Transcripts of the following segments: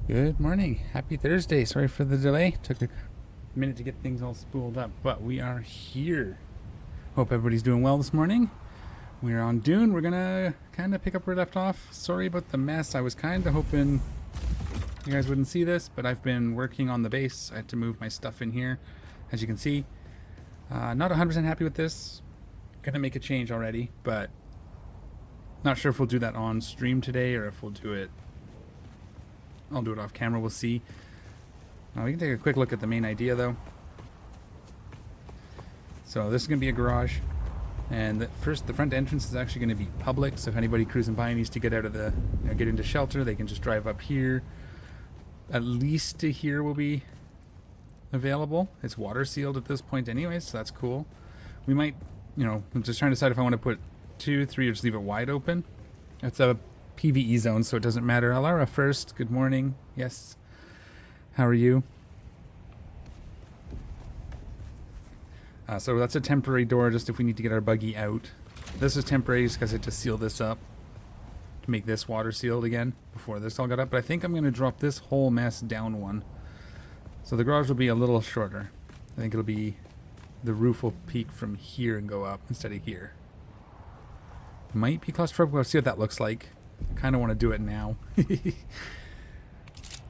Good morning. Happy Thursday. Sorry for the delay. Took a minute to get things all spooled up, but we are here. Hope everybody's doing well this morning. We're on Dune. We're gonna kind of pick up where we left off. Sorry about the mess. I was kind of hoping you guys wouldn't see this, but I've been working on the base. I had to move my stuff in here, as you can see. Not 100% happy with this. Gonna make a change already, but not sure if we'll do that on stream today or if we'll do it. I'll do it off camera, we'll see. We can take a quick look at the main idea though. So this is going to be a garage. And the front entrance is actually going to be public. So if anybody cruising by needs to get out of the, get into shelter, they can just drive up here. At least to here will be available. It's water sealed at this point anyway, so that's cool. We might, I'm just trying to decide if I want to put 2, 3, or just leave it wide open. It's a PvE zone, so it doesn't matter. Alara first. Good morning. Yes. How are you? So that's a temporary door, just if we need to get our buggy out. This is temporary just because I had to seal this up to make this water sealed again before this all got up. But I think I'm going to drop this whole mess down one. So the garage will be a little shorter. I think it'll be, the roof will peak from here and go up instead of here. Might be claustrophobic. We'll see what that looks like. I kind of want to do it now.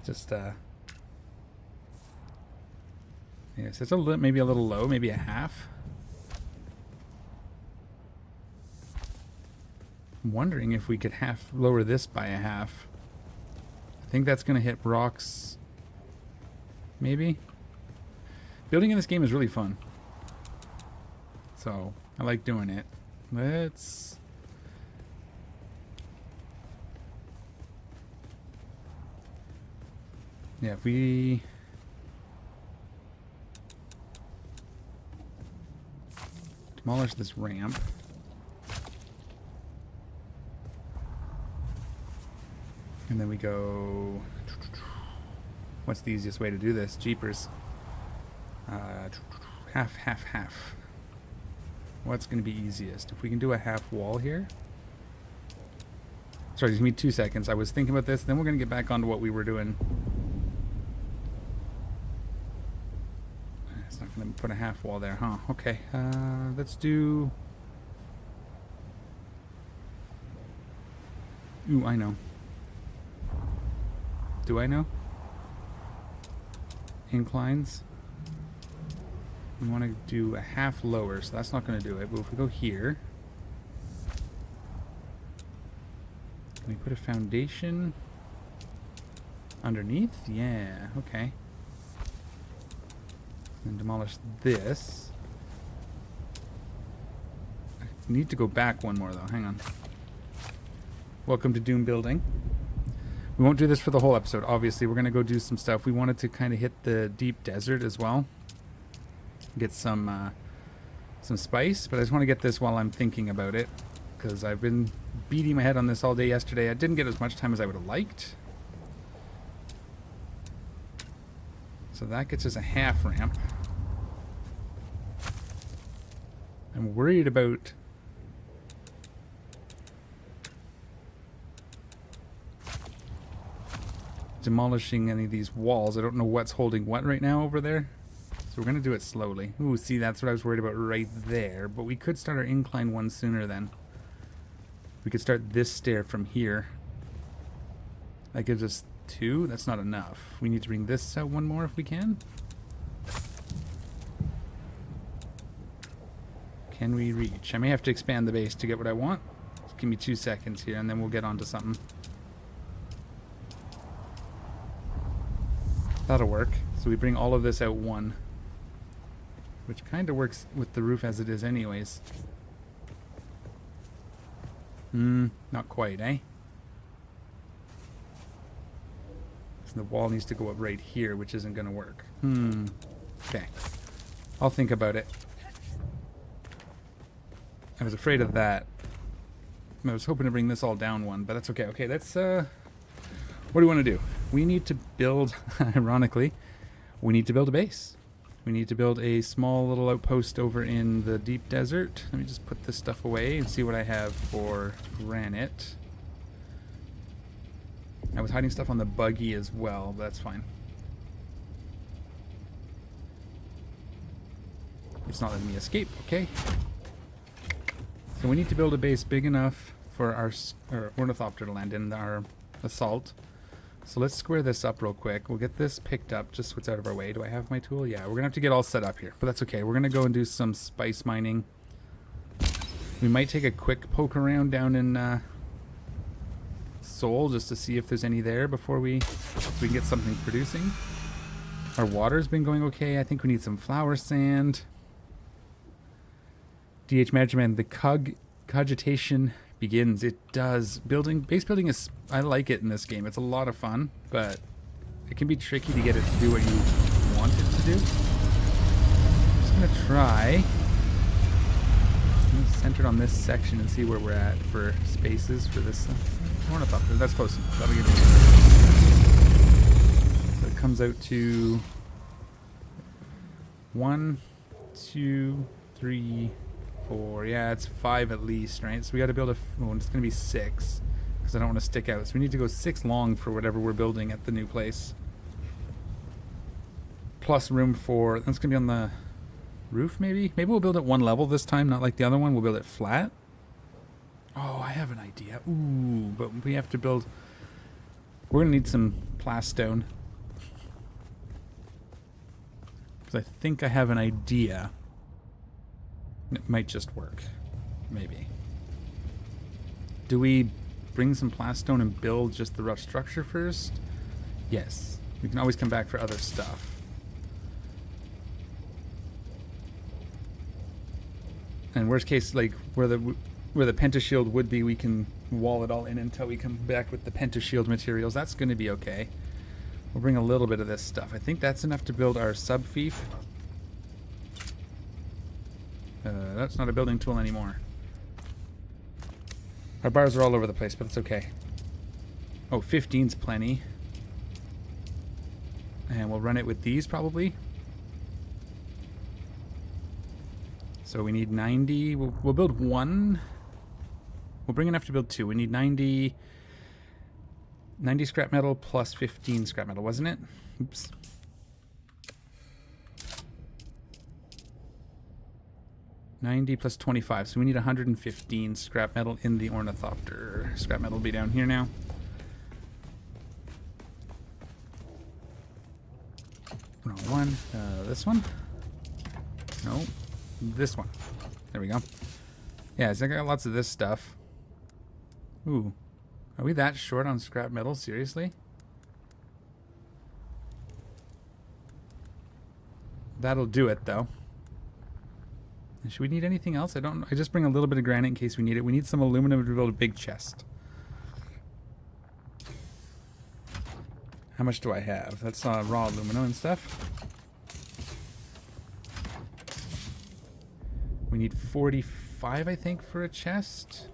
Just, yes, it's maybe a little low, maybe a half. I'm wondering if we could lower this by a half. I think that's going to hit rocks. Maybe. Building in this game is really fun. So, I like doing it. Let's... Yeah, if we... demolish this ramp. And then we go... What's the easiest way to do this? Jeepers. Half, half, half. What's going to be easiest? If we can do a half wall here. Sorry, give me 2 seconds. I was thinking about this, then we're going to get back onto what we were doing. It's not going to put a half wall there, huh? Okay, let's do... Ooh, I know. Do I know? Inclines. We want to do a half lower, so that's not going to do it. But if we go here... Can we put a foundation underneath? Yeah, okay. And demolish this. I need to go back one more though. Hang on. Welcome to Doom building. We won't do this for the whole episode. Obviously, we're going to go do some stuff. We wanted to kind of hit the deep desert as well. Get some spice, but I just want to get this while I'm thinking about it. Because I've been beating my head on this all day yesterday. I didn't get as much time as I would have liked. So that gets us a half ramp. I'm worried about demolishing any of these walls. I don't know what's holding what right now over there. So we're going to do it slowly. Ooh, see, that's what I was worried about right there. But we could start our incline one sooner then. We could start this stair from here. That gives us 2. That's not enough. We need to bring this out one more if we can. Can we reach? I may have to expand the base to get what I want. Just give me 2 seconds here and then we'll get onto something. That'll work. So we bring all of this out one. Which kind of works with the roof as it is anyways. Not quite, eh? So the wall needs to go up right here, which isn't going to work. Okay. I'll think about it. I was afraid of that. I was hoping to bring this all down one, but that's okay. Okay, let's, what do we want to do? We need to build, ironically, we need to build a base. We need to build a small little outpost over in the deep desert. Let me just put this stuff away and see what I have for granite. I was hiding stuff on the buggy as well, but that's fine. It's not letting me escape, okay. So we need to build a base big enough for our ornithopter to land in, our assault. So let's square this up real quick. We'll get this picked up, just so it's out of our way. Do I have my tool? Yeah, we're gonna have to get all set up here, but that's okay. We're gonna go and do some spice mining. We might take a quick poke around down in Seoul just to see if there's any there before we can get something producing. Our water's been going okay. I think we need some flour sand. DH Management, the cogitation begins. It does. Base building is, I like it in this game. It's a lot of fun, but it can be tricky to get it to do what you want it to do. I'm just going to try. I'm centered on this section and see where we're at for spaces for this ornithopter. That's close enough. That'll give me. So it comes out to 1, 2, 3, 4. Yeah, it's 5 at least, right? So we got to build it's going to be 6 because I don't want to stick out. So we need to go 6 long for whatever we're building at the new place. Plus room for, that's going to be on the roof maybe? Maybe we'll build it 1 level this time, not like the other one. We'll build it flat. Oh, I have an idea. Ooh, but we have to build, we're going to need some plastone. Because I think I have an idea. It might just work. Maybe. Do we bring some plastone and build just the rough structure first? Yes. We can always come back for other stuff. And worst case, like where the pentashield would be, we can wall it all in until we come back with the pentashield materials. That's going to be okay. We'll bring a little bit of this stuff. I think that's enough to build our sub-fief. That's not a building tool anymore. Our bars are all over the place, but it's okay. Oh, 15's plenty. And we'll run it with these probably. So we need 90. We'll build 1. We'll bring enough to build 2. We need 90 scrap metal plus 15 scrap metal, wasn't it? Oops. $90 plus 25, so we need 115 scrap metal in the ornithopter. Scrap metal will be down here now. Wrong one. This one? No. This one. There we go. Yeah, so I got lots of this stuff. Ooh. Are we that short on scrap metal? Seriously? That'll do it, though. Should we need anything else? I don't know. I just bring a little bit of granite in case we need it. We need some aluminum to build a big chest. How much do I have? That's raw aluminum and stuff. We need 45, I think, for a chest.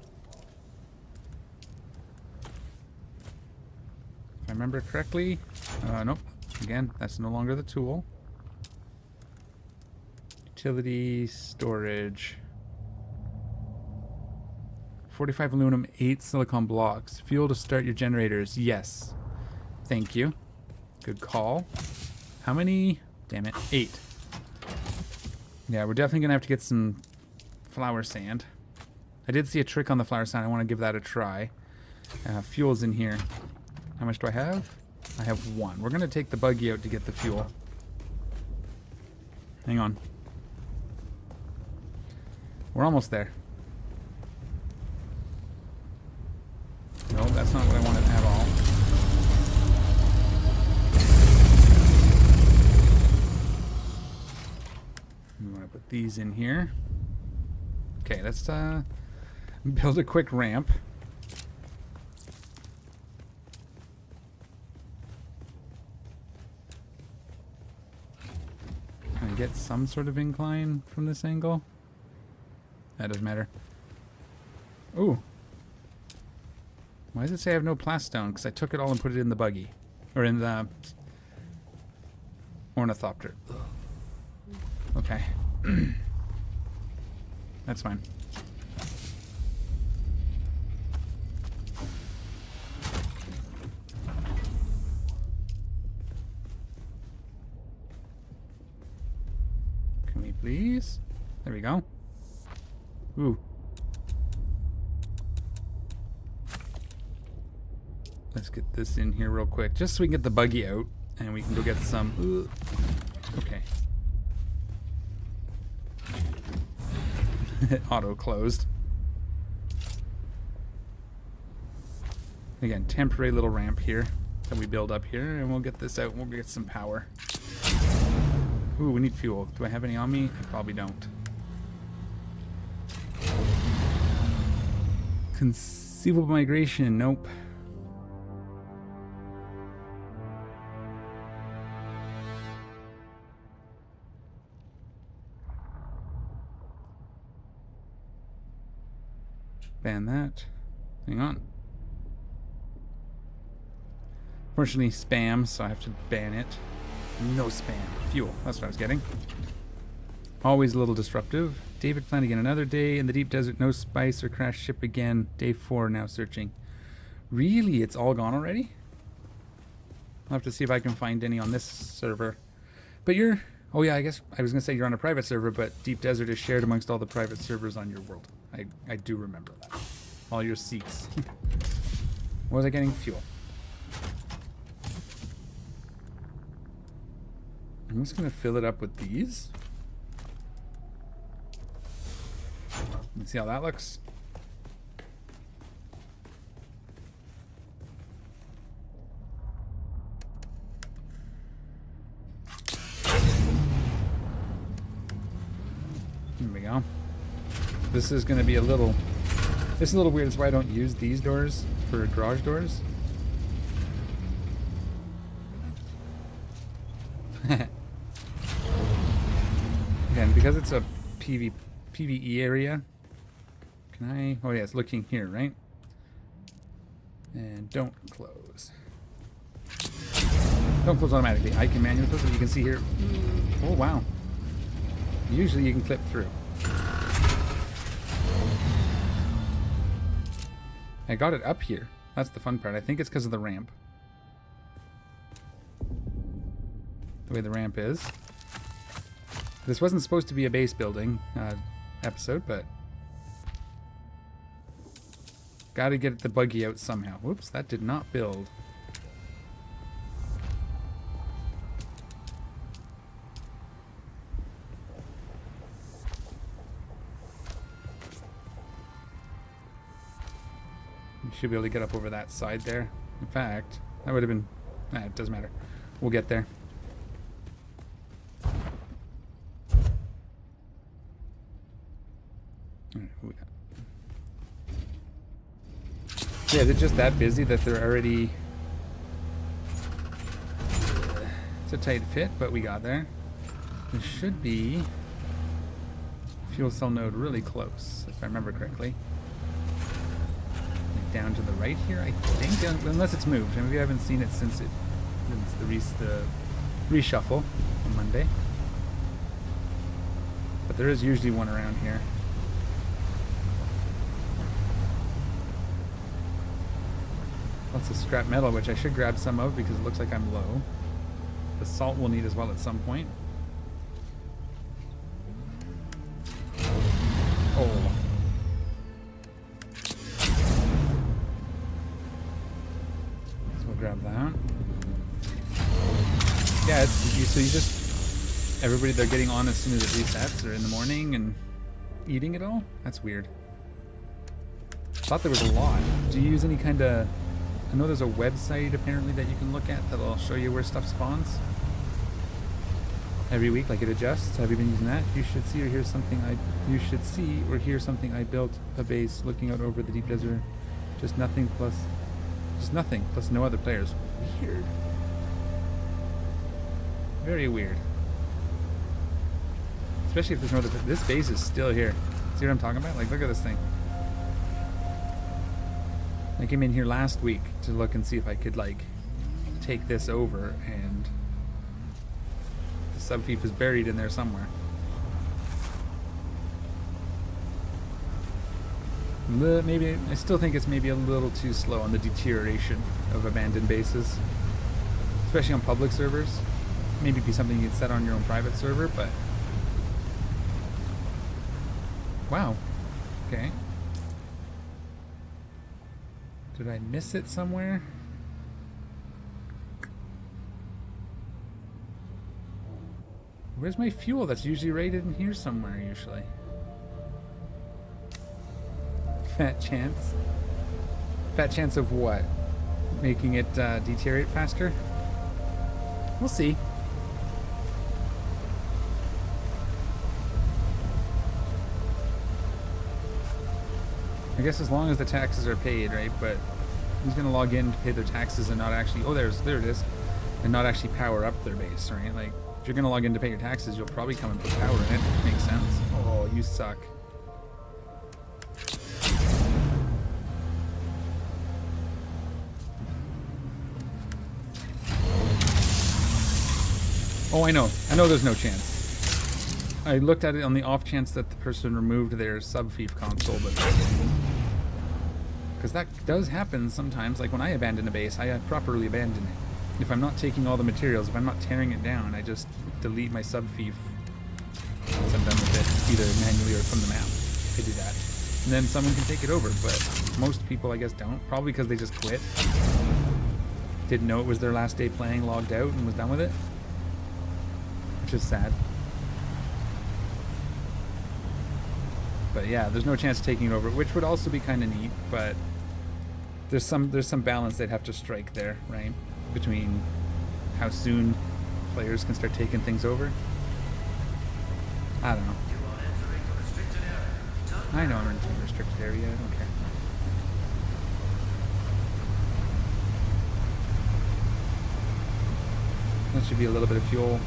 If I remember correctly. Nope. Again, that's no longer the tool. Utility, storage. 45 aluminum, 8 silicon blocks. Fuel to start your generators. Yes. Thank you. Good call. How many? Damn it. 8. Yeah, we're definitely going to have to get some flour sand. I did see a trick on the flour sand. I want to give that a try. Fuel's in here. How much do I have? I have 1. We're going to take the buggy out to get the fuel. Hang on. We're almost there. No, that's not what I wanted at all. We want to put these in here. Okay, let's build a quick ramp. Can I get some sort of incline from this angle? That doesn't matter. Ooh. Why does it say I have no plastone? Because I took it all and put it in the buggy. Or in the ornithopter. Okay. That's fine. Can we please? There we go. Ooh. Let's get this in here real quick, just so we can get the buggy out and we can go get some. Okay. Auto closed. Again, temporary little ramp here that we build up here, and we'll get this out and we'll get some power. Ooh, we need fuel. Do I have any on me? I probably don't. Conceivable migration. Nope. Ban that. Hang on. Fortunately, spam, so I have to ban it. No spam. Fuel. That's what I was getting. Always a little disruptive. David Flanagan, another day in the deep desert. No spice or crash ship again. Day 4 now searching. Really? It's all gone already? I'll have to see if I can find any on this server. But you're... Oh yeah, I guess I was going to say you're on a private server, but Deep Desert is shared amongst all the private servers on your world. I do remember that. All your seeks. What was I getting? Fuel. I'm just going to fill it up with these. Let's see how that looks. There we go. This is going to be a little... This is a little weird. That's why I don't use these doors for garage doors. Again, because it's a PvE area. Can I... Oh yeah, it's looking here, right? And don't close. Don't close automatically. I can manually close it. You can see here. Oh wow. Usually you can clip through. I got it up here. That's the fun part. I think it's because of the ramp. The way the ramp is. This wasn't supposed to be a base building episode, but gotta get the buggy out somehow. Whoops, that did not build. You should be able to get up over that side there. In fact, that would have been... it doesn't matter. We'll get there. Yeah, they're just that busy that they're already... It's a tight fit, but we got there. There should be fuel cell node really close, if I remember correctly. Like down to the right here, I think, unless it's moved. Maybe I haven't seen it since the reshuffle on Monday. But there is usually one around here. Lots of scrap metal, which I should grab some of because it looks like I'm low. The salt we'll need as well at some point. Oh. So we'll grab that. Yeah, so you just... Everybody, they're getting on as soon as it resets or in the morning and eating it all? That's weird. Thought there was a lot. Do you use any kind of... I know there's a website apparently that you can look at that'll show you where stuff spawns every week, like it adjusts. Have you been using that? You should see or hear something I built a base looking out over the deep desert. Just nothing plus no other players. Weird. Very weird. Especially if there's no other. This base is still here. See what I'm talking about? Like, look at this thing. I came in here last week to look and see if I could, like, take this over, and the subfief is buried in there somewhere. Maybe, I still think it's maybe a little too slow on the deterioration of abandoned bases, especially on public servers. Maybe be something you could set on your own private server, but Wow. Okay. Did I miss it somewhere? Where's my fuel? That's usually rated in here somewhere, usually. Fat chance. Fat chance of what? Making it deteriorate faster? We'll see. I guess as long as the taxes are paid, right? But who's gonna log in to pay their taxes and not actually... Oh, there it is. And not actually power up their base, right? Like, if you're gonna log in to pay your taxes, you'll probably come and put power in it. Makes sense. Oh, you suck. Oh, I know there's no chance. I looked at it on the off chance that the person removed their sub-fief console, but... Because that does happen sometimes. Like when I abandon a base, I properly abandon it. If I'm not taking all the materials, if I'm not tearing it down, I just delete my sub-fief once I'm done with it, either manually or from the map. I do that. And then someone can take it over, but most people, I guess, don't. Probably because they just quit. Didn't know it was their last day playing, logged out, and was done with it. Which is sad. But yeah, there's no chance of taking it over, which would also be kind of neat, but there's some balance they'd have to strike there, right? Between how soon players can start taking things over. I don't know. I know I'm in a restricted area, I don't care. That should be a little bit of fuel.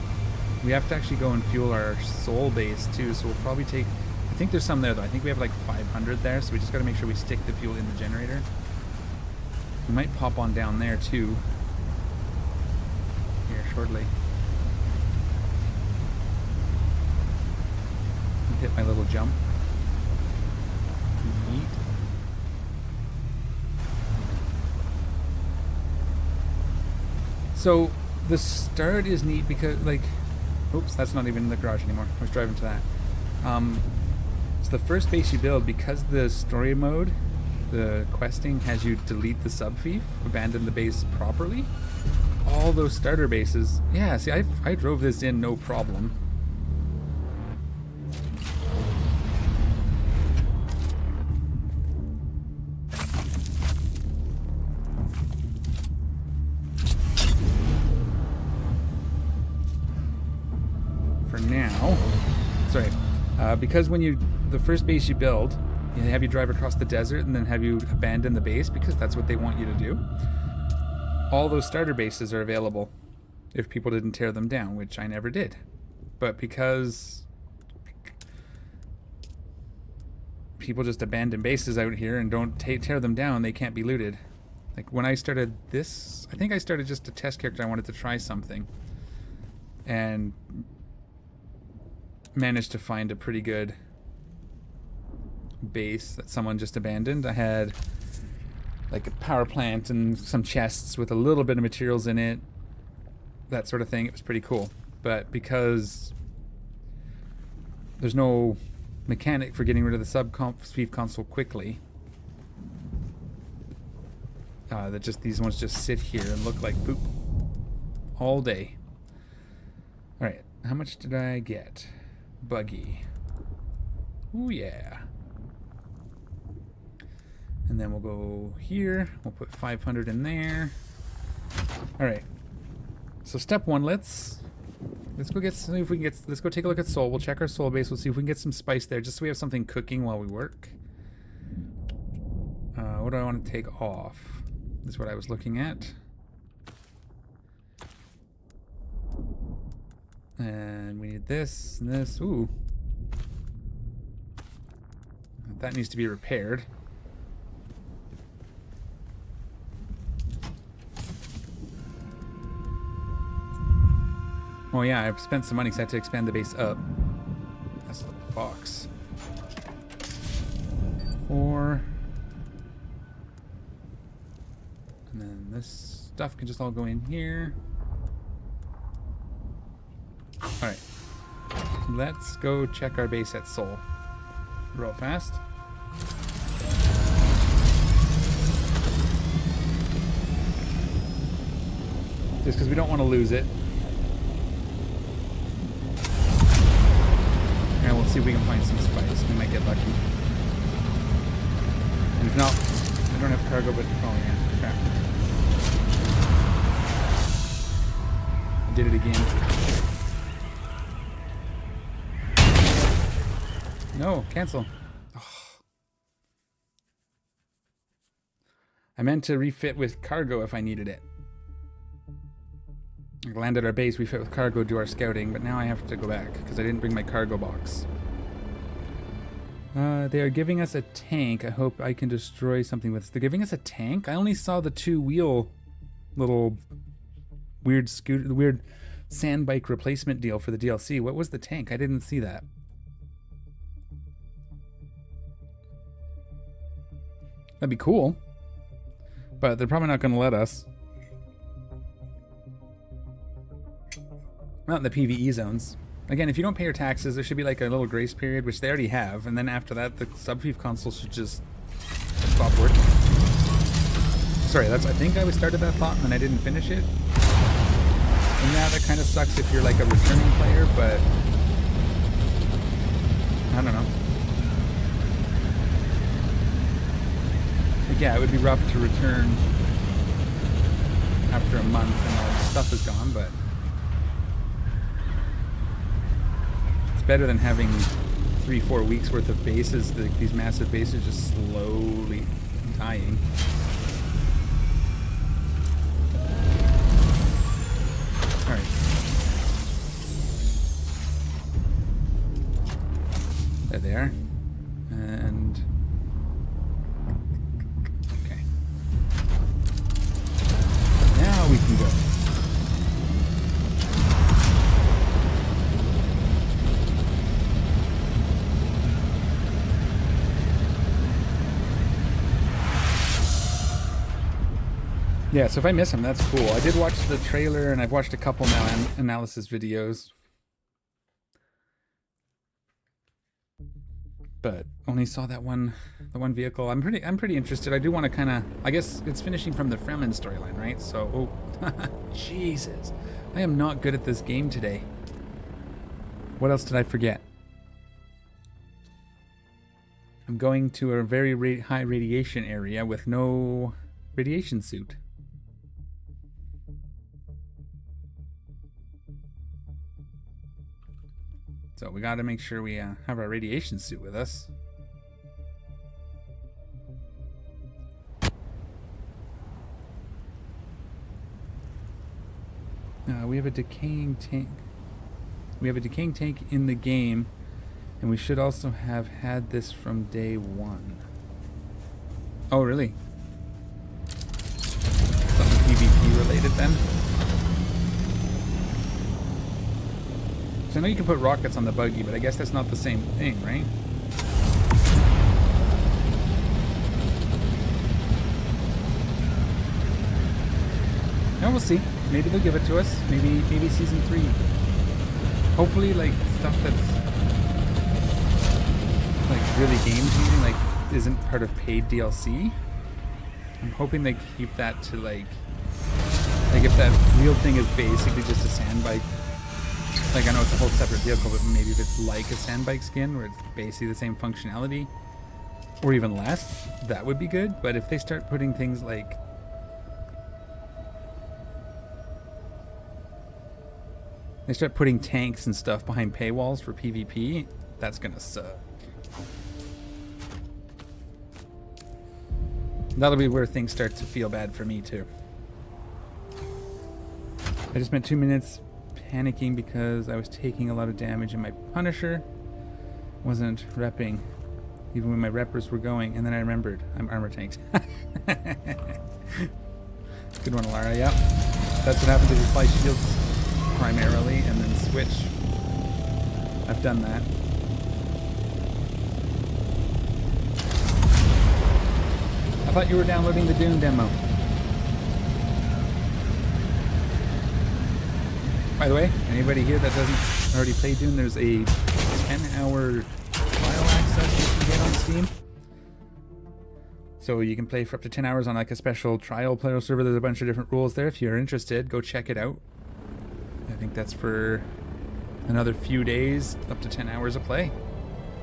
We have to actually go and fuel our soul base too, so we'll probably take... I think there's some there though. I think we have like 500 there, so we just got to make sure we stick the fuel in the generator. We might pop on down there too. Here shortly. Hit my little jump. Neat. So the start is neat because like... Oops, that's not even in the garage anymore. I was driving to that. So the first base you build, because the story mode, the questing has you delete the sub-fief, abandon the base properly, all those starter bases... Yeah, see, I drove this in no problem. For now... Sorry. Because when the first base you build, they have you drive across the desert and then have you abandon the base because that's what they want you to do. All those starter bases are available if people didn't tear them down, which I never did. But because people just abandon bases out here and don't tear them down, they can't be looted. Like when I started this, I think I started just a test character. I wanted to try something. And managed to find a pretty good base that someone just abandoned. I had like a power plant and some chests with a little bit of materials in it, that sort of thing. It was pretty cool. But because there's no mechanic for getting rid of the sub-fief console quickly, that just these ones just sit here and look like poop all day. All right, how much did I get? Buggy. Ooh, yeah. And then we'll go here. We'll put 500 in there. All right. So step one, let's go get, see if we can get, let's go take a look at soul. We'll check our soul base. We'll see if we can get some spice there, just so we have something cooking while we work. What do I want to take off? This is what I was looking at. And we need this and this. Ooh. That needs to be repaired. Oh yeah, I've spent some money because I had to expand the base up. That's the box. 4. And then this stuff can just all go in here. Alright. Let's go check our base at Seoul. real fast. Just because we don't want to lose it. And we'll see if we can find some spice. We might get lucky. And if not, I don't have cargo, but oh yeah, crap. I did it again. No, cancel. Oh. I meant to refit with cargo if I needed it. I landed our base, refit with cargo, do our scouting, but now I have to go back because I didn't bring my cargo box. They are giving us a tank. I hope I can destroy something with this. They're giving us a tank? I only saw the 2-wheel little weird scooter, the weird sand bike replacement deal for the DLC. What was the tank? I didn't see that. That'd be cool. But they're probably not going to let us. Not in the PvE zones. Again, if you don't pay your taxes, there should be like a little grace period, which they already have, and then after that, the sub-fief console should just stop working. Sorry, I think I started that thought and then I didn't finish it. And yeah, that kind of sucks if you're like a returning player, but I don't know. Like, yeah, it would be rough to return after a month and all the stuff is gone, but better than having 3-4 weeks worth of bases, these massive bases just slowly dying. Alright. There they are. And okay. Now we can go. Yeah, so if I miss him, that's cool. I did watch the trailer, and I've watched a couple now analysis videos, but only saw that one vehicle. I'm pretty interested. I do want to kind of. I guess it's finishing from the Fremen storyline, right? So, oh, Jesus, I am not good at this game today. What else did I forget? I'm going to a very high radiation area with no radiation suit. So we got to make sure we have our radiation suit with us. We have a decaying tank. We have a decaying tank in the game, and we should also have had this from day one. Oh, really? Something PvP related then? So I know you can put rockets on the buggy, but I guess that's not the same thing, right? No, we'll see. Maybe they'll give it to us. Maybe season 3. Hopefully, like stuff that's like really game changing, like isn't part of paid DLC. I'm hoping they keep that to like if that wheel thing is basically just a sand bike. Like, I know it's a whole separate vehicle, but maybe if it's like a sand bike skin where it's basically the same functionality or even less, that would be good. But if they start putting things like they start putting tanks and stuff behind paywalls for PvP, that's gonna suck. That'll be where things start to feel bad for me too. I just spent 2 minutes panicking because I was taking a lot of damage and my Punisher wasn't repping even when my reppers were going, and then I remembered I'm armor tanked. Good one, Lara. Yep, that's what happens if you fly shields primarily and then switch. I've done that. I thought you were downloading the DUNE demo. By the way, anybody here that doesn't already play DUNE, there's a 10-hour trial access you can Steam. So you can play for up to 10 hours on like a special trial player server. There's a bunch of different rules there. If you're interested, go check it out. I think that's for another few days, up to 10 hours of play,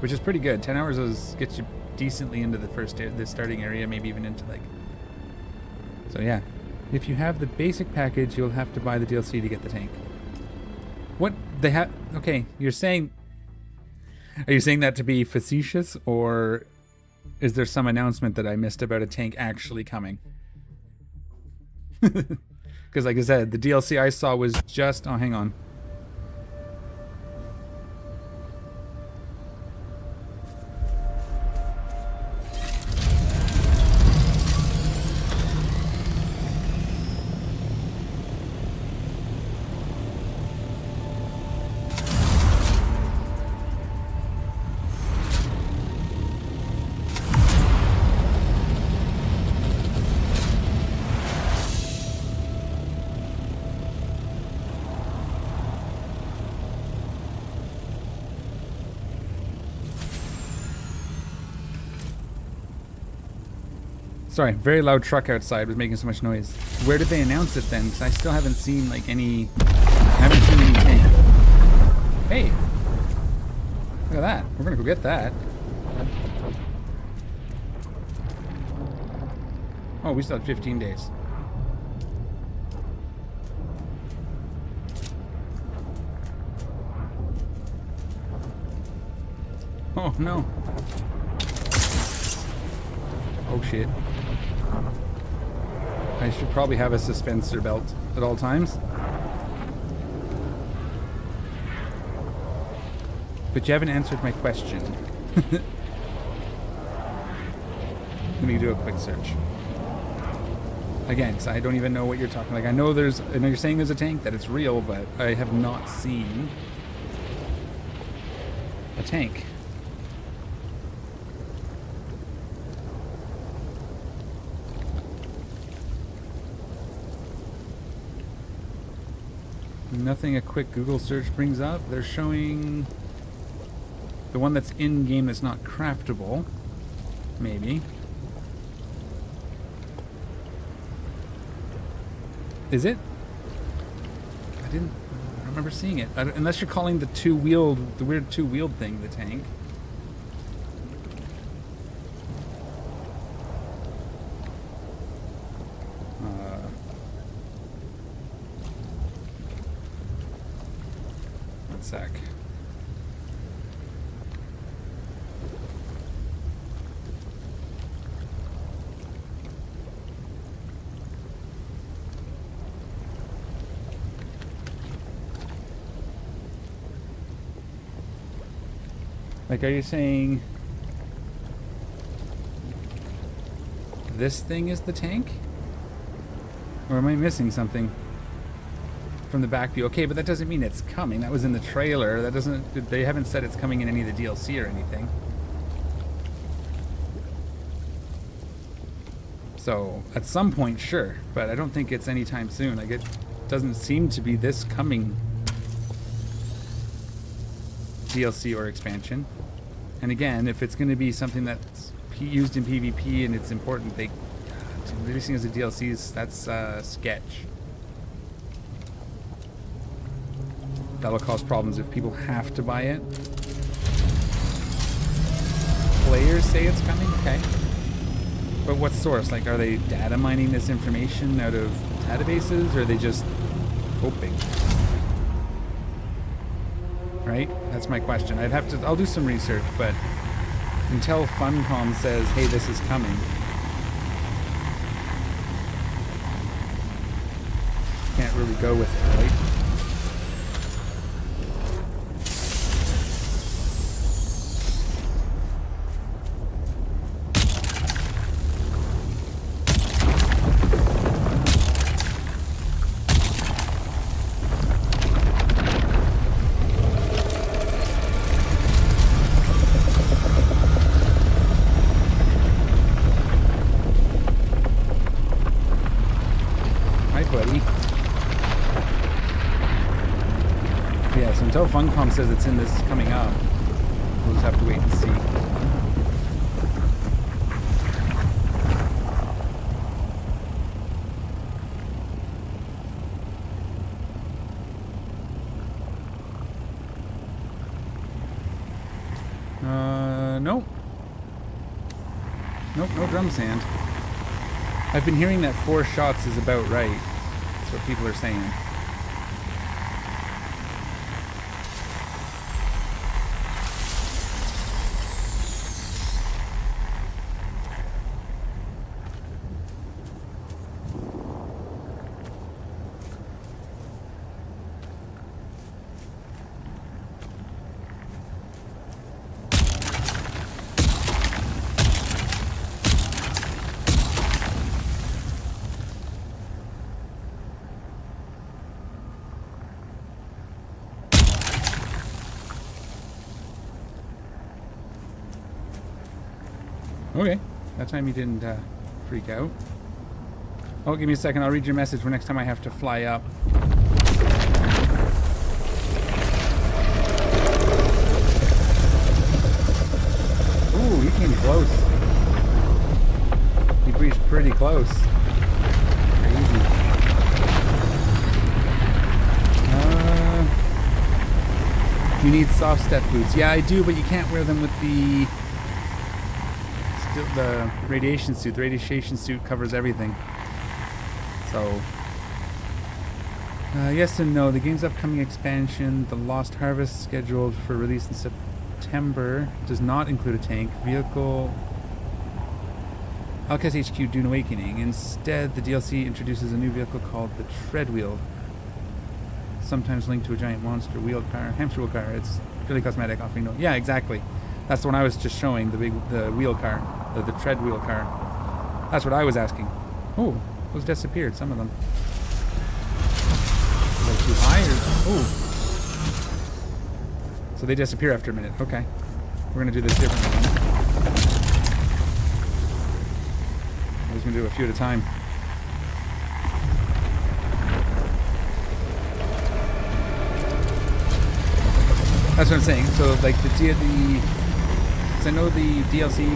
which is pretty good. 10 hours gets you decently into the starting area, maybe even into like... So yeah, if you have the basic package, you'll have to buy the DLC to get the tank. What they have? Okay, you're saying... Are you saying that to be facetious, or is there some announcement that I missed about a tank actually coming? Because like I said, the DLC I saw was just... Oh, hang on. Sorry, very loud truck outside was making so much noise. Where did they announce it then? Because I still haven't seen like any... I haven't seen any tank. Hey! Look at that. We're gonna go get that. Oh, we still have 15 days. Oh no. Oh shit. I should probably have a suspensor belt at all times. But you haven't answered my question. Let me do a quick search. Again, because I don't even know what you're talking like. I know you're saying there's a tank, that it's real, but I have not seen a tank. Nothing a quick Google search brings up. They're showing the one that's in-game that's not craftable. Maybe. Is it? I don't remember seeing it. Unless you're calling the weird two-wheeled thing the tank. Sec. Like, are you saying this thing is the tank? Or am I missing something? From the back view. Okay, but that doesn't mean it's coming. That was in the trailer. That doesn't... They haven't said it's coming in any of the DLC or anything. So, at some point, sure. But I don't think it's anytime soon. Like, it doesn't seem to be this coming DLC or expansion. And again, if it's going to be something that's used in PvP and it's important, releasing as a DLC, that's sketch. That'll cause problems if people have to buy it. Players say it's coming? Okay. But what source? Like, are they data mining this information out of databases, or are they just hoping? Right? That's my question. I'll do some research, but until Funcom says, hey, this is coming, can't really go with it, right? Until Funcom says it's in this coming up, we'll just have to wait and see. Nope. Nope, no drum sand. I've been hearing that 4 shots is about right. That's what people are saying. Okay, that time you didn't freak out. Oh, give me a second. I'll read your message for next time I have to fly up. Ooh, you came close. You breached pretty close. Crazy. You need soft step boots. Yeah, I do, but you can't wear them with the radiation suit. The radiation suit covers everything. So, yes and no. The game's upcoming expansion, The Lost Harvest, scheduled for release in September, does not include a tank. Vehicle Alcatraz HQ Dune Awakening. Instead, the DLC introduces a new vehicle called the Treadwheel, sometimes linked to a giant monster wheel car, hamster wheel car. It's really cosmetic, offering no. Yeah, exactly. That's the one I was just showing. The wheel car, the tread wheel car. That's what I was asking. Oh, those disappeared. Some of them. Are they too high or? Oh. So they disappear after a minute. Okay, we're gonna do this differently. I'm just gonna do a few at a time. That's what I'm saying. So, like because I know the DLC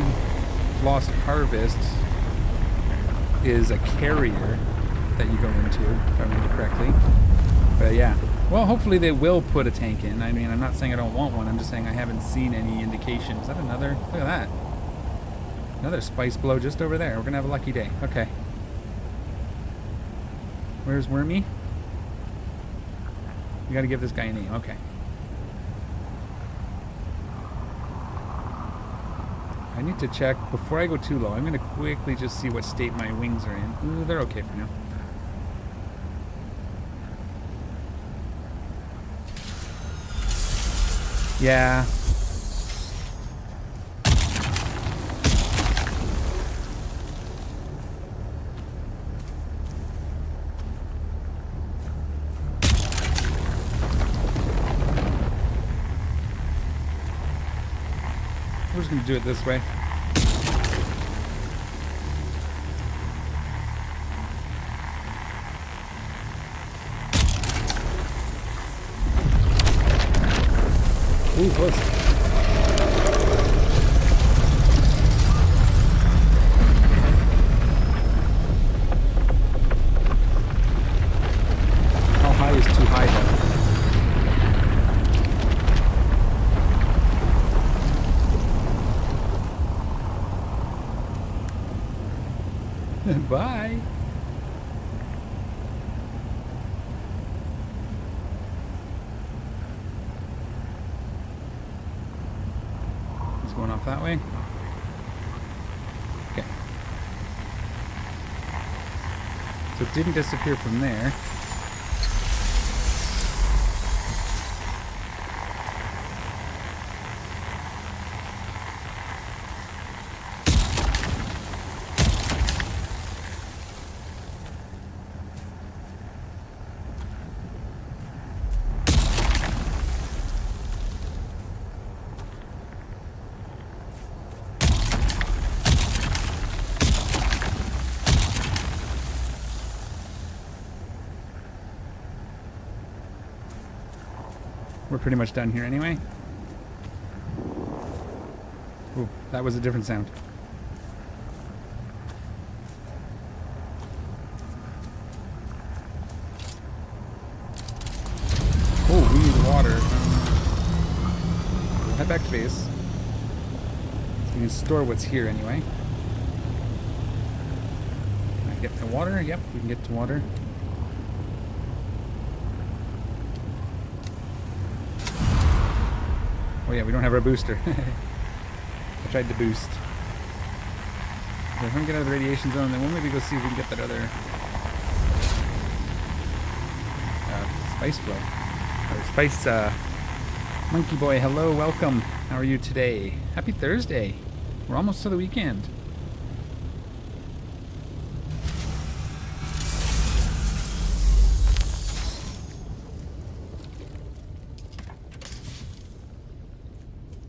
Lost Harvest is a carrier that you go into, if I remember correctly. But yeah, well, hopefully they will put a tank in. I mean, I'm not saying I don't want one. I'm just saying I haven't seen any indication. Is that another? Look at that. Another spice blow just over there. We're gonna have a lucky day. Okay. Where's Wormy? You gotta give this guy a name. Okay. I need to check before I go too low. I'm going to quickly just see what state my wings are in. Ooh, they're okay for now. Yeah. We're just going to do it this way. Ooh, close. How high is too high though? Bye. He's going off that way. Okay. So it didn't disappear from there. We're pretty much done here anyway. Ooh, that was a different sound. Oh, we need water. Head back to base. We can store what's here anyway. Can I get to water? Yep, we can get to water. Oh yeah, we don't have our booster. I tried to boost. If we can get out of the radiation zone, then we'll maybe go see if we can get that other spice flow. Or spice, monkey boy, hello, welcome. How are you today? Happy Thursday. We're almost to the weekend.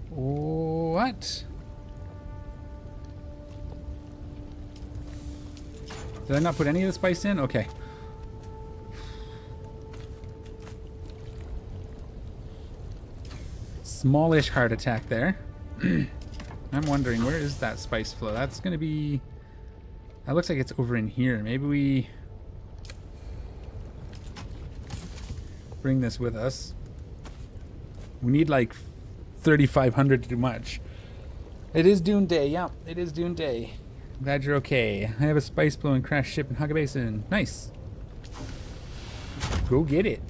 What? Did I not put any of the spice in? Okay. Smallish heart attack there. I'm wondering, where is that spice flow? That's going to be... That looks like it's over in here. Maybe we bring this with us. We need like 3,500 to do much. It is Dune Day. Yeah, it is Dune Day. Glad you're okay. I have a spice flow and crash ship in Hugga Basin. Nice. Go get it.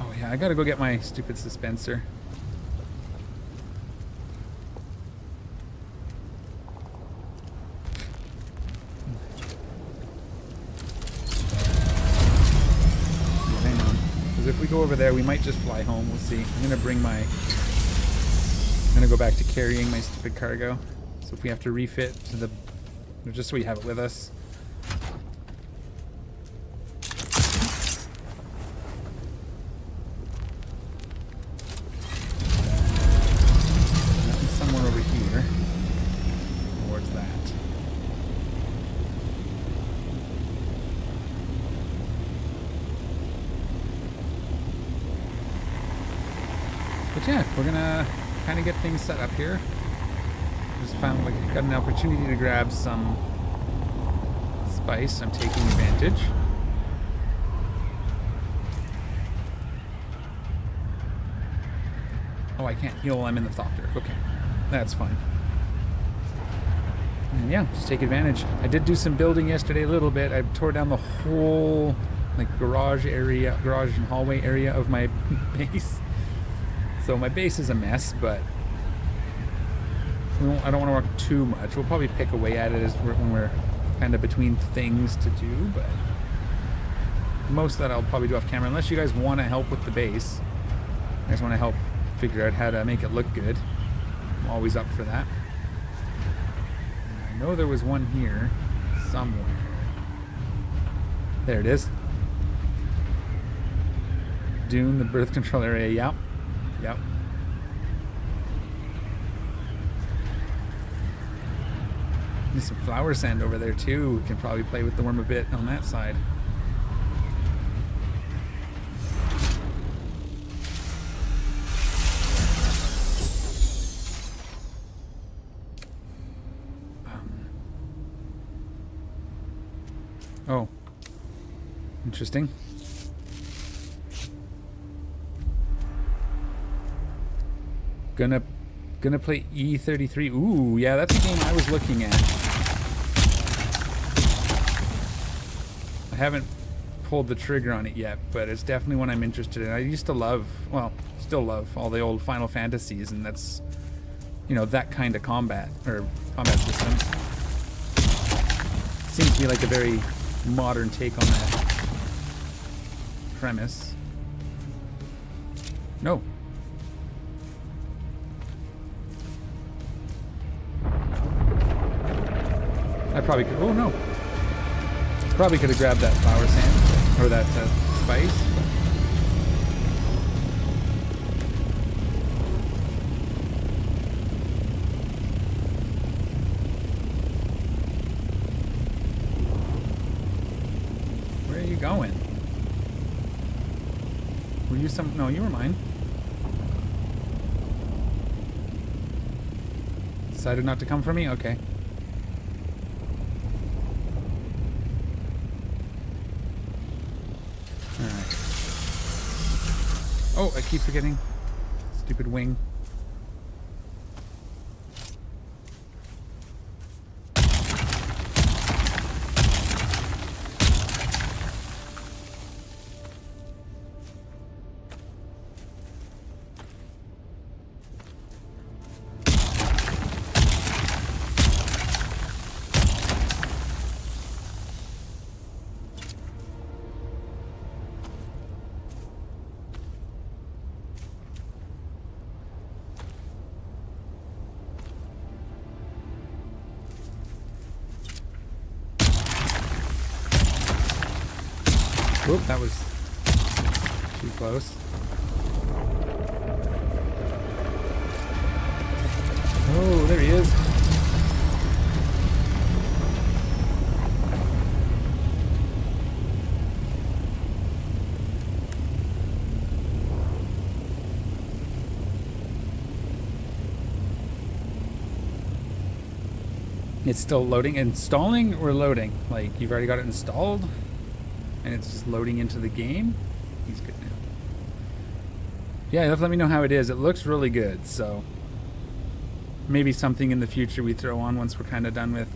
Oh yeah, I gotta go get my stupid dispenser. Hang on. Because if we go over there, we might just fly home. We'll see. I'm gonna bring my... I'm gonna go back to carrying my stupid cargo. So if we have to refit to the... Just so we have it with us. Nothing somewhere over here. Towards that. But yeah, we're gonna kind of get things set up here. Just found like got an opportunity to grab some spice. I'm taking advantage. Oh, I can't heal while I'm in the thopter. Okay, that's fine. And yeah, just take advantage. I did do some building yesterday a little bit. I tore down the whole like garage and hallway area of my base. So my base is a mess, but I don't want to work too much. We'll probably pick away at it when we're kind of between things to do, but most of that I'll probably do off camera, unless you guys want to help with the base. You guys want to help figure out how to make it look good. I'm always up for that. And I know there was one here somewhere. There it is. Dune, the birth control area. Yep. Yep. There's some flower sand over there too. We can probably play with the worm a bit on that side. Oh. Interesting. Gonna play E33. Ooh, yeah, that's a game I was looking at. I haven't pulled the trigger on it yet, but it's definitely one I'm interested in. I used to love, well, still love all the old Final Fantasies, and that's, you know, that kind of combat system. Seems to be like a very modern take on that premise. No. I probably could, oh no. Probably could have grabbed that flower sand, or that spice. But. Where are you going? Were you no, you were mine. Decided not to come for me? Okay. Alright. Oh, I keep forgetting. Stupid wing. Whoop, that was too close. Oh, there he is. It's still loading. Installing or loading? Like, you've already got it installed and it's just loading into the game? He's good now. Yeah, you have to let me know how it is. It looks really good, so maybe something in the future we throw on once we're kind of done with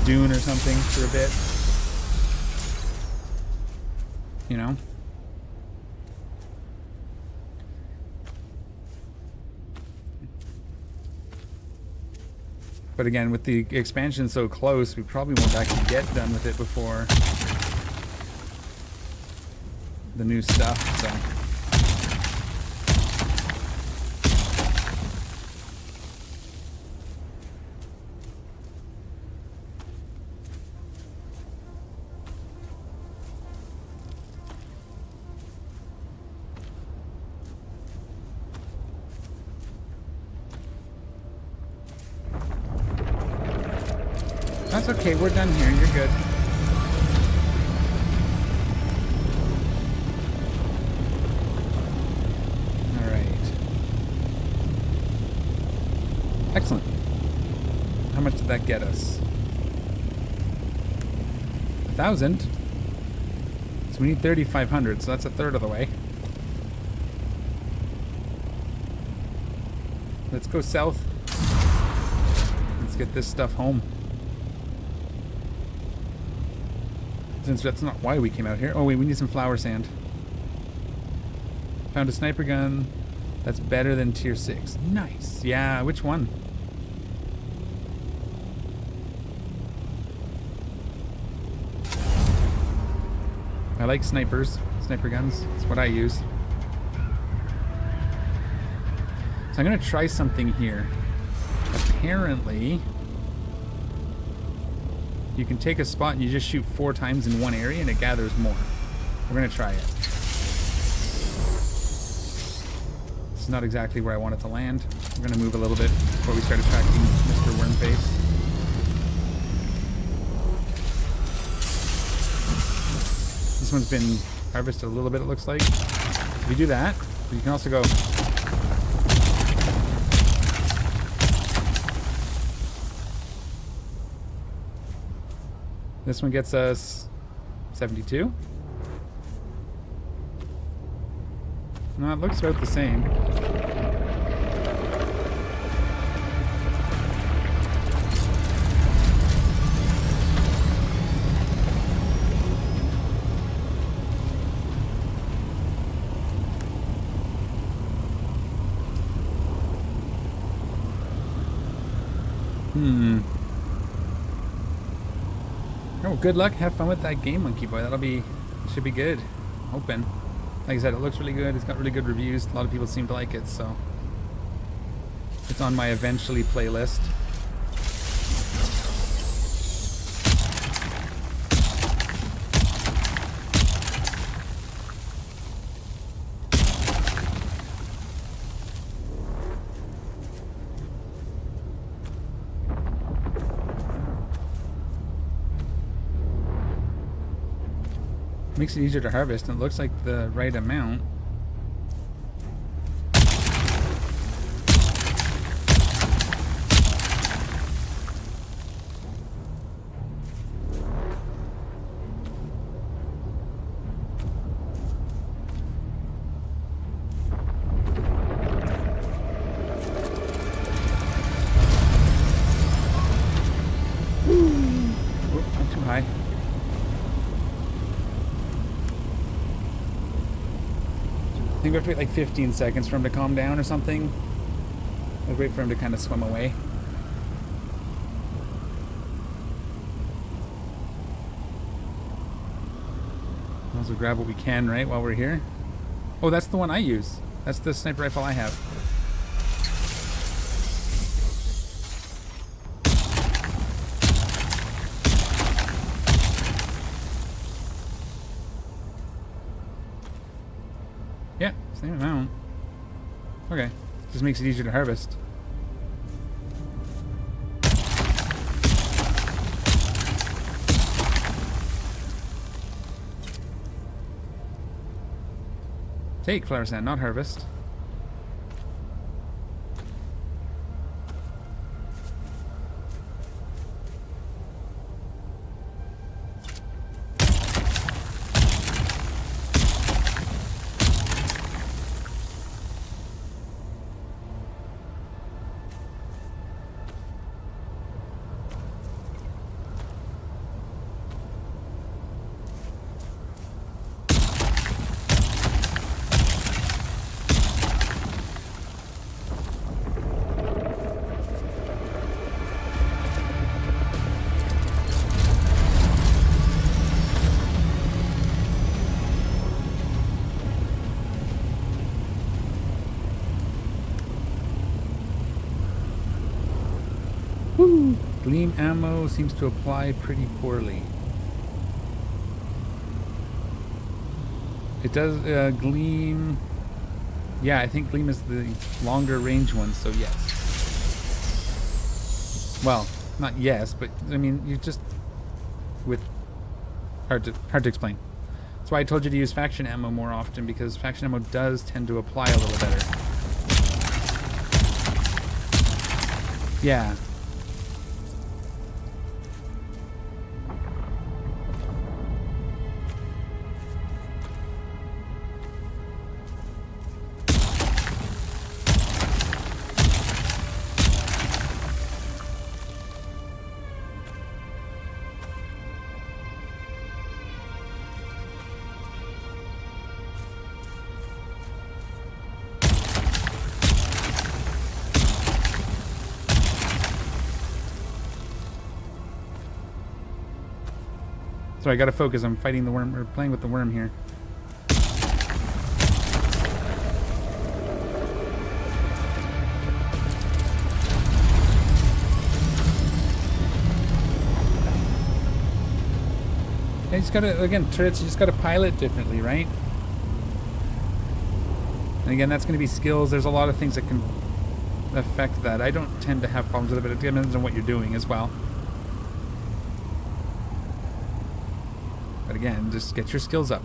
DUNE or something for a bit. You know? But again, with the expansion so close, we probably won't actually get done with it before the new stuff, so. That's okay, we're done here, you're good. Alright. Excellent. How much did that get us? 1,000? So we need 3,500, so that's a third of the way. Let's go south. Let's get this stuff home. Since that's not why we came out here. Oh wait, we need some flower sand. Found a sniper gun that's better than tier 6. Nice. Yeah, which one? I like snipers, sniper guns. That's what I use. So I'm gonna try something here. Apparently, you can take a spot and you just shoot 4 times in one area and it gathers more. We're gonna try it. It's not exactly where I want it to land. We're gonna move a little bit before we start attracting Mr. Wormface. This one's been harvested a little bit, it looks like. If you do that, you can also go. This one gets us 72. No, it looks about the same. Oh, good luck. Have fun with that game, Monkey Boy. Should be good. I'm hoping. Like I said, it looks really good. It's got really good reviews. A lot of people seem to like it, so it's on my eventually playlist. Makes it easier to harvest, and it looks like the right amount. Oh, not too high. I think we have to wait like 15 seconds for him to calm down or something. Let's wait for him to kind of swim away. Might as well grab what we can, right, while we're here. Oh, that's the one I use. That's the sniper rifle I have. Yeah, same amount. Okay. Just makes it easier to harvest. Take flower sand, not harvest. Woo! Gleam ammo seems to apply pretty poorly. It does gleam. Yeah, I think gleam is the longer range one, so yes. Well, not yes, but I mean, you just with hard to explain. That's why I told you to use faction ammo more often, because faction ammo does tend to apply a little better. Yeah. So I gotta focus. I'm fighting the worm, or playing with the worm here. You just gotta, again, turrets, you just gotta pilot differently, right? And again, that's gonna be skills. There's a lot of things that can affect that. I don't tend to have problems with it, but it depends on what you're doing as well. But again, just get your skills up.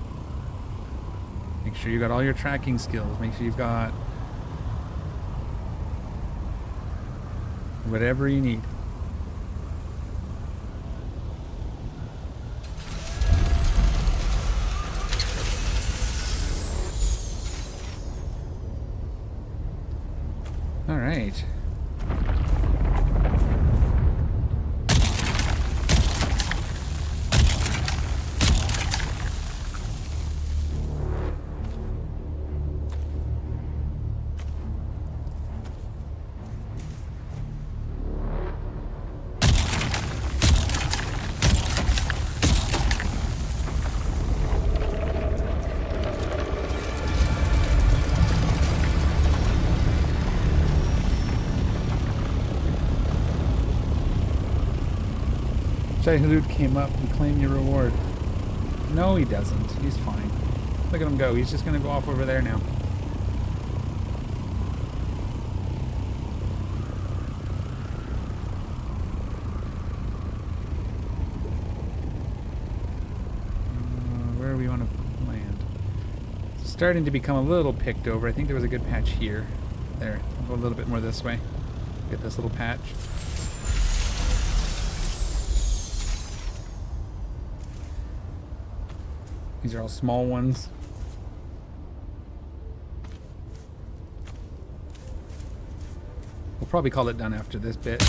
Make sure you got all your tracking skills. Make sure you've got whatever you need. All right. Shahilud came up and claimed your reward. No, he doesn't. He's fine. Look at him go. He's just going to go off over there now. Where do we want to land? It's starting to become a little picked over. I think there was a good patch here. There. I'll go a little bit more this way. Get this little patch. These are all small ones. We'll probably call it done after this bit.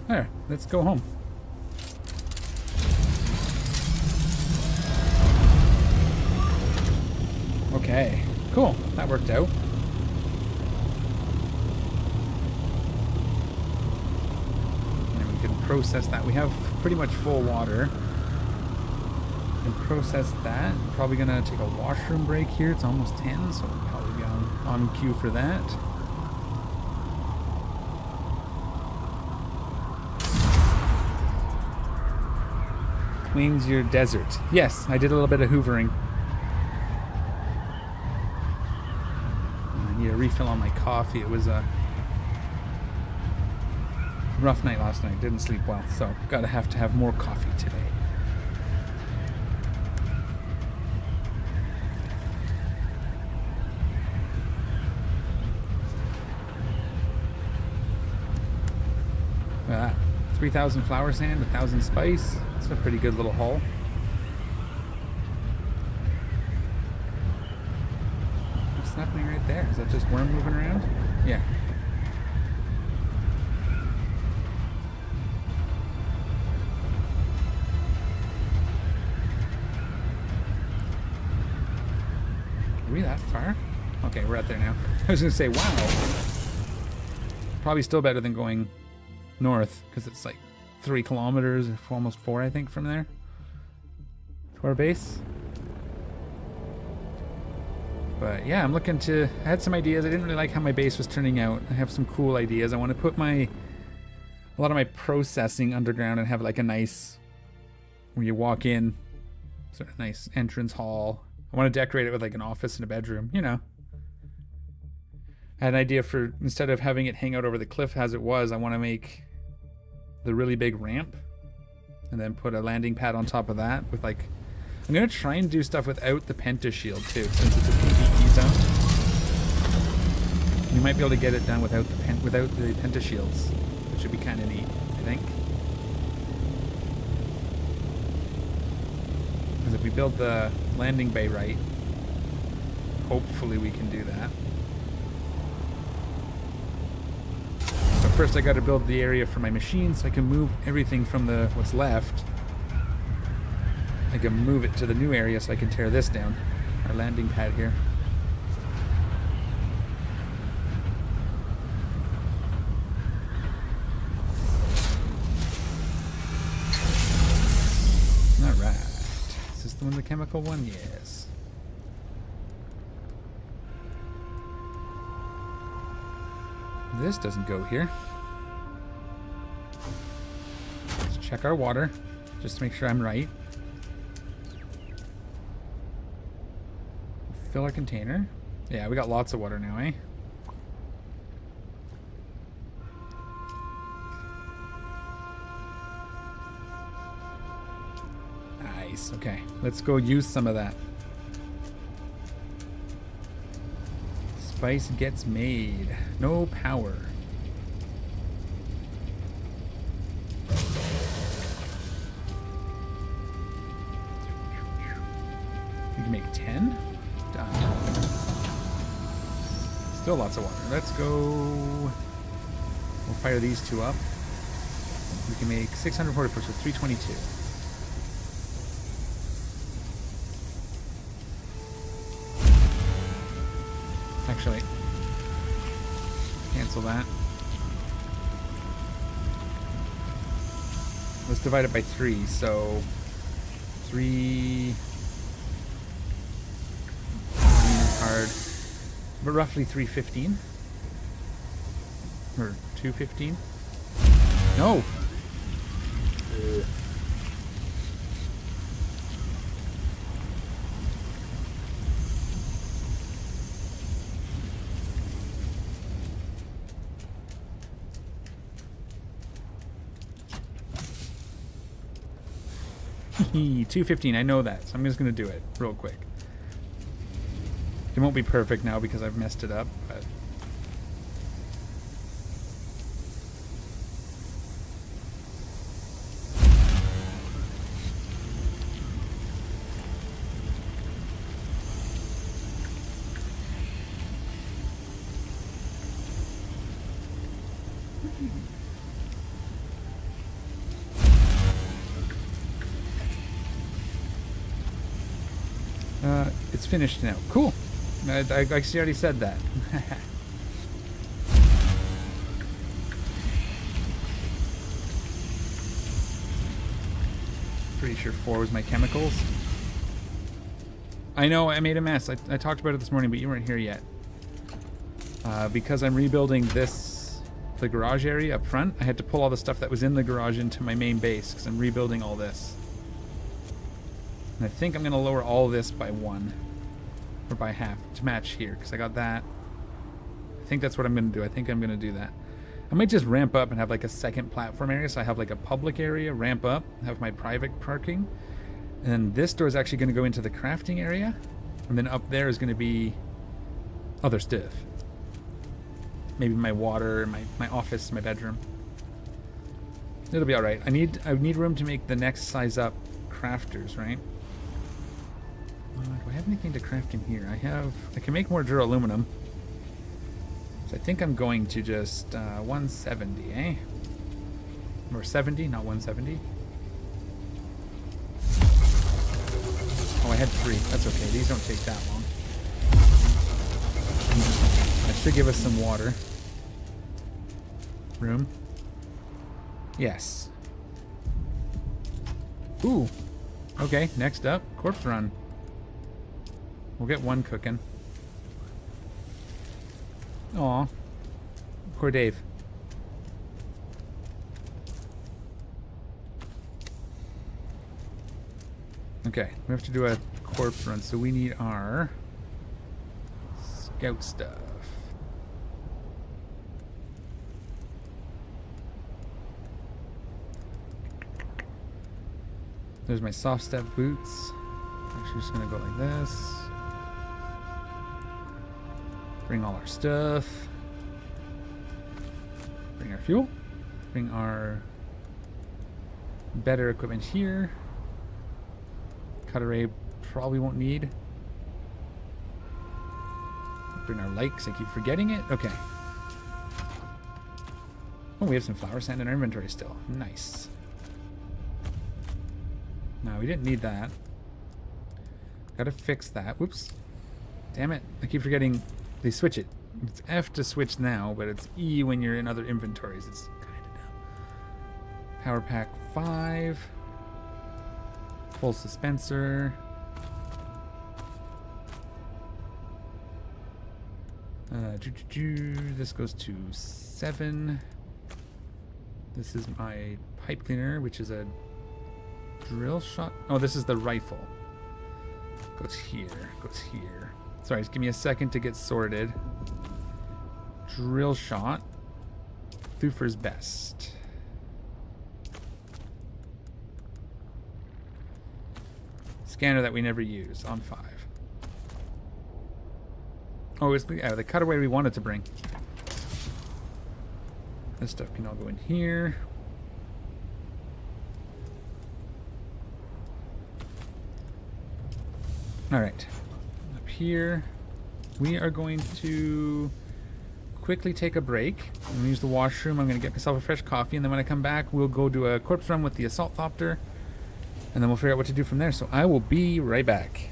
There, let's go home. Okay, cool. That worked out. Process that. We have pretty much full water. And process that. Probably gonna take a washroom break here. It's almost 10, so we'll probably be on cue for that. Wings your desert. Yes, I did a little bit of hoovering. I need a refill on my coffee. It was a rough night last night. Didn't sleep well, so have to have more coffee today. Look at that. 3,000 flower sand, 1,000 spice. That's a pretty good little haul. What's happening right there? Is that just worm moving around? Yeah. Are we that far? Okay, we're out there now. I was gonna say, wow. Probably still better than going north, because it's like 3 kilometers, almost 4, I think, from there to our base. But yeah, I'm looking to. I had some ideas. I didn't really like how my base was turning out. I have some cool ideas. I want to put a lot of my processing underground and have like a nice, where you walk in, sort of nice entrance hall. I want to decorate it with like an office and a bedroom, you know. I had an idea for, instead of having it hang out over the cliff as it was, I want to make the really big ramp and then put a landing pad on top of that with like, I'm going to try and do stuff without the penta shield too, since it's a PvE zone. You might be able to get it done without the penta shields, which would be kind of neat, I think. Because if we build the landing bay right, hopefully we can do that. First I got to build the area for my machine so I can move everything from what's left. I can move it to the new area so I can tear this down. Our landing pad here. Alright. Is this the one, the chemical one? Yes. This doesn't go here. Let's check our water, just to make sure I'm right. Fill our container. Yeah, we got lots of water now, eh? Nice, okay. Let's go use some of that. Spice gets made. No power. We can make 10? Done. Still lots of water. Let's go. We'll fire these two up. We can make 644, so 322. Actually, cancel that. Let's divide it by 3, so 3 hard, but roughly 315 or 215. No. Hehe, 215, I know that, so I'm just going to do it real quick. It won't be perfect now because I've messed it up, but... It's finished now. Cool. I actually already said that. Pretty sure 4 was my chemicals. I know, I made a mess. I talked about it this morning, but you weren't here yet. Because I'm rebuilding the garage area up front, I had to pull all the stuff that was in the garage into my main base, because I'm rebuilding all this. And I think I'm going to lower all this by 1. Or by half to match here, because I got that. I think that's what I'm going to do. I think I'm going to do that. I might just ramp up and have like a second platform area. So I have like a public area, ramp up, have my private parking. And then this door is actually going to go into the crafting area. And then up there is going to be other stuff. Maybe my water, my office, my bedroom. It'll be alright. I need room to make the next size up crafters, right? Do I have anything to craft in here? I can make more duraluminum. So I think I'm going to just 170, eh? Or 70, not 170. Oh, I had 3. That's okay. These don't take that long. That should give us some water. Room. Yes. Ooh. Okay, next up, corpse run. We'll get 1 cooking. Aw. Poor Dave. Okay, we have to do a corpse run, so we need our scout stuff. There's my soft step boots. Actually just gonna go like this. Bring all our stuff. Bring our fuel. Bring our better equipment here. Cut array probably won't need. Bring our light because I keep forgetting it. Okay. Oh, we have some flour sand in our inventory still. Nice. No, we didn't need that. Gotta fix that. Whoops. Damn it. I keep forgetting they switch it. It's F to switch now, but it's E when you're in other inventories. It's kind of dumb. Power pack 5. Full dispenser. This goes to 7. This is my pipe cleaner, which is a drill shot. Oh, this is the rifle. Goes here. Goes here. Sorry, just give me a second to get sorted. Drill shot. Thufir's best. Scanner that we never use on 5. Oh, it's the cutaway we wanted to bring. This stuff can all go in here. All right, up here, we are going to quickly take a break. I'm gonna use the washroom. I'm gonna get myself a fresh coffee, and then when I come back, we'll go do a corpse run with the assault thopter, and then we'll figure out what to do from there. So I will be right back.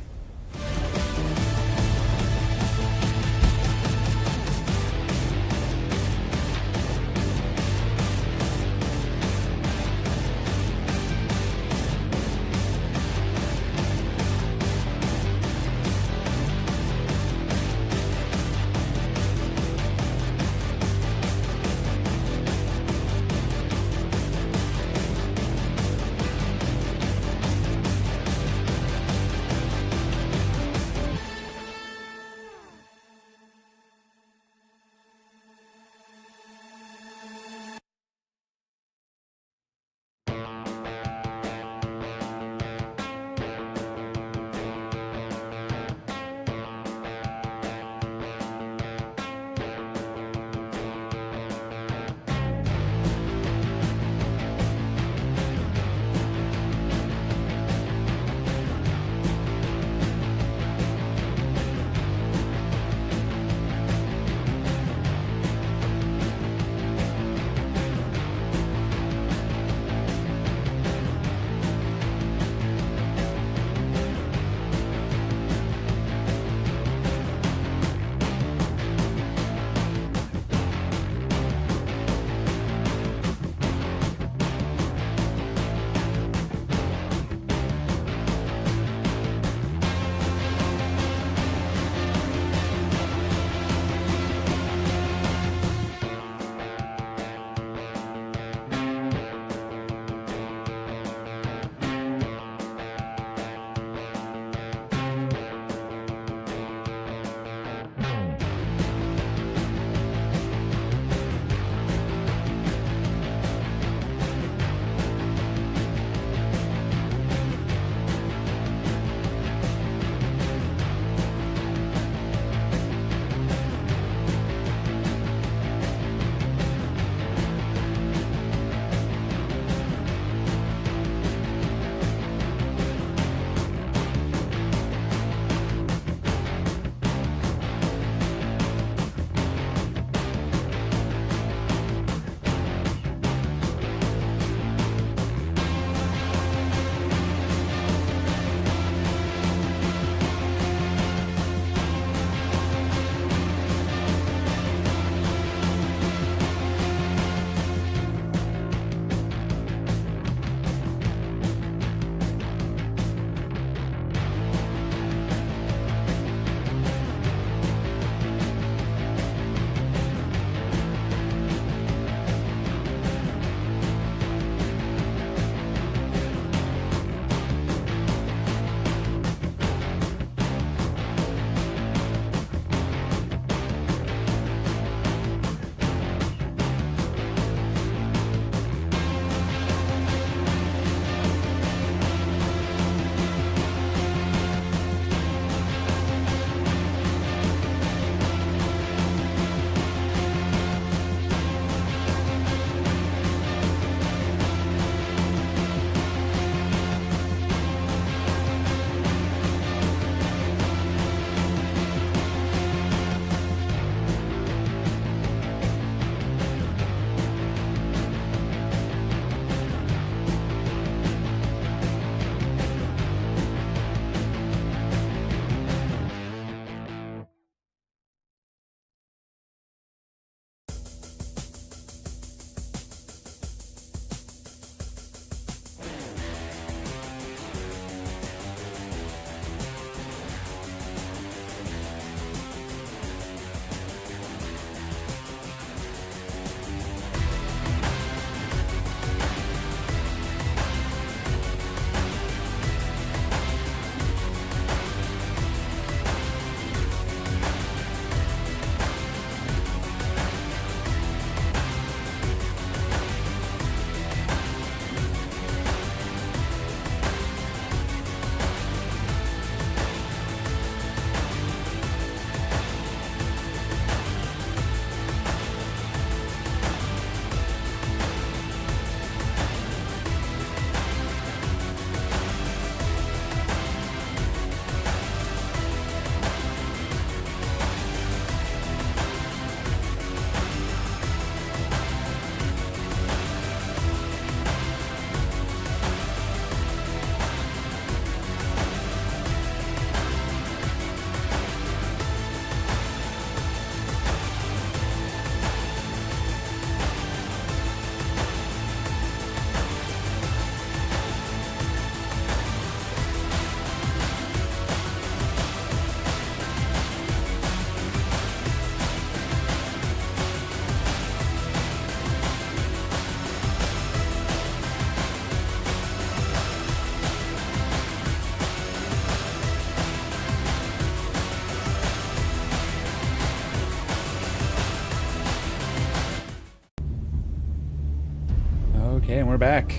Okay, and we're back.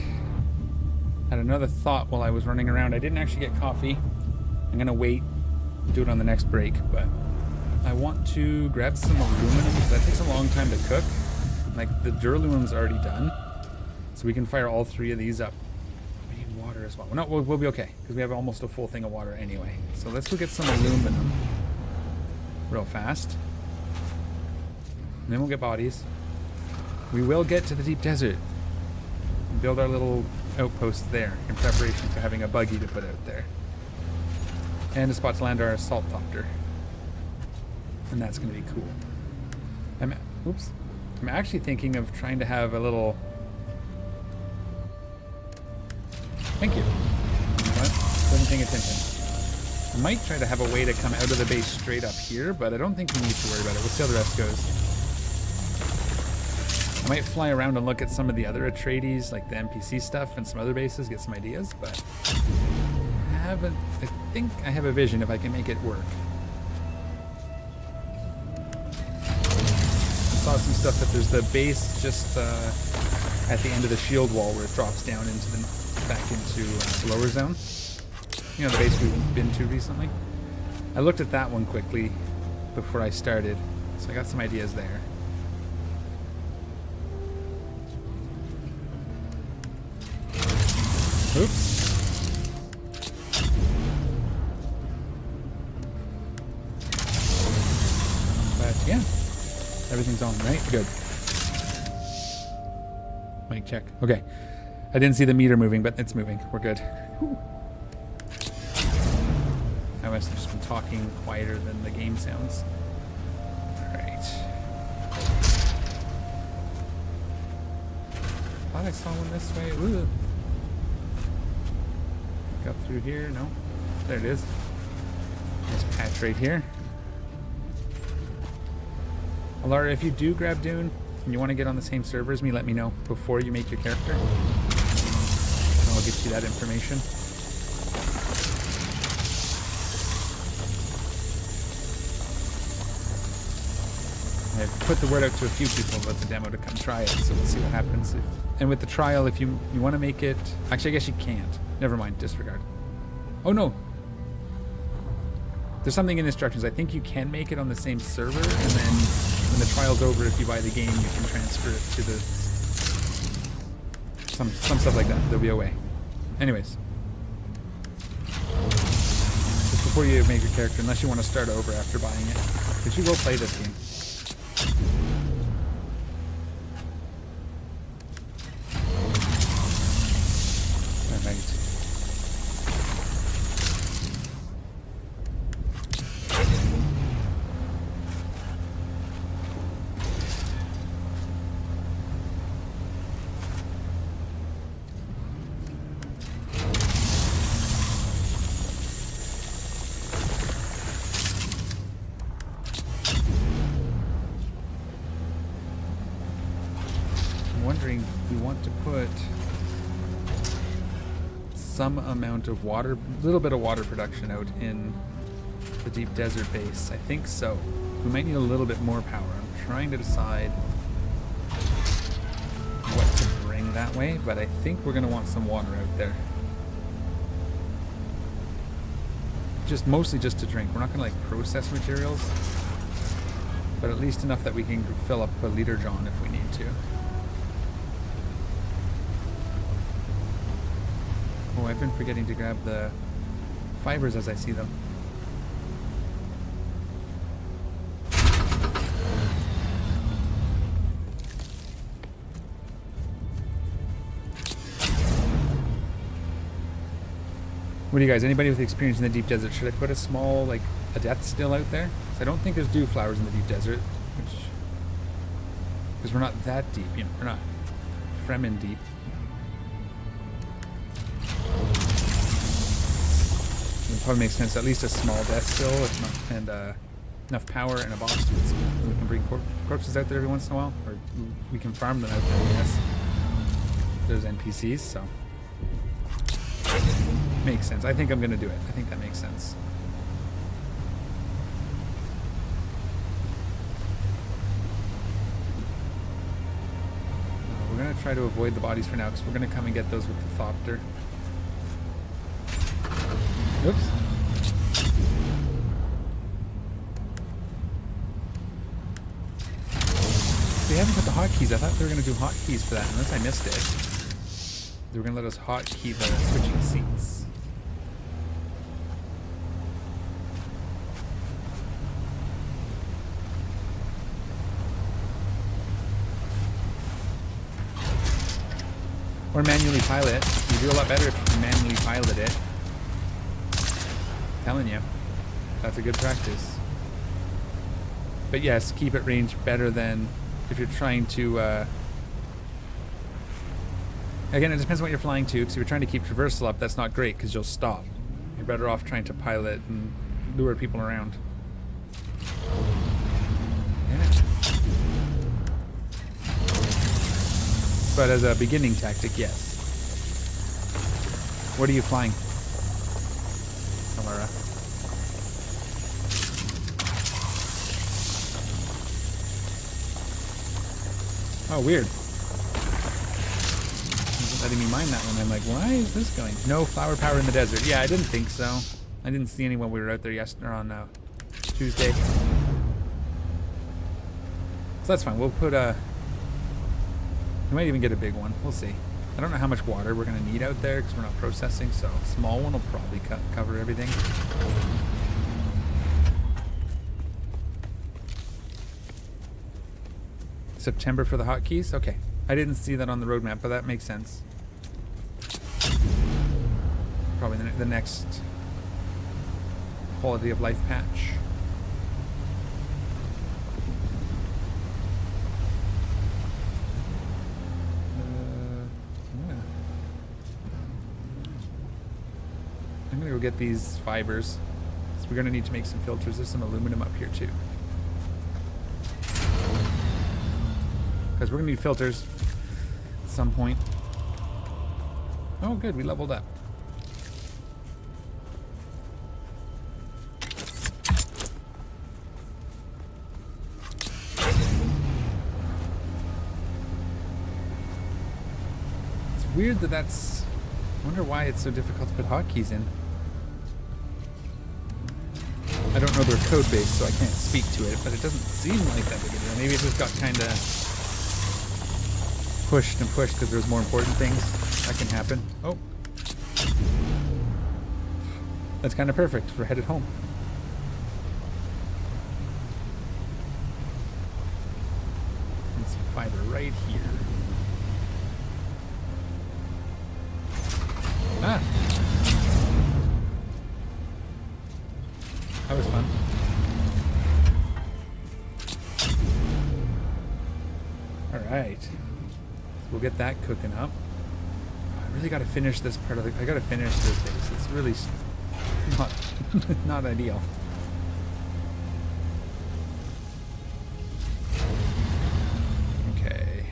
Had another thought while I was running around. I didn't actually get coffee. I'm gonna wait, do it on the next break, but I want to grab some aluminum because that takes a long time to cook. Like, the duralumin's already done, so we can fire all 3 of these up. We need water as well. No, we'll be okay because we have almost a full thing of water anyway. So let's go get some aluminum real fast. And then we'll get bodies. We will get to the deep desert and build our little outpost there in preparation for having a buggy to put out there. And a spot to land our assault copter. And that's going to be cool. I'm actually thinking of trying to have a little... Thank you. You know what? Wasn't paying attention. I might try to have a way to come out of the base straight up here, but I don't think we need to worry about it. We'll see how the rest goes. I might fly around and look at some of the other Atreides, like the NPC stuff and some other bases, get some ideas, but I think I have a vision if I can make it work. I saw some stuff that there's the base just at the end of the shield wall where it drops down into back into the lower zone. You know, the base we've been to recently. I looked at that one quickly before I started, so I got some ideas there. Oops. But yeah, everything's on, right? Good. Mic check. Okay. I didn't see the meter moving, but it's moving. We're good. Whew. I must have just been talking quieter than the game sounds. Alright. Thought I saw one this way. Ooh. Up through here, no? There it is. Nice patch right here. Alara, if you do grab Dune and you want to get on the same server as me, let me know before you make your character. And I'll get you that information. I've put the word out to a few people about the demo to come try it, so we'll see what happens. And with the trial, if you want to make it... Actually, I guess you can't. Never mind, disregard. Oh no! There's something in instructions. I think you can make it on the same server, and then when the trial's over, if you buy the game, you can transfer it to the... Some stuff like that. There'll be a way. Anyways. Just before you make your character, unless you want to start over after buying it. Because you will play this game. Alright. Wondering if we want to put some amount of water, a little bit of water production out in the deep desert base. I think so. We might need a little bit more power. I'm trying to decide what to bring that way, but I think we're going to want some water out there. Mostly just to drink. We're not going to like process materials, but at least enough that we can fill up a liter John if we need to. Oh, I've been forgetting to grab the fibers as I see them. What do you guys, anybody with experience in the deep desert, should I put a small, like, a death still out there? So I don't think there's dew flowers in the deep desert, because we're not that deep, you know, we're not Fremen deep. It probably makes sense, at least a small death still, and enough power and a box to it, so we can bring corpses out there every once in a while, or we can farm them out there, I guess. There's NPCs, so makes sense. I think I'm gonna do it. I think that makes sense. We're gonna to try to avoid the bodies for now because we're going to come and get those with the thopter. Oops. They haven't put the hotkeys. I thought they were going to do hotkeys for that, unless I missed it. They were going to let us hotkey the switching seats. Or manually pilot. You do a lot better if you manually pilot it. I'm telling you, that's a good practice. But yes, keep it range better than if you're trying to, again, it depends on what you're flying to, because if you're trying to keep traversal up, that's not great, because you'll stop. You're better off trying to pilot and lure people around. Yeah. But as a beginning tactic, yes. What are you flying, Alara? Oh, weird. Isn't letting me mine that one. I'm like, why is this going? No flower power in the desert. Yeah, I didn't think so. I didn't see any when we were out there yesterday on Tuesday. So that's fine. We'll put a... We might even get a big one. We'll see. I don't know how much water we're going to need out there because we're not processing, so a small one will probably cover everything. September for the hotkeys? Okay. I didn't see that on the roadmap, but that makes sense. Probably the next quality of life patch. Yeah. I'm gonna go get these fibers. So we're gonna need to make some filters. There's some aluminum up here too. Because we're going to need filters at some point. Oh, good. We leveled up. It's weird that that's... I wonder why it's so difficult to put hotkeys in. I don't know their code base, so I can't speak to it, but it doesn't seem like that big a deal. Maybe it just got kind of... pushed and pushed because there's more important things that can happen. Oh. That's kind of perfect. We're headed home. And some fiber right here. Ah! That was fun. Alright. We'll get that cooking up. I really got to finish this part of the... I got to finish this base. It's really not, not ideal. Okay.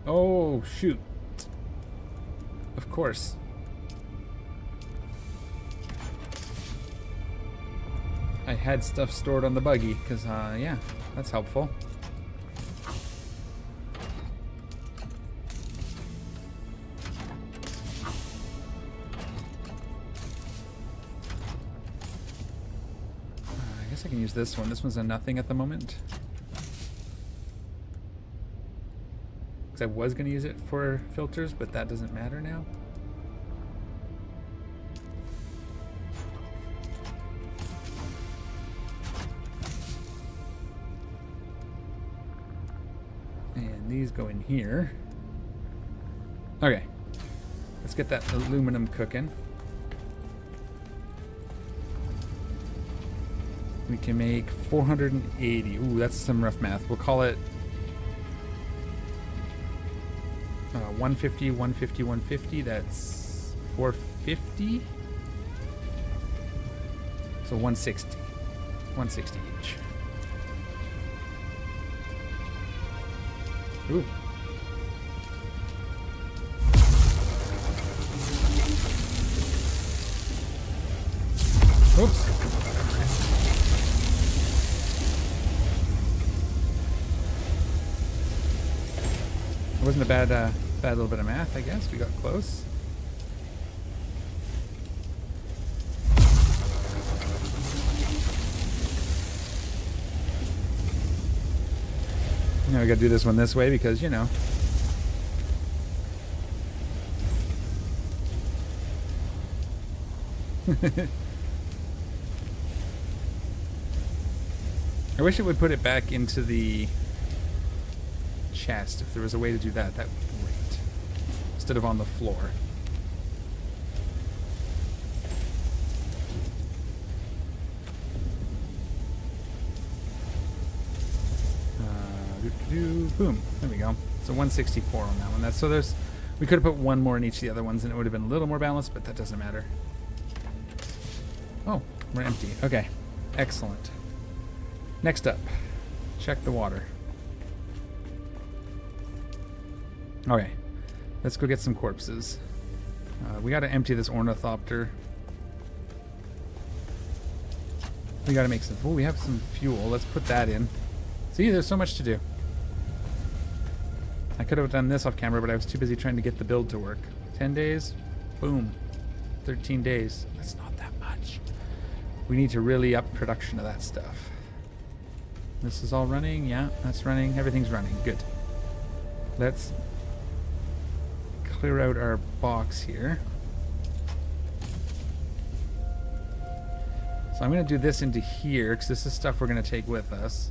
Oh, shoot. Of course. I had stuff stored on the buggy, because, yeah, that's helpful. I guess I can use this one. This one's a nothing at the moment. Because I was going to use it for filters, but that doesn't matter now. These go in here. Okay. Let's get that aluminum cooking. We can make 480. Ooh, that's some rough math. We'll call it 150, 150, 150. That's 450. So 160. 160 each. Ooh. Oops. It wasn't a bad little bit of math, I guess. We got close. Now we gotta do this one this way because, you know. I wish it would put it back into the chest. If there was a way to do that, that would be great. Instead of on the floor. Boom. There we go. So 164 on that one. That's so there's. We could have put one more in each of the other ones, and it would have been a little more balanced, but that doesn't matter. Oh, we're empty. Okay, excellent. Next up, check the water. Okay, let's go get some corpses. We got to empty this ornithopter. We got to make some. Oh, we have some fuel. Let's put that in. See, there's so much to do. I could have done this off camera, but I was too busy trying to get the build to work. 10 days, boom. 13 days. That's not that much. We need to really up production of that stuff. This is all running. Yeah, that's running. Everything's running. Good. Let's clear out our box here. So I'm going to do this into here because this is stuff we're going to take with us.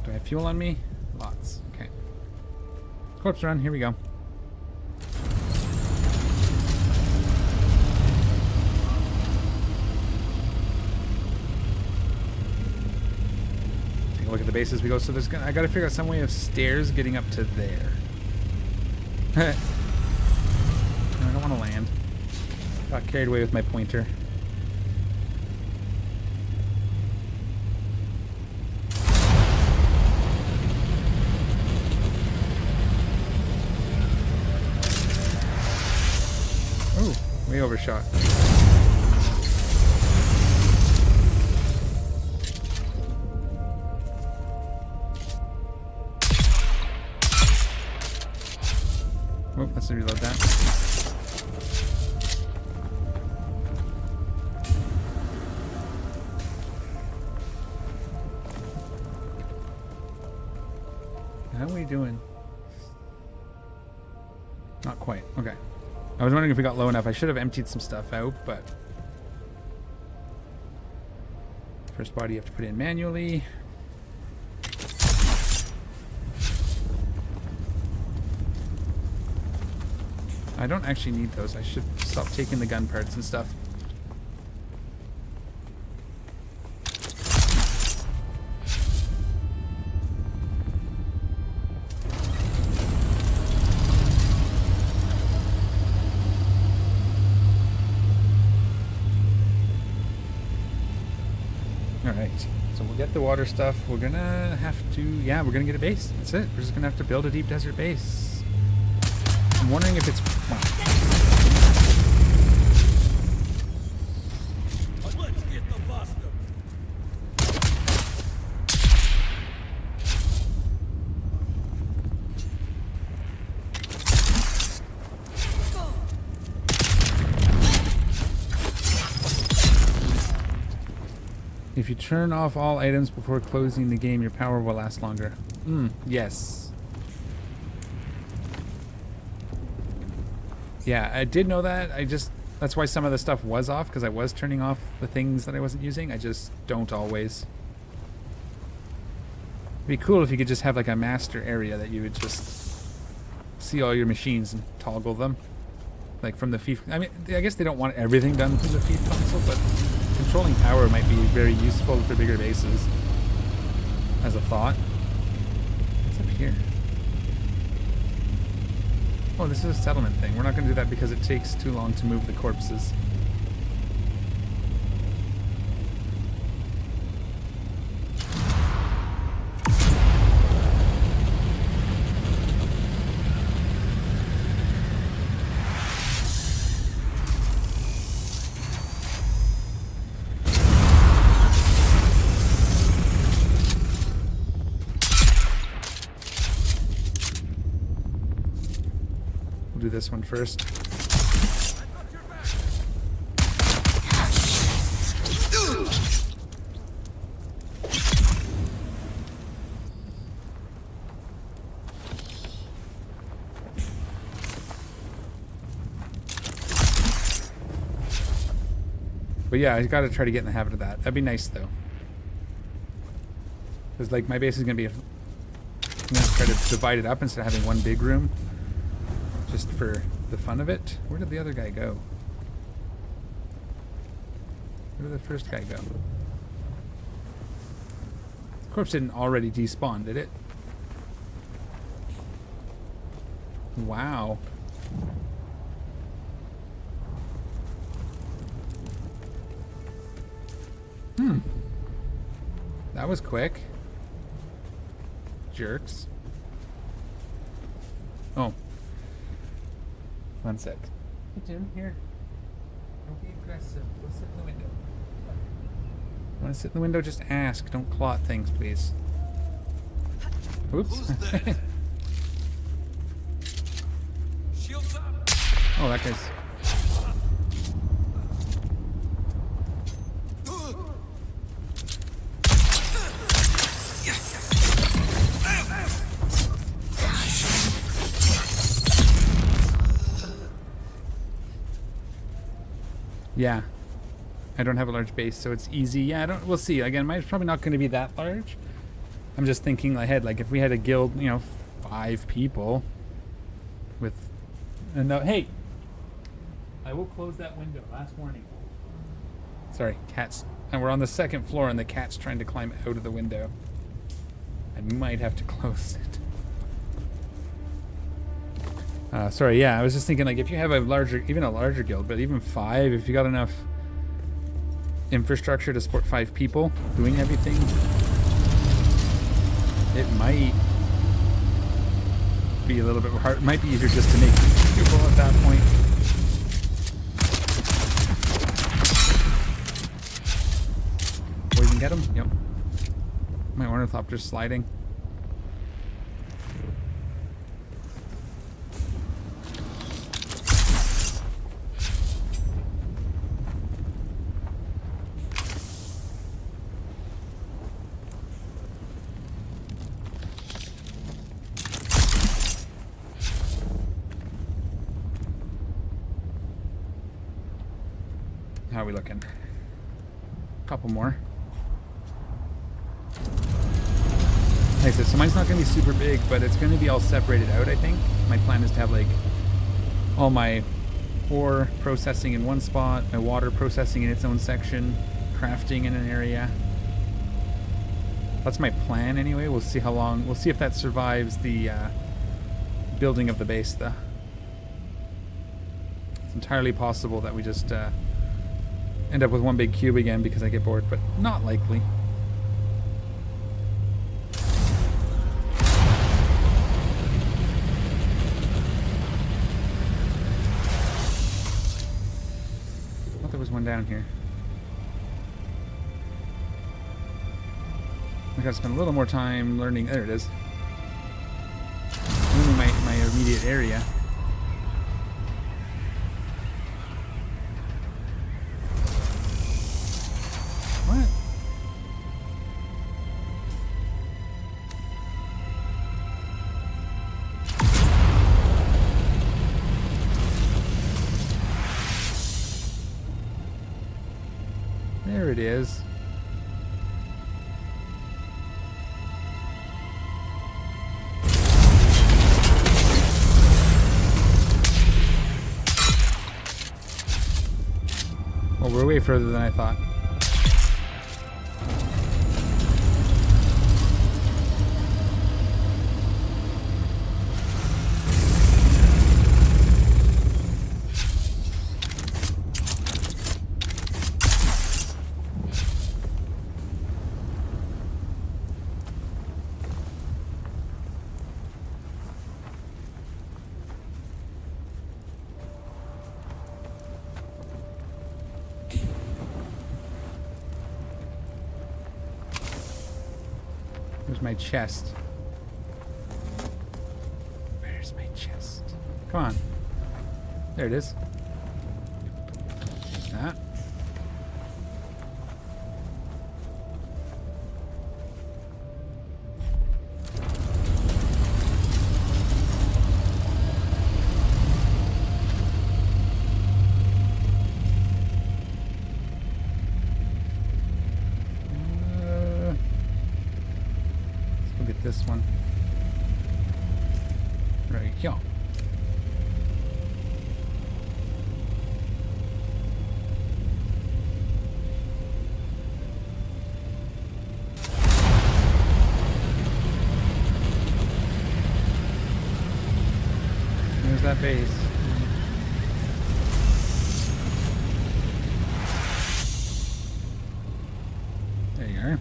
Do I have fuel on me? Lots. Okay. Corpse run. Here we go. Take a look at the base as we go. So there's I got to figure out some way of stairs getting up to there. No, I don't want to land. Got carried away with my pointer. Way overshot. Oh, let's reload that. How are we doing? Not quite. Okay. I was wondering if we got low enough. I should have emptied some stuff out, but first body you have to put in manually. I don't actually need those. I should stop taking the gun parts and stuff. Alright, so we'll get the water stuff. We're gonna have to, yeah, we're gonna get a base. That's it. We're just gonna have to build a deep desert base. I'm wondering if it's... Let's get the buster. If you turn off all items before closing the game, your power will last longer. Yes. Yeah, I did know that. That's why some of the stuff was off, because I was turning off the things that I wasn't using. I just don't always. It'd be cool if you could just have like a master area that you would just see all your machines and toggle them. Like from the FIFA. I mean, I guess they don't want everything done from the FIFA console, but controlling power might be very useful for bigger bases. As a thought. What's up here? Oh, this is a settlement thing. We're not going to do that because it takes too long to move the corpses. We'll do this one first. But yeah, I gotta try to get in the habit of that. That'd be nice though. Because like my base is gonna be, I'm gonna try to divide it up instead of having one big room. Just for the fun of it. Where did the other guy go? Where did the first guy go? The corpse didn't already despawn, did it? Wow. That was quick. Jerks. Oh. One sec. Hey Jim, here. Don't be aggressive. Go sit in the window. Want to sit in the window? Just ask. Don't claw at things, please. Oops. Who's that? Shields up. Oh, that guy's... Yeah. I don't have a large base, so it's easy. Yeah, we'll see. Again, mine's probably not going to be that large. I'm just thinking ahead, like if we had a guild, 5 people with... No, hey! I will close that window. Last warning. Sorry, cats. And we're on the 2nd floor and the cat's trying to climb out of the window. I might have to close it. Sorry, yeah, I was just thinking, like, if you have even a larger guild, but even 5, if you got enough infrastructure to support 5 people doing everything, it might be a little bit hard. It might be easier just to make people at that point. Poison get him? Yep. My ornithopter's sliding. How are we looking? Couple more. Like I said, so mine's not going to be super big, but it's going to be all separated out, I think. My plan is to have, like, all my ore processing in one spot, my water processing in its own section, crafting in an area. That's my plan anyway. We'll see how long, we'll see if that survives the building of the base, though. It's entirely possible that we just end up with one big cube again because I get bored, but not likely. I thought there was one down here. I gotta spend a little more time learning. There it is. Learning my immediate area. What? There it is. Well, we're way further than I thought. Where's my chest? Where's my chest? Come on. There it is. Ah. Let's go get this one. Right here. There's that base. There you are.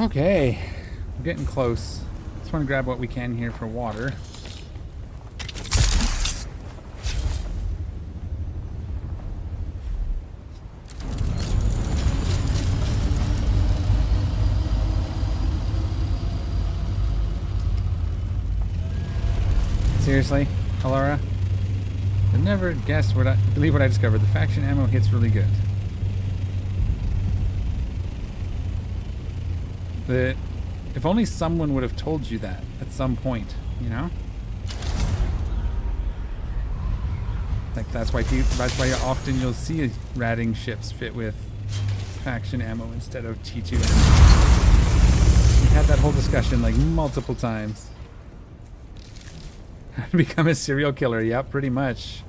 Okay, we're getting close. Just want to grab what we can here for water. Seriously, Alara? I've never guessed what believe what I discovered. The faction ammo hits really good. If only someone would have told you that at some point, you know? Like that's why often you'll see ratting ships fit with faction ammo instead of T2 ammo. We had that whole discussion like multiple times. Become a serial killer, yep, pretty much.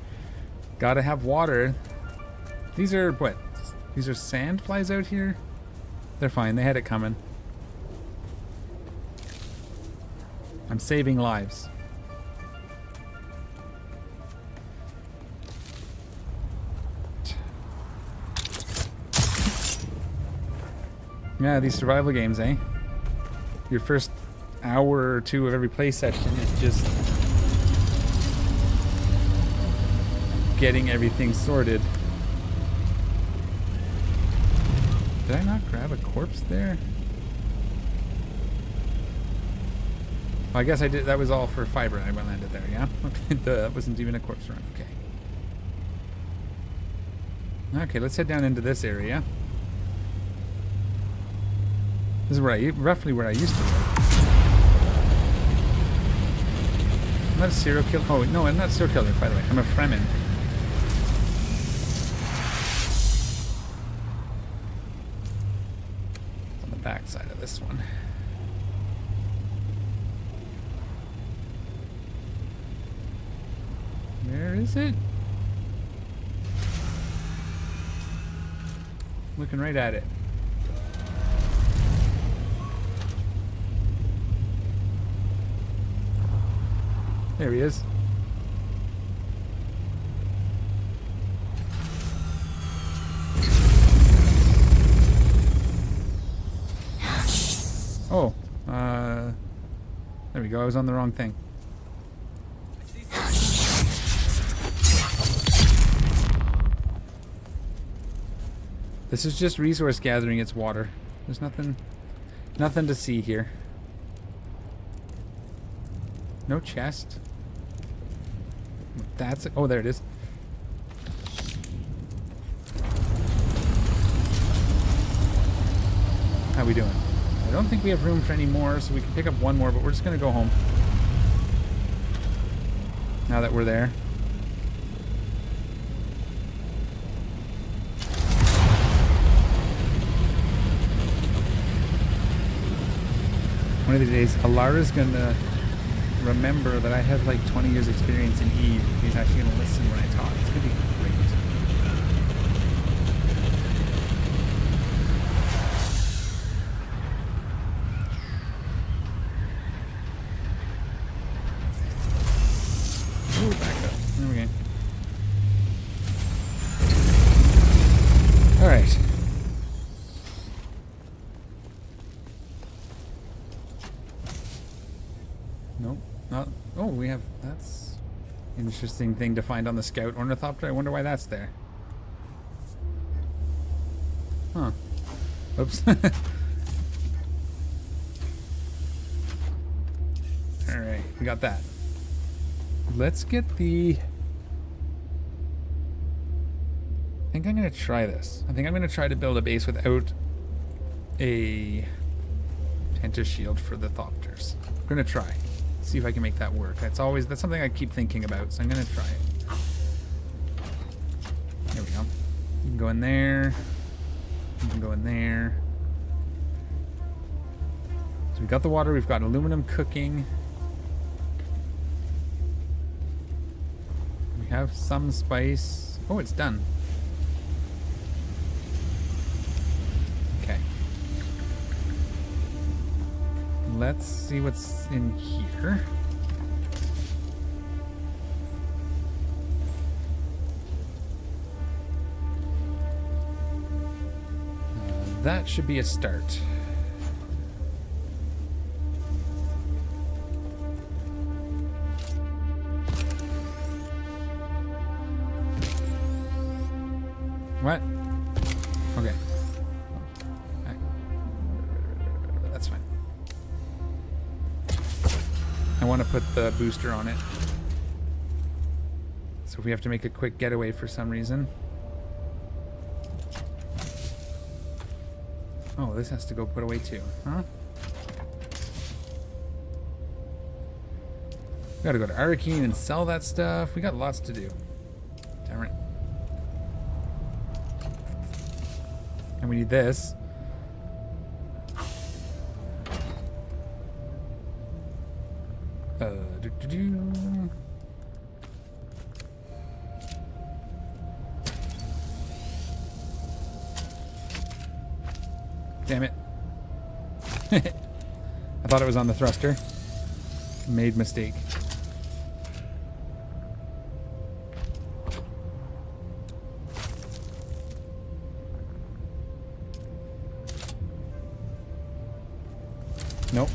Gotta have water. These are what? These are sand flies out here? They're fine, they had it coming. I'm saving lives. Yeah, these survival games, eh? Your first hour or two of every play session is just getting everything sorted. Did I not grab a corpse there? Well, I guess I did. That was all for fiber. I landed there, yeah? Okay, that wasn't even a corpse run. Okay. Okay, let's head down into this area. This is where roughly where I used to live. I'm not a serial killer. Oh, no, I'm not a serial killer, by the way. I'm a Fremen. It's on the back side of this one. Where is it? Looking right at it. There he is. Oh, there we go. I was on the wrong thing. This is just resource gathering. It's water. There's nothing to see here. No chest. That's it. Oh, there it is. How we doing? I don't think we have room for any more, so we can pick up one more, but we're just gonna go home. Now that we're there. One of these days, Alara's gonna remember that I have like 20 years experience in Eve. He's actually gonna listen when I talk. It's gonna be great. Oh, we have... That's an interesting thing to find on the scout ornithopter. I wonder why that's there. Huh. Oops. Alright, we got that. Let's get the... I think I'm going to try this. I think I'm going to try to build a base without a Tentis shield for the Thopters. I'm going to try. See if I can make that work. That's something I keep thinking about, so I'm going to try it. There we go. You can go in there. You can go in there. So we've got the water. We've got aluminum cooking. We have some spice. Oh, it's done. Okay. Let's see what's in here. That should be a start. What? Okay. That's fine. I want to put the booster on it. So if we have to make a quick getaway for some reason. Oh, this has to go put away too, huh? We gotta go to Arakeen and sell that stuff. We got lots to do. Damn it. And we need this. Do-do-do. Damn it. I thought it was on the thruster. Made mistake. Nope.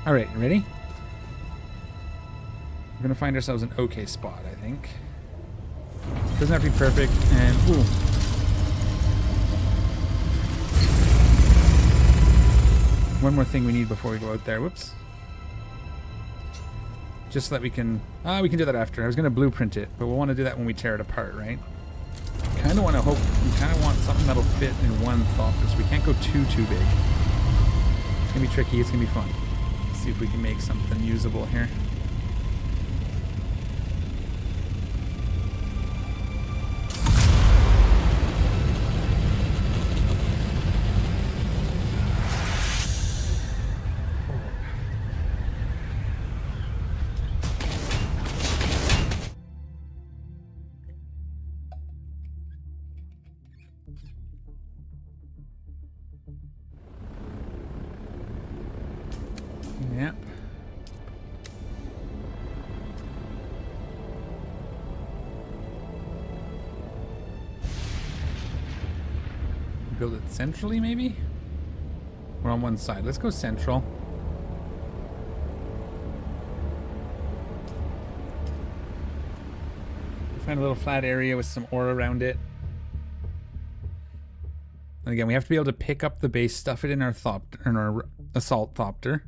All right, ready? We're gonna find ourselves an okay spot, I think. Doesn't have to be perfect, and ooh. One more thing we need before we go out there. Whoops. Just so that we can do that after. I was gonna blueprint it, but we'll want to do that when we tear it apart, right? Kind of want to we kind of want something that'll fit in one Thopter, so we can't go too big. It's gonna be tricky. It's gonna be fun. See if we can make something usable here. Yep. Build it centrally, maybe? We're on one side. Let's go central. Find a little flat area with some ore around it. And again, we have to be able to pick up the base, stuff it in our assault Thopter,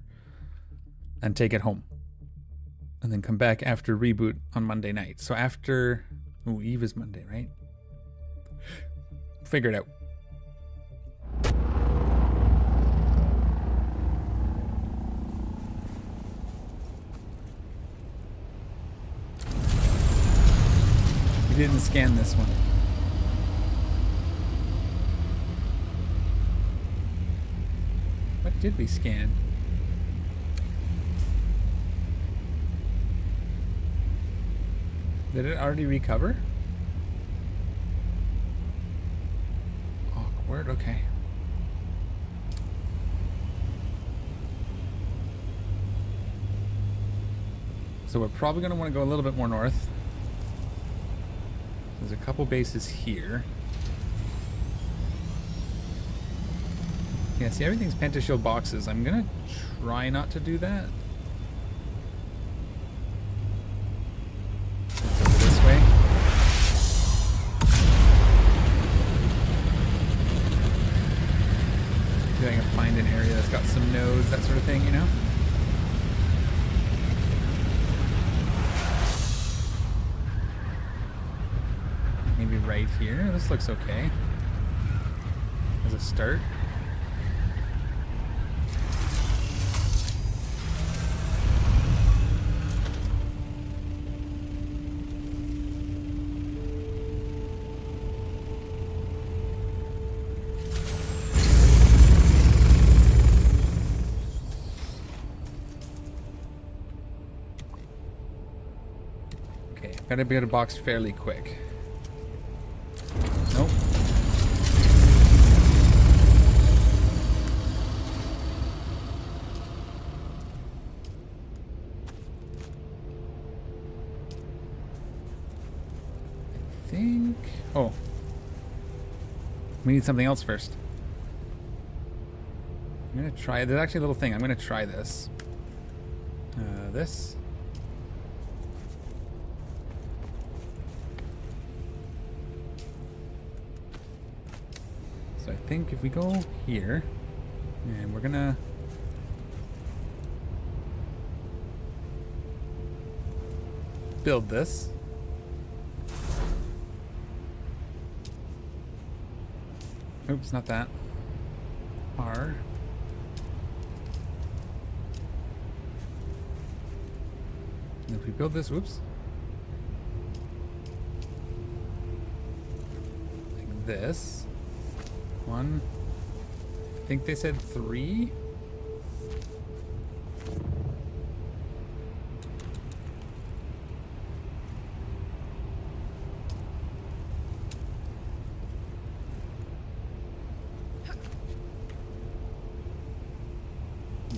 and take it home. And then come back after reboot on Monday night. So after... Oh, Eve is Monday, right? Figure it out. We didn't scan this one. What did we scan? Did it already recover? Awkward, okay. So we're probably going to want to go a little bit more north. There's a couple bases here. Yeah, see, everything's pentashield boxes. I'm going to try not to do that. Let's go this way. See if I can find an area that's got some nodes, that sort of thing, you know? Maybe right here. This looks okay as a start. Okay, gotta be able to box fairly quick. Nope. I think... Oh. We need something else first. I'm gonna try... There's actually a little thing. I'm gonna try this. This. So I think if we go here, and we're gonna build this. Oops, not that. R. And if we build this, whoops. Like this. One. I think they said 3.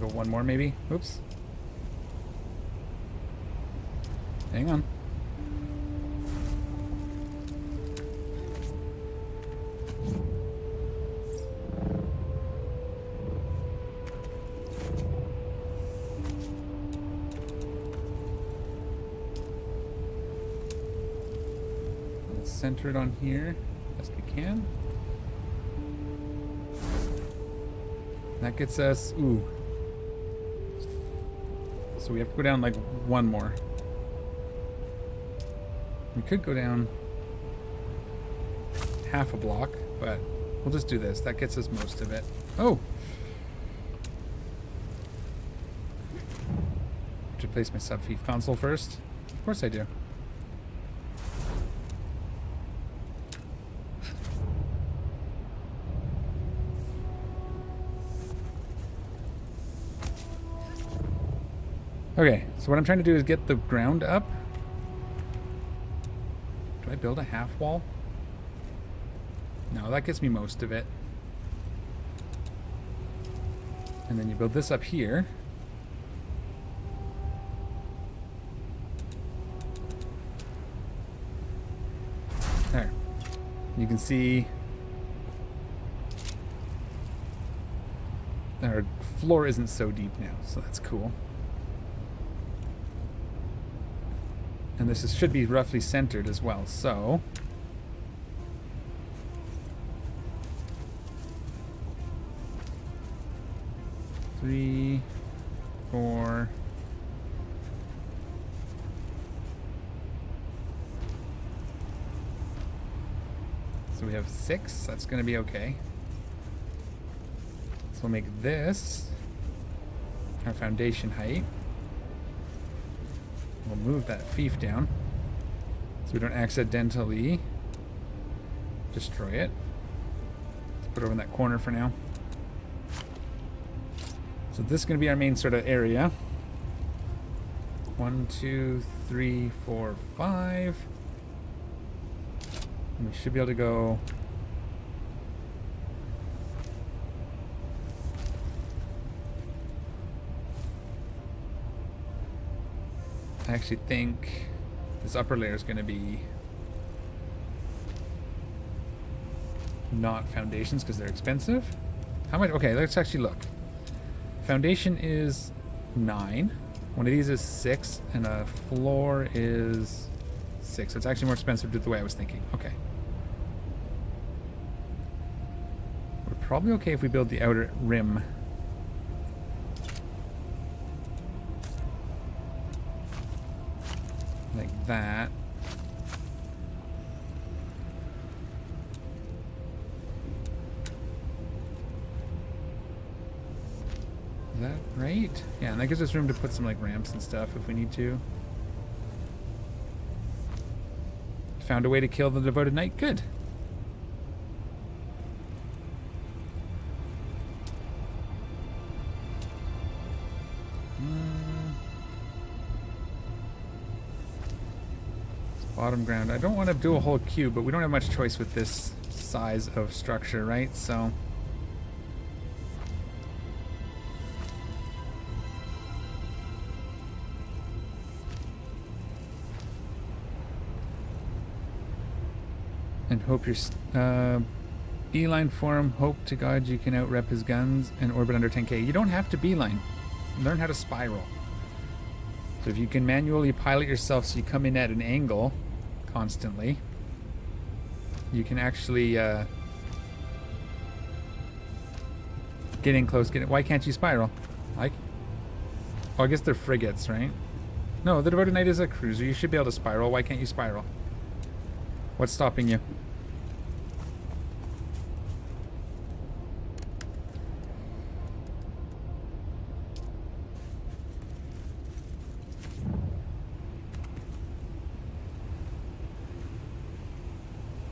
Go one more maybe. Oops. Hang on. Let's center it on here best we can. That gets us, ooh. So we have to go down like one more. We could go down half a block, but we'll just do this. That gets us most of it. Oh! To place my sub-fief console first. Of course I do. Okay, so what I'm trying to do is get the ground up. Do I build a half wall? No, that gets me most of it. And then you build this up here. There. You can see our floor isn't so deep now, so that's cool. And this should be roughly centered as well, so... Three, 4... So we have 6, that's gonna be okay. So we'll make this our foundation height. We'll move that fief down so we don't accidentally destroy it. Let's put it over in that corner for now. So this is going to be our main sort of area. 1, 2, 3, 4, 5. And we should be able to go... I actually think this upper layer is going to be not foundations because they're expensive. How much? Okay, let's actually look. Foundation is 9. One of these is 6, and a floor is 6. So it's actually more expensive to do it the way I was thinking. Okay. We're probably okay if we build the outer rim. Like that. Is that right? Yeah, and that gives us room to put some like ramps and stuff if we need to. Found a way to kill the devoted knight. Good. Bottom ground. I don't want to do a whole cube, but we don't have much choice with this size of structure, right? So and hope you're beeline for him. Hope to God you can out-rep his guns and orbit under 10k. You don't have to beeline. Learn how to spiral. So if you can manually pilot yourself so you come in at an angle constantly, you can actually get in close. Why can't you spiral? Like, oh, I guess they're frigates, right? No, the Devoted Knight is a cruiser. You should be able to spiral. Why can't you spiral? What's stopping you?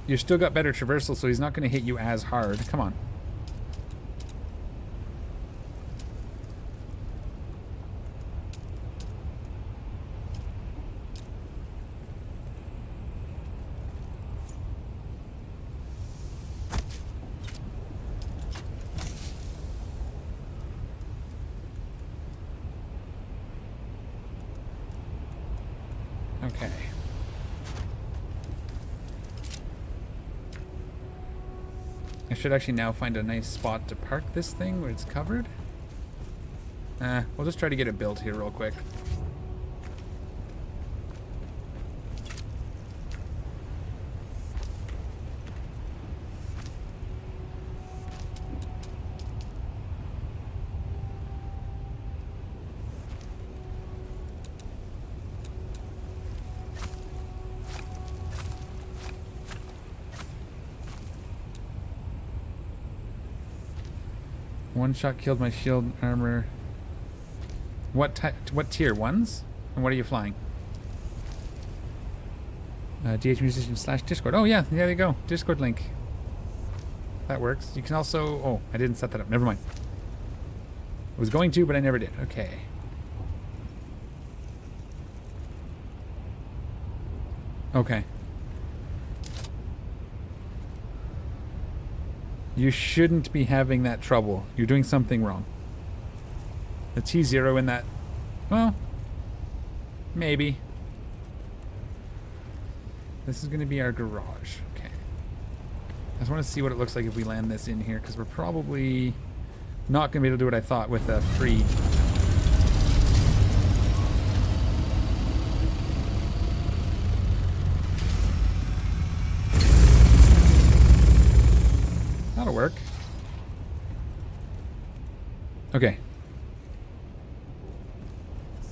You still got better traversal, so he's not going to hit you as hard. Come on. Okay. I should actually now find a nice spot to park this thing where it's covered. We'll just try to get it built here real quick. One shot killed my shield armor. What tier? Ones? And what are you flying? DH Musician / Discord. Oh yeah, there you go. Discord link. That works. You can also... Oh, I didn't set that up. Never mind. I was going to, but I never did. Okay. Okay. You shouldn't be having that trouble. You're doing something wrong. The T0 in that... Well, maybe. This is going to be our garage. Okay. I just want to see what it looks like if we land this in here, because we're probably not going to be able to do what I thought with a free... That'll work. Okay.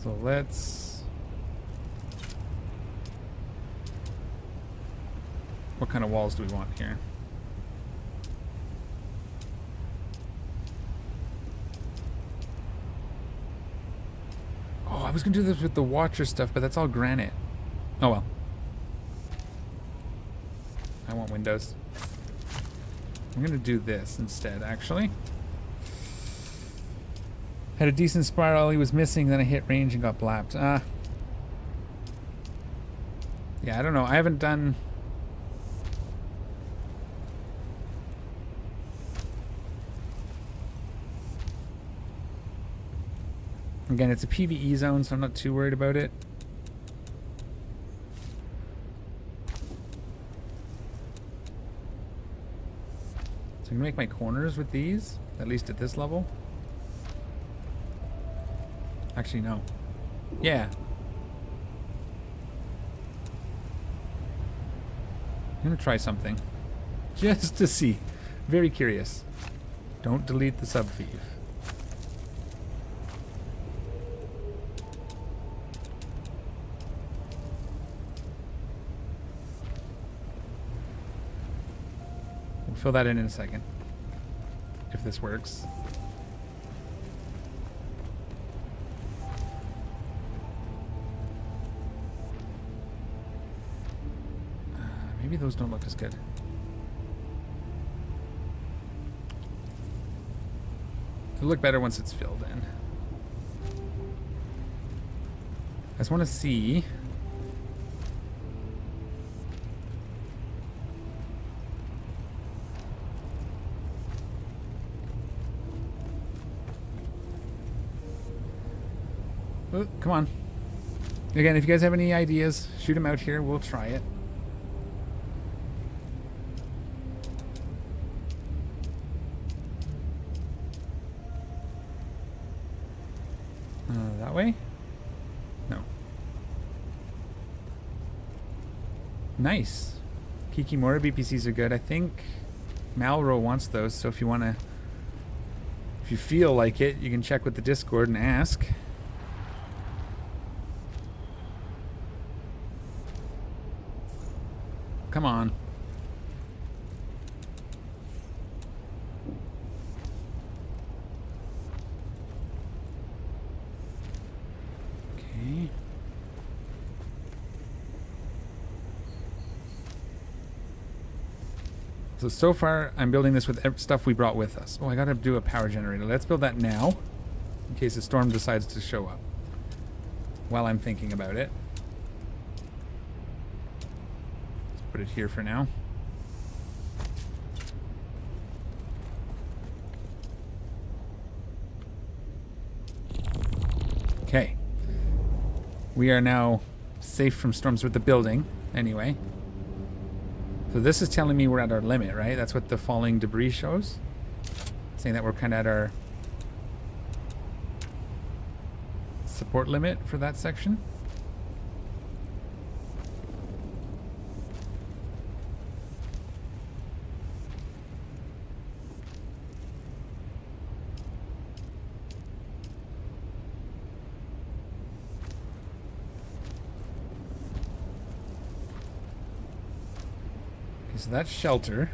So let's... What kind of walls do we want here? Oh, I was going to do this with the Watcher stuff, but that's all granite. Oh well. I want windows. I'm going to do this instead, actually. Had a decent spiral, he was missing, then I hit range and got blapped. Yeah, I don't know. I haven't done... Again, it's a PvE zone, so I'm not too worried about it. gonna make my corners with these, at least at this level. Actually, no. Yeah. I'm gonna try something. Just to see. Very curious. Don't delete the subfeed. We'll fill that in a second. If this works. Maybe those don't look as good. It'll look better once it's filled in. I just want to see. Oh, come on. Again, if you guys have any ideas, shoot them out here. We'll try it. That way? No. Nice. Kikimora BPCs are good. I think Malro wants those, so if you want to... If you feel like it, you can check with the Discord and ask. Come on. Okay. So far, I'm building this with stuff we brought with us. Oh, I gotta do a power generator. Let's build that now, in case a storm decides to show up. While I'm thinking about it. Put it here for now. Okay. We are now safe from storms with the building, anyway. So this is telling me we're at our limit, right? That's what the falling debris shows. Saying that we're kind of at our support limit for that section. So that's shelter.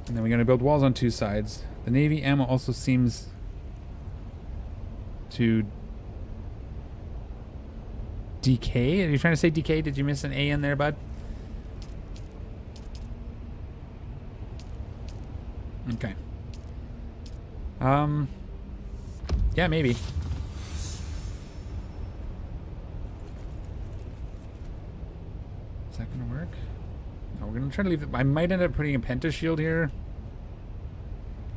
And then we're going to build walls on two sides. The Navy ammo also seems to decay. Are you trying to say decay? Did you miss an A in there, bud? Okay. Yeah, maybe. Is that gonna work? No, we're gonna try to leave it. I might end up putting a penta shield here.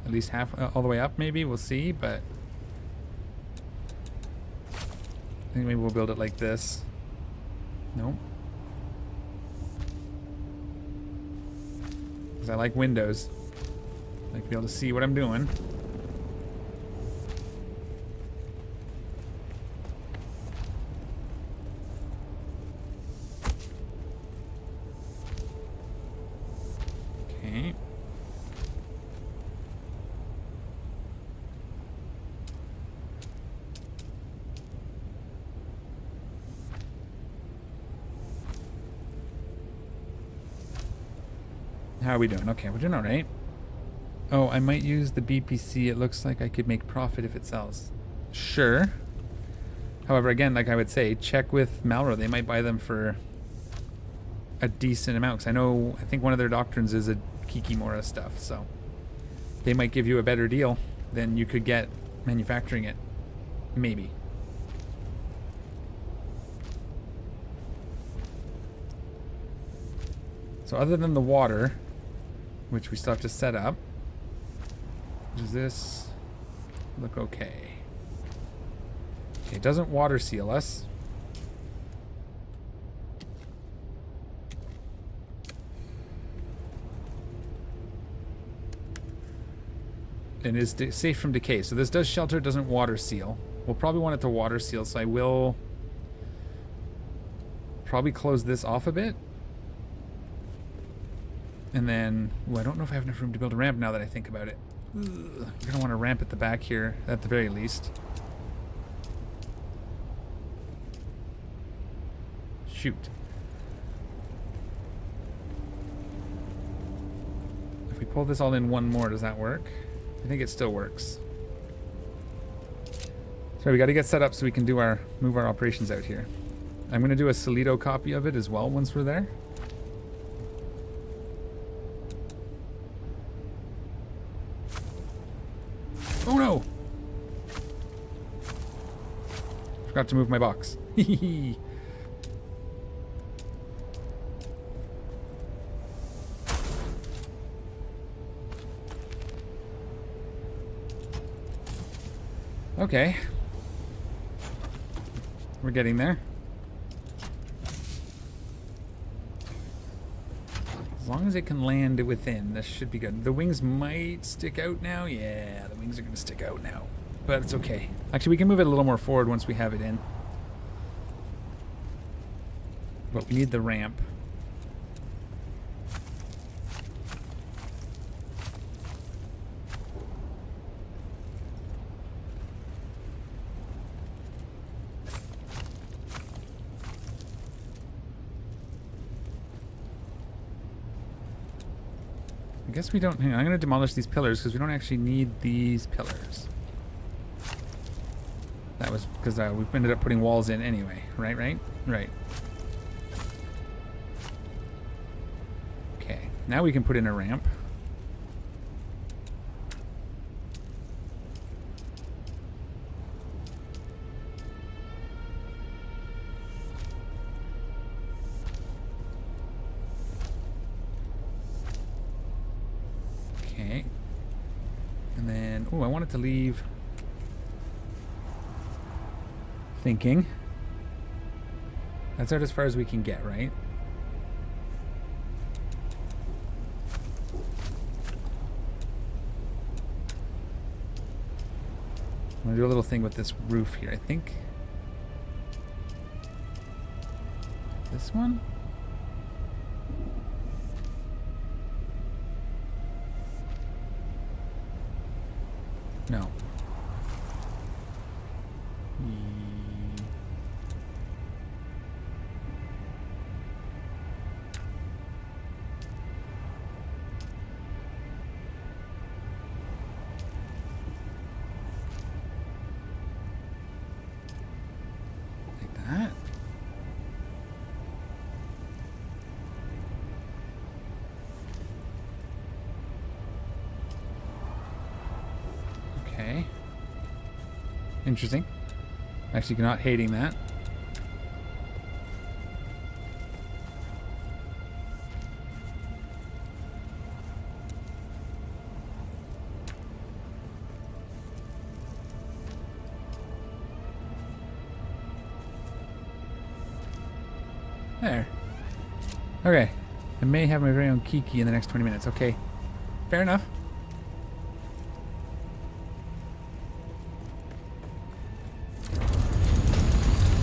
At least half, all the way up, maybe. We'll see, but I think maybe we'll build it like this. Nope. Because I like windows. I like to be able to see what I'm doing. Okay. How are we doing? Okay, we're doing all right. Oh, I might use the BPC. It looks like I could make profit if it sells. Sure. However, again, like I would say, check with Malro. They might buy them for a decent amount. Because I think one of their doctrines is a Kikimora stuff. So they might give you a better deal than you could get manufacturing it. Maybe. So other than the water, which we still have to set up, does this look okay? Okay, it doesn't water seal us. And is safe from decay. So this does shelter, doesn't water seal. We'll probably want it to water seal, so I will probably close this off a bit. And then, I don't know if I have enough room to build a ramp now that I think about it. Ugh, we're gonna want a ramp at the back here, at the very least. Shoot. If we pull this all in one more, does that work? I think it still works. So we got to get set up so we can do move our operations out here. I'm going to do a Solido copy of it as well once we're there. Oh no! Forgot to move my box. Okay. We're getting there. As long as it can land within, this should be good. The wings might stick out now. Yeah, the wings are going to stick out now. But it's okay. Actually, we can move it a little more forward once we have it in. But we need the ramp. I guess we don't... Hang on, I'm going to demolish these pillars because we don't actually need these pillars. That was because we ended up putting walls in anyway. Right? Okay, now we can put in a ramp. Okay. And then, oh, I wanted to leave thinking. That's out as far as we can get, right? I'm gonna do a little thing with this roof here. I think this one? No. Like that. Okay. Interesting. Actually not hating that. There. Okay. I may have my very own Kiki in the next 20 minutes. Okay. Fair enough.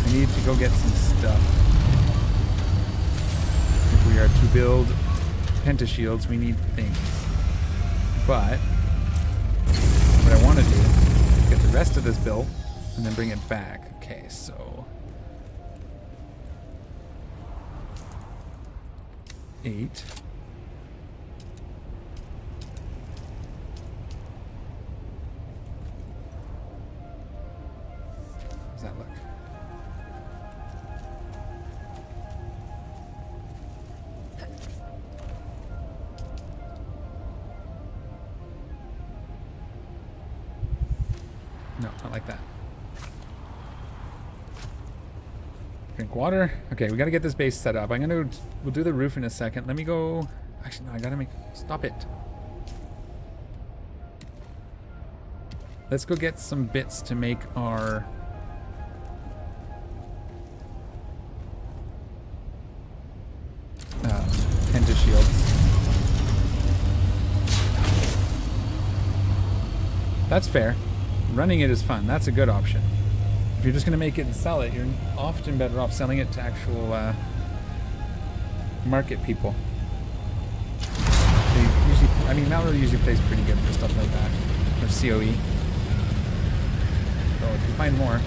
I need to go get some stuff. If we are to build pentashields, we need things. But what I want to do is get the rest of this built and then bring it back. Okay, so 8. How's that look? No, not like that. Drink water. Okay, we gotta get this base set up. We'll do the roof in a second. Let me go. Actually, no, I gotta stop it. Let's go get some bits to make our pentashields. That's fair. Running it is fun. That's a good option. If you're just going to make it and sell it, you're often better off selling it to actual market people. They usually, I mean, Mallory usually plays pretty good for stuff like that. Or COE. So if you find more.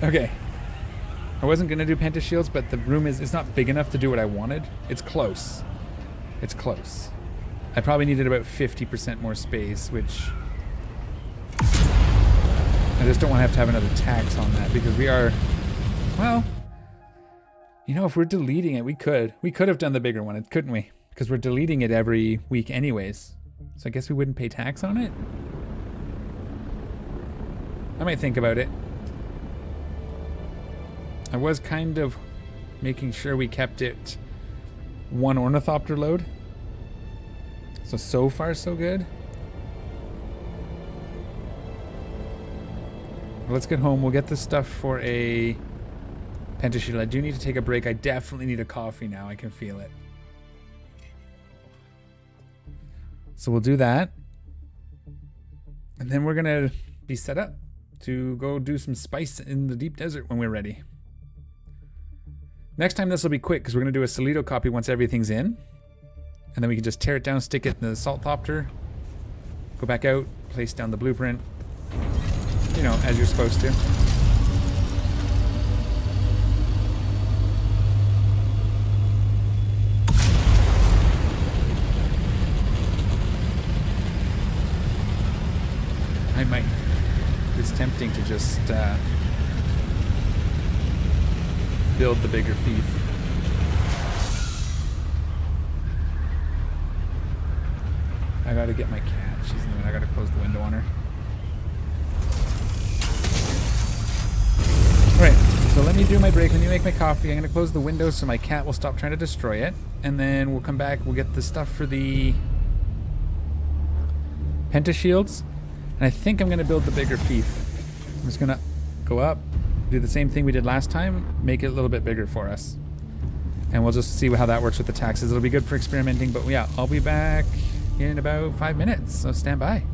Okay. I wasn't going to do pentashields, but the room it's not big enough to do what I wanted. It's close. It's close. I probably needed about 50% more space, which I just don't want to have another tax on that because we are, well, you know, if we're deleting it, we could have done the bigger one, couldn't we? Because we're deleting it every week anyways. So I guess we wouldn't pay tax on it. I might think about it. I was kind of making sure we kept it one ornithopter load. So far so good. Let's get home. We'll get the stuff for a pentashield. I do need to take a break. I definitely need a coffee now. I can feel it. So we'll do that. And then we're going to be set up to go do some spice in the deep desert when we're ready. Next time this will be quick because we're going to do a Solido copy once everything's in. And then we can just tear it down, stick it in the salt thopter, go back out, place down the blueprint. You know, as you're supposed to. I might. It's tempting to just build the bigger thief. I gotta get my cat. She's in the way. I gotta close the window on her. Alright, so let me do my break. Let me make my coffee. I'm gonna close the window so my cat will stop trying to destroy it. And then we'll come back. We'll get the stuff for the pentashields. And I think I'm gonna build the bigger thief. I'm just gonna go up, do the same thing we did last time, make it a little bit bigger for us. And we'll just see how that works with the taxes. It'll be good for experimenting, but yeah, I'll be back in about 5 minutes, so stand by.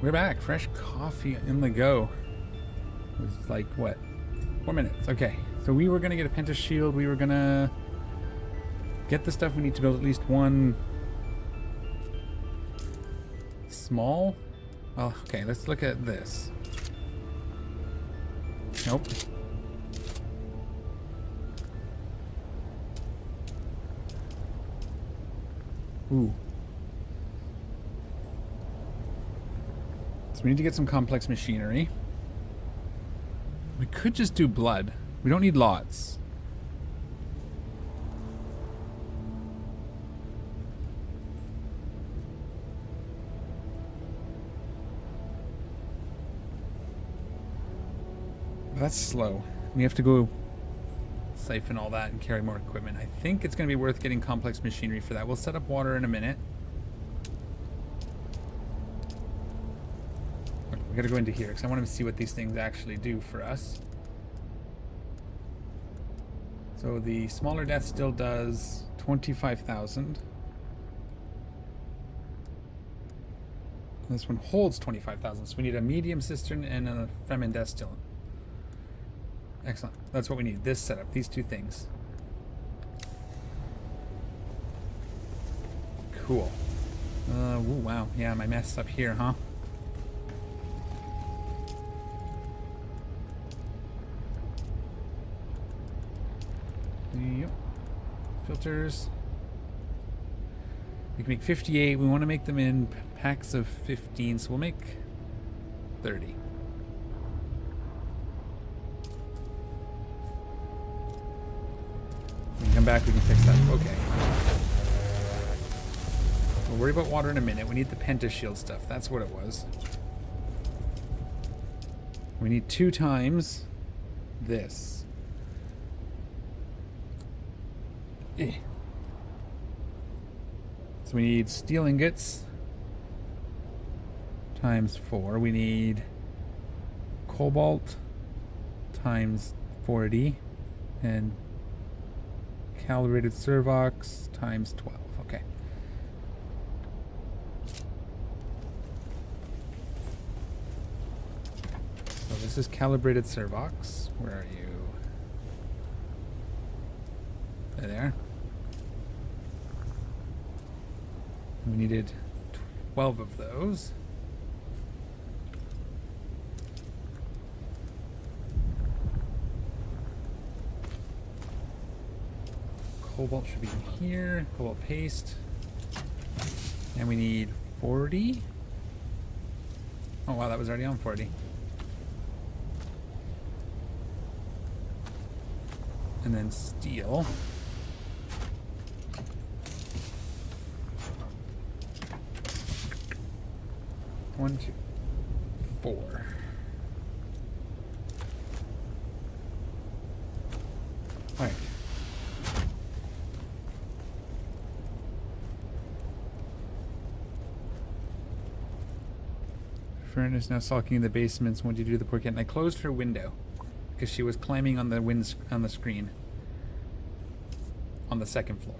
We're back. Fresh coffee in the go. It was like, what? 4 minutes. Okay. So we were going to get a Penta shield. We were going to get the stuff we need to build at least one small. Well, okay. Let's look at this. Nope. Ooh. So we need to get some complex machinery. We could just do blood. We don't need lots. That's slow. We have to go siphon all that and carry more equipment. I think it's going to be worth getting complex machinery for that. We'll set up water in a minute. Okay, we got to go into here because I want to see what these things actually do for us. So the smaller death still does 25,000. This one holds 25,000. So we need a medium cistern and a Fremen death still. Excellent. That's what we need. This setup. These two things. Cool. Ooh, wow. Yeah, my mess up here, huh? Yep. Filters. We can make 58. We want to make them in packs of 15, so we'll make 30. Come back, we can fix that. Okay. We'll worry about water in a minute. We need the Penta shield stuff. That's what it was. We need 2 times this. So we need steel ingots times 4. We need cobalt times 40 and calibrated servox times 12. Okay. So this is calibrated servox. Where are you? There. We needed 12 of those. Cobalt should be in here. Cobalt paste. And we need 40. Oh wow, that was already on 40. And then steel. One, two, 4. All right. Fern is now sulking in the basements. When did you do the poor cat? And I closed her window because she was climbing on the screen on the 2nd floor.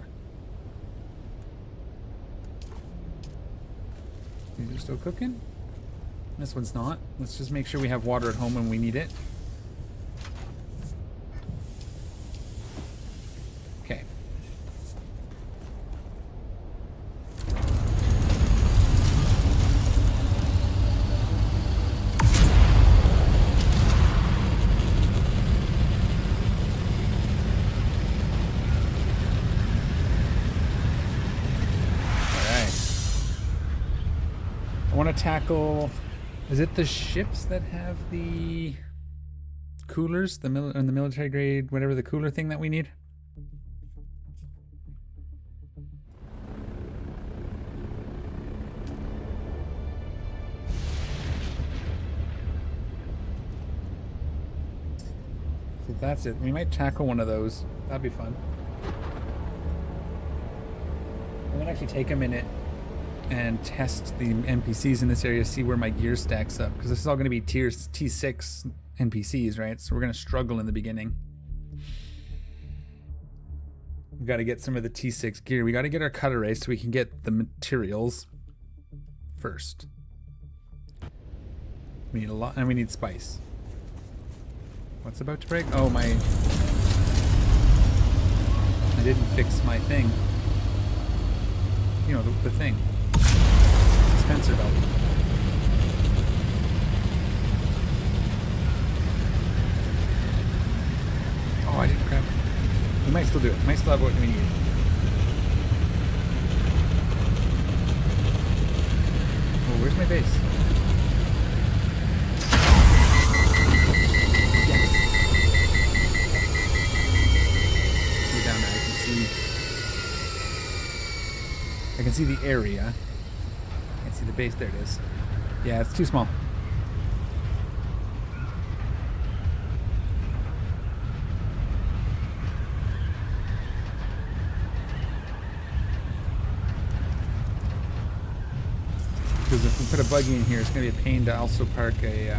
These are still cooking. This one's not. Let's just make sure we have water at home when we need it. Okay. I want to tackle. Is it the ships that have the coolers, the military grade, whatever the cooler thing that we need? So that's it. We might tackle one of those. That'd be fun. I'm gonna actually take a minute and test the NPCs in this area, see where my gear stacks up, because this is all going to be tier T6 NPCs, right? So we're going to struggle in the beginning. We got to get some of the T6 gear. We got to get our cutter race so we can get the materials first. We need a lot, and we need spice. What's about to break? Oh, my... I didn't fix my thing. You know, the thing. Dispenser belt. Oh, I didn't grab it. We might still do it. Might still have what we need. Oh, where's my base? Yes. Go down there. I can see the area. Can't see the base. There it is. Yeah, it's too small. Because if we put a buggy in here, it's going to be a pain to also park a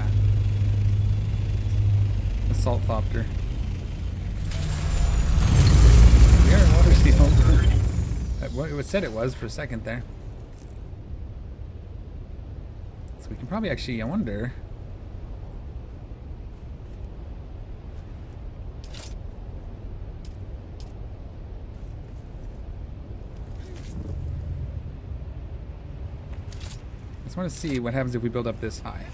assault thopter. We are water sealed. It said it was for a second there. So we can probably actually, I wonder. I just want to see what happens if we build up this high.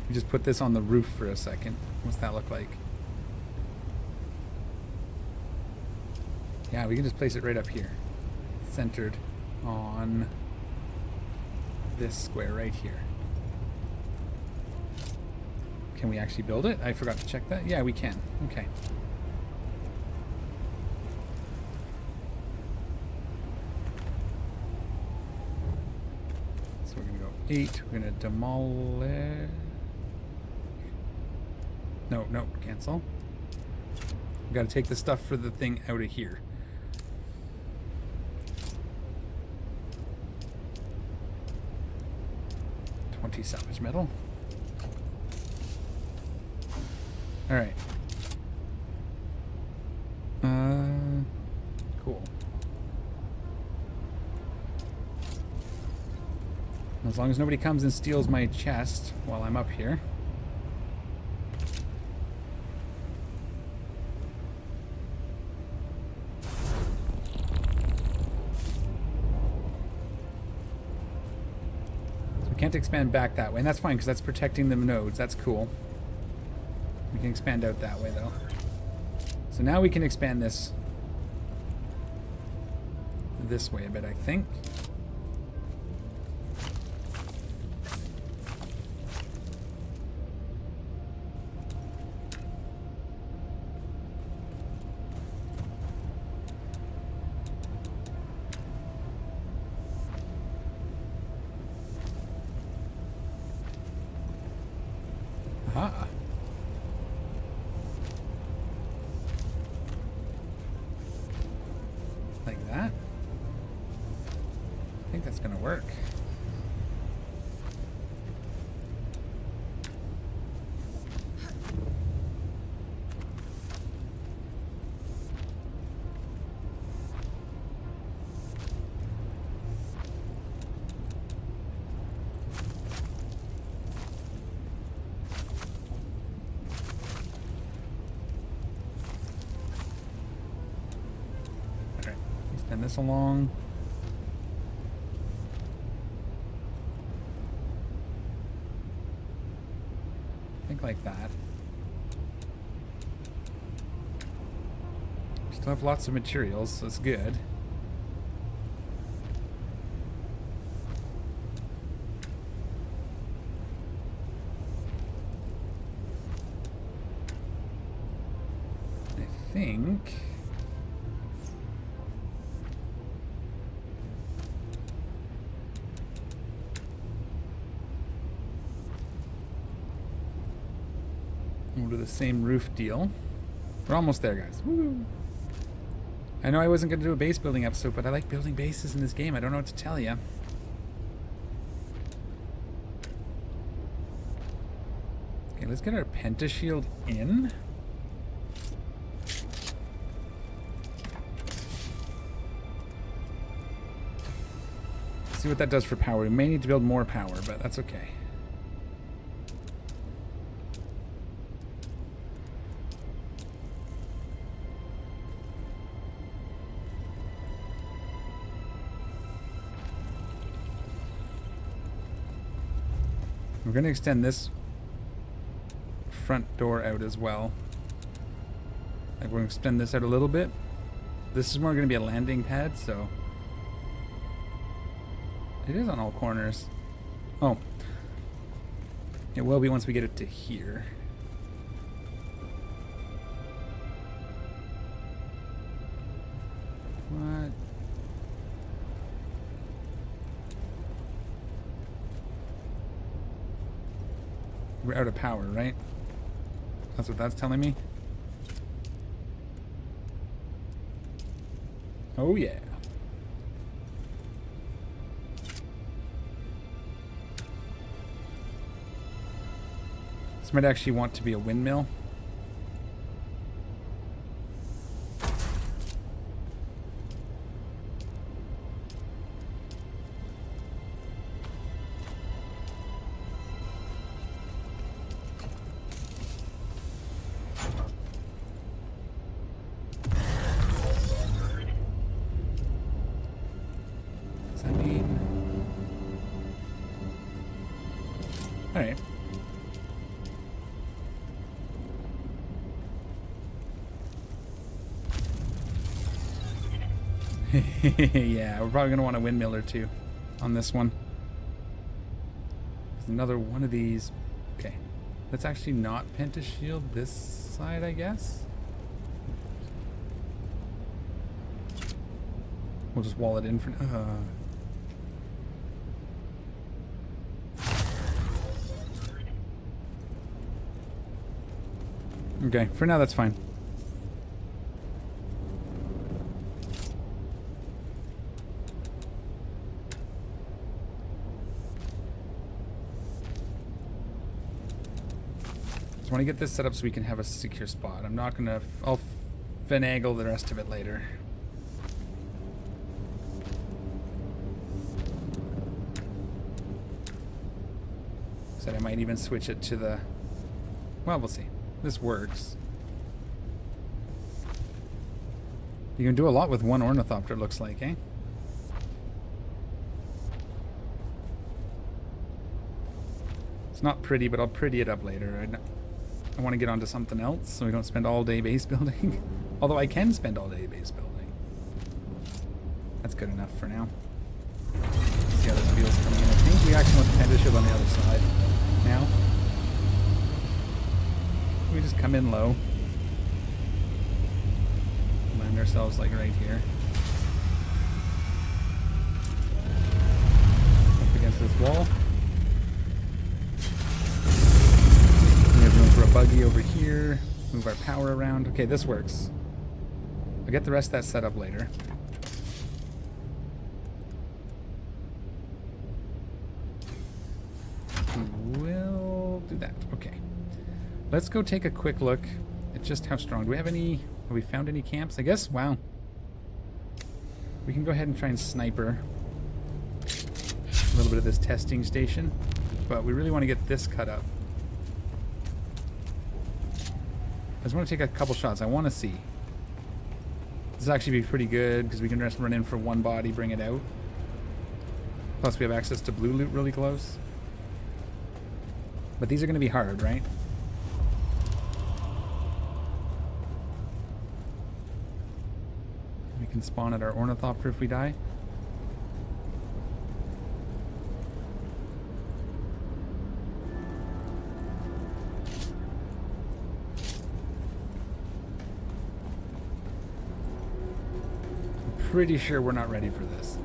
We just put this on the roof for a second. What's that look like? Yeah, we can just place it right up here. Centered on this square right here. Can we actually build it? I forgot to check that. Yeah, we can. Okay. So we're going to go 8. We're going to demolish. No, cancel. We've got to take the stuff for the thing out of here. 20 salvage metal. Alright. Cool. As long as nobody comes and steals my chest while I'm up here. Can't expand back that way, and that's fine because that's protecting the nodes. That's cool. We can expand out that way though. So now we can expand this way a bit, I think. Aha. Like that. I think that's gonna work. Extend this along. I think like that. Still have lots of materials, so it's good. I think we'll do the same roof deal. We're almost there, guys. Woo! I know I wasn't going to do a base building episode, but I like building bases in this game. I don't know what to tell you. Okay, let's get our pentashield in. See what that does for power. We may need to build more power, but that's okay. We're going to extend this front door out as well. Like we're going to extend this out a little bit. This is more going to be a landing pad, so it is on all corners. Oh, it will be once we get it to here. What? We're out of power, right? That's what that's telling me. Oh yeah. This might actually want to be a windmill. Alright. Yeah, we're probably going to want a windmill or two on this one. There's another one of these. Okay. Let's actually not pentashield this side, I guess. We'll just wall it in for Okay, for now that's fine. Just want to get this set up so we can have a secure spot. I'm not gonna. I'll finagle the rest of it later. Said I might even switch it to the. Well, we'll see. This works. You can do a lot with one ornithopter, looks like, eh? It's not pretty, but I'll pretty it up later. I want to get onto something else so we don't spend all day base building. Although I can spend all day base building. That's good enough for now. See how this feels coming in. I think we actually want the pentashield on the other side now. We just come in low. Land ourselves like right here. Up against this wall. We have room for a buggy over here. Move our power around. Okay, this works. I'll get the rest of that set up later. We'll do that. Okay. Let's go take a quick look at just how strong. Do we have any... Have we found any camps? I guess, wow. We can go ahead and try and sniper a little bit of this testing station. But we really want to get this cut up. I just want to take a couple shots. I want to see. This will actually be pretty good because we can just run in for one body, bring it out. Plus we have access to blue loot really close. But these are going to be hard, right? We can spawn at our ornithopter if we die. I'm pretty sure we're not ready for this.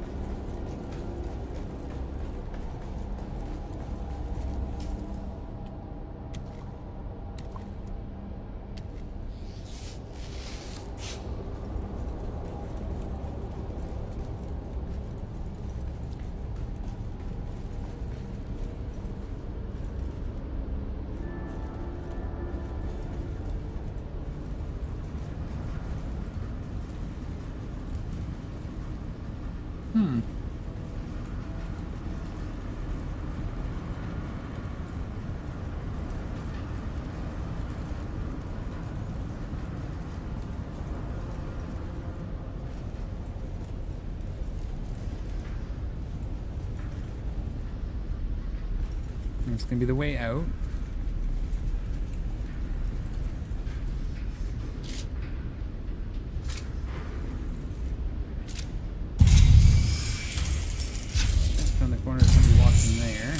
It's gonna be the way out. Just on the corner, there's somebody walking there.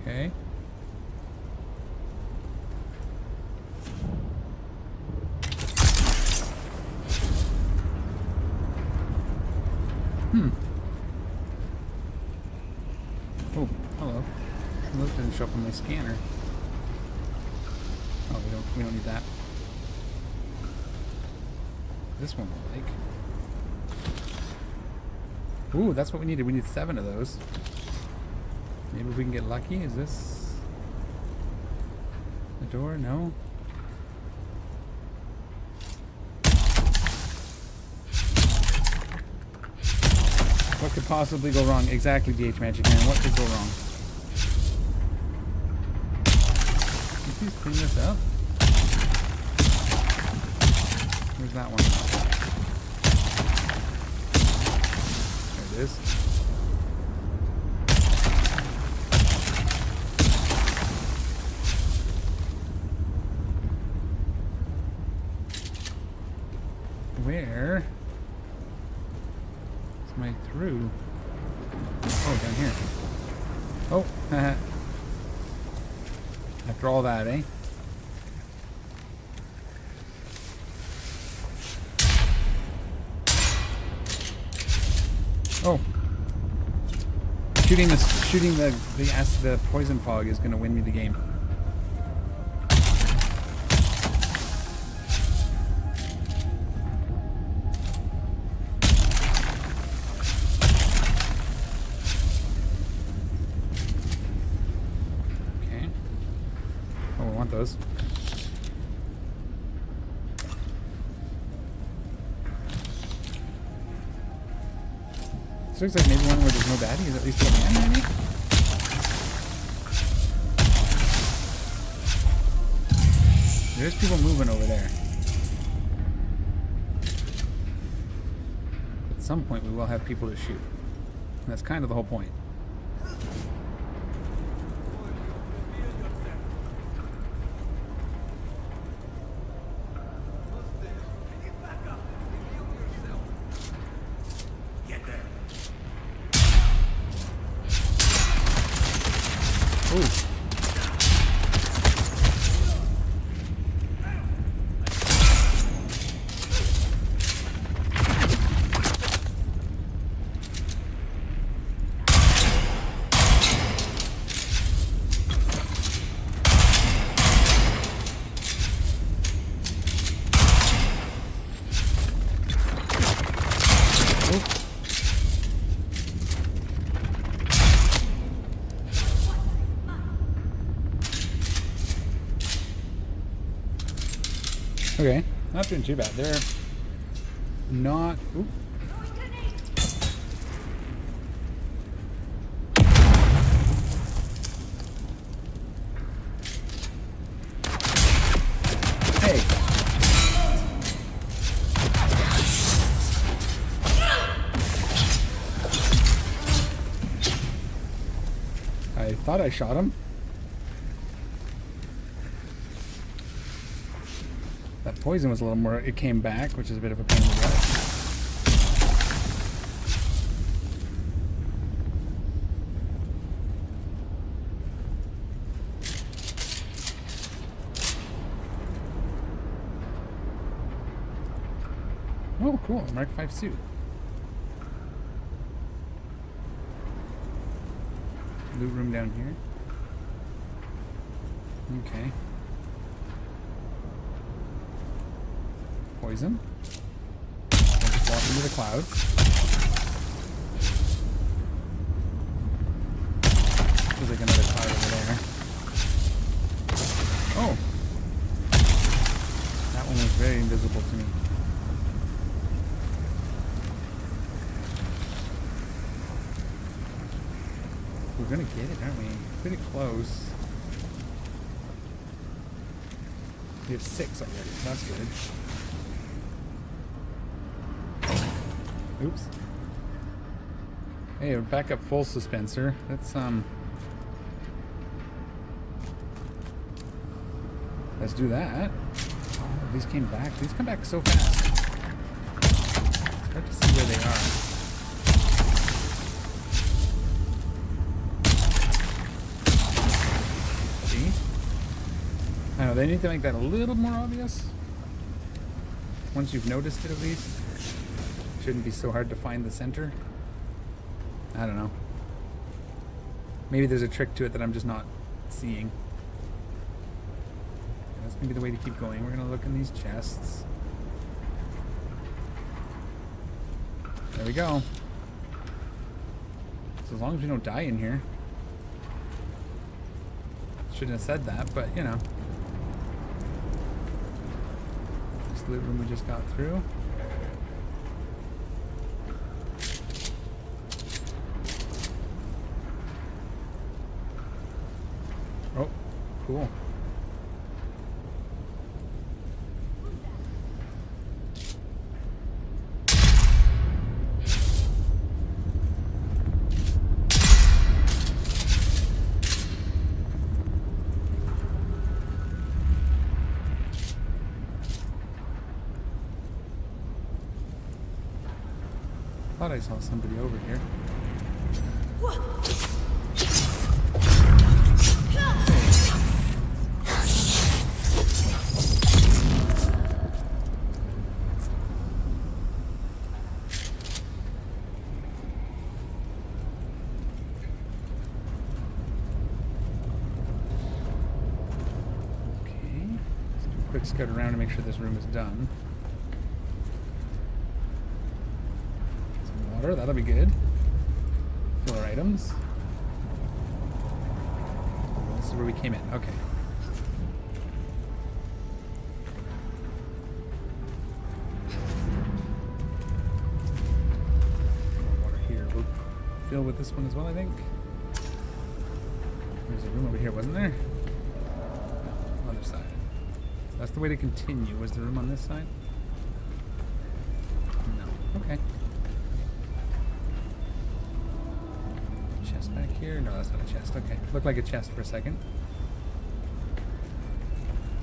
Okay. Oh, hello. Those didn't show up on my scanner. Oh, we don't need that. This one I like. Ooh, that's what we needed. We need 7 of those. Maybe we can get lucky. Is this the door? No. What could possibly go wrong? Exactly, DH Magic Man. What could go wrong? Can you please clean this up? Where's that one? There it is. Where is my through? Oh, down here. Oh, after all that, eh? Oh, shooting the poison fog is gonna win me the game. Those. This looks like maybe one where there's no baddies, at least for the man, maybe? There's people moving over there. At some point we will have people to shoot. And that's kind of the whole point. Okay, not doing too bad. They're not. Ooh. Hey. I thought I shot him. That poison was a little more, it came back, which is a bit of a pain in the butt. Oh, cool, Mark 5 suit. Loot room down here. Okay. Poison. I'll just walk into the clouds. There's like another cloud over there. Oh! That one was very invisible to me. We're gonna get it, aren't we? pretty close. We have 6 already, so that's good. Oops. Hey, we're back up full suspenser. Let's do that. Oh, these came back. These come back so fast. It's hard to see where they are. See? I know, they need to make that a little more obvious. Once you've noticed it, at least. Shouldn't be so hard to find the center. I don't know. Maybe there's a trick to it that I'm just not seeing. That's gonna be the way to keep going. We're gonna look in these chests. There we go. So as long as we don't die in here. Shouldn't have said that, but you know. This loot room we just got through. Oh, cool. Thought I saw somebody over here. Quick scout around to make sure this room is done. Some water, that'll be good. Fill our items. This is where we came in. Okay. Water here. We'll fill with this one as well, I think. There's a room over here, wasn't there? No, other side. That's the way to continue. Was the room on this side? No. Okay. Chest back here? No, that's not a chest. Okay. Looked like a chest for a second.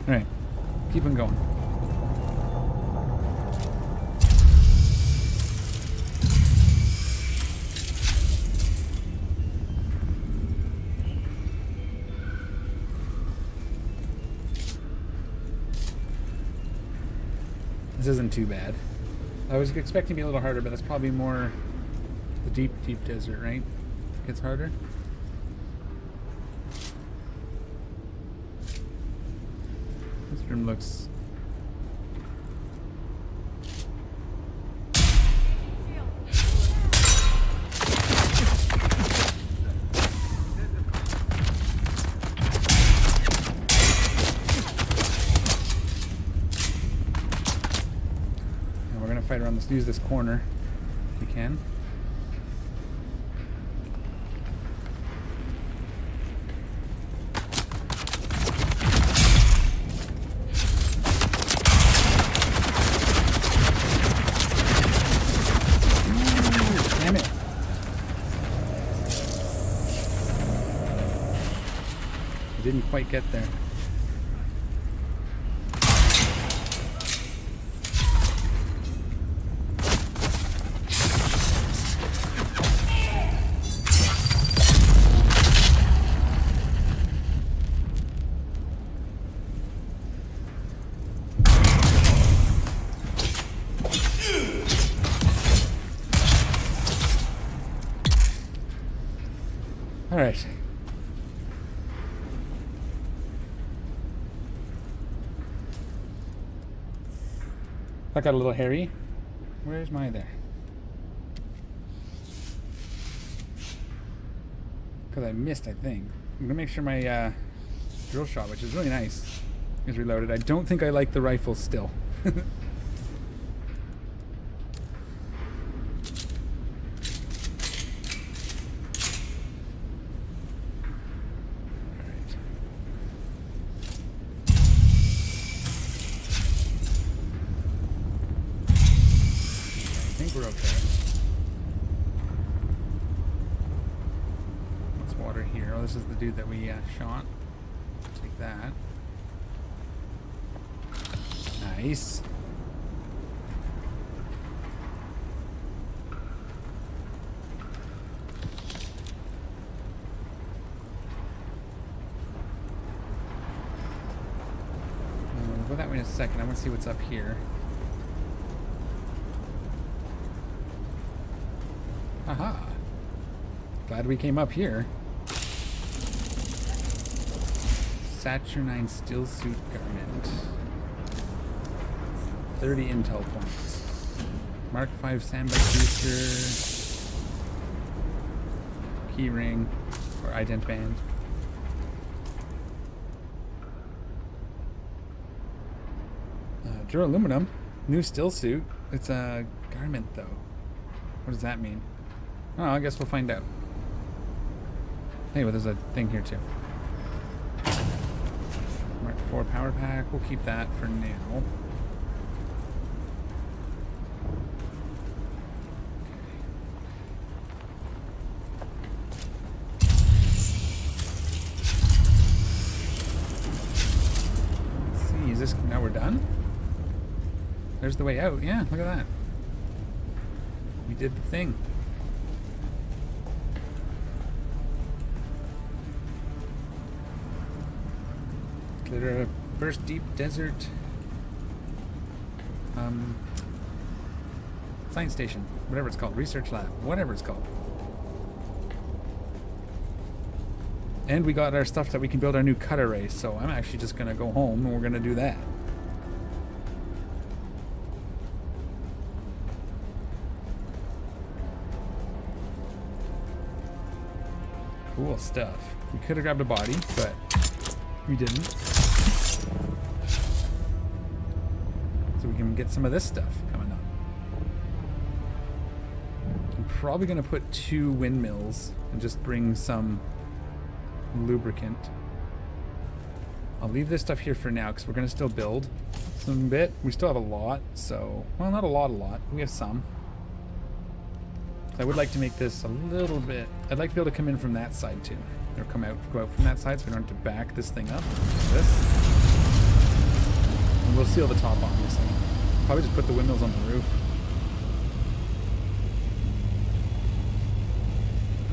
Alright. Keep on going. This isn't too bad. I was expecting to be a little harder, but that's probably more the deep, deep desert, right? It gets harder. This room looks... fight around this, use this corner if we can. Ooh, damn it. I didn't quite get there. All right. That got a little hairy. Where's my there? Because I missed, I think. I'm gonna make sure my drill shot, which is really nice, is reloaded. I don't think I like the rifle still. We're okay. What's water here? Oh, this is the dude that we shot. Take that. Nice. We'll go that way in a second. I want to see what's up here. Aha. Glad we came up here. Saturnine still suit garment. 30 intel points. Mark 5 sandbag booster. Key ring or ident band. Duraluminum. New still suit. It's a garment though. What does that mean? Oh, I guess we'll find out. Hey, well, there's a thing here too. Mark 4 power pack. We'll keep that for now. Let's see, is this, now we're done? There's the way out. Yeah, look at that. We did the thing. Glitter first deep desert science station, whatever it's called, research lab, whatever it's called. And we got our stuff that we can build our new cut array, so I'm actually just gonna go home and we're gonna do that. Cool stuff. We could have grabbed a body, but we didn't. So we can get some of this stuff coming up. I'm probably going to put 2 windmills and just bring some lubricant. I'll leave this stuff here for now because we're going to still build some bit. We still have a lot, so... Well, not a lot. We have some. I would like to make this a little bit... I'd like to be able to come in from that side too. Or go out from that side so we don't have to back this thing up. Like this. And we'll seal the top, obviously. Probably just put the windmills on the roof.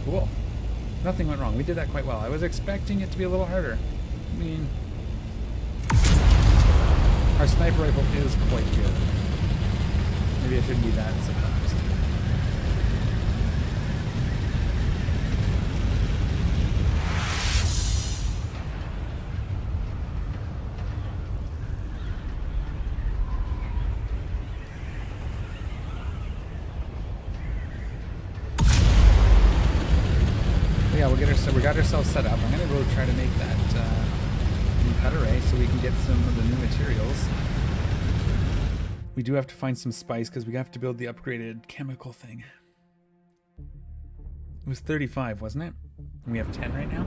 Cool. Nothing went wrong. We did that quite well. I was expecting it to be a little harder. I mean... Our sniper rifle is quite good. Maybe I shouldn't be that surprised. Yeah, we got ourselves set up. I'm gonna go try to make that new cut array so we can get some of the new materials. We do have to find some spice because we have to build the upgraded chemical thing. It was 35, wasn't it? And we have 10 right now.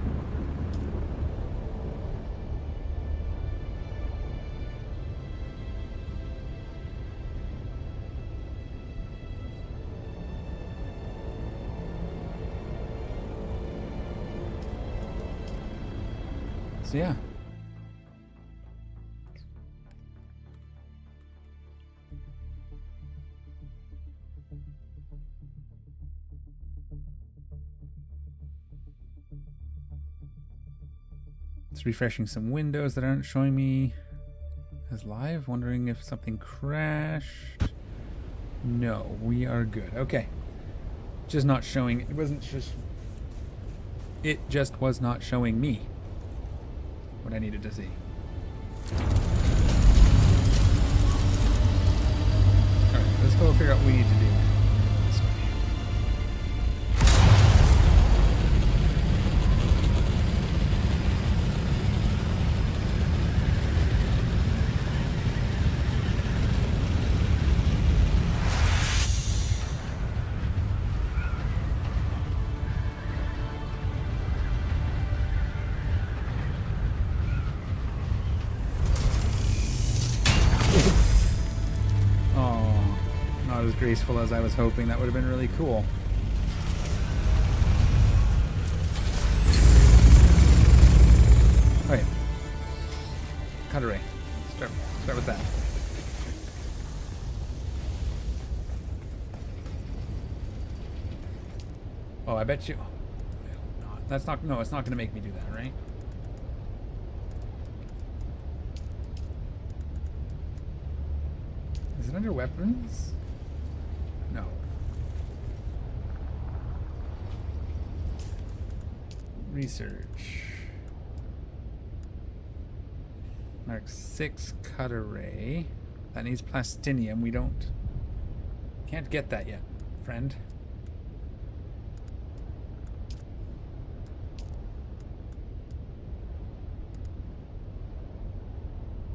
So yeah. It's refreshing some windows that aren't showing me as live. Wondering if something crashed. No, we are good. Okay. Just not showing. It wasn't just... It just was not showing me what I needed to see. Alright, let's go figure out what we need to do. This way. as graceful as I was hoping. That would have been really cool. Alright. Cut array. Start with that. Oh, I bet you... That's not... No, it's not going to make me do that, right? Is it under weapons? No. Research. Mark 6 cut array. That needs plastinium. We don't... Can't get that yet, friend.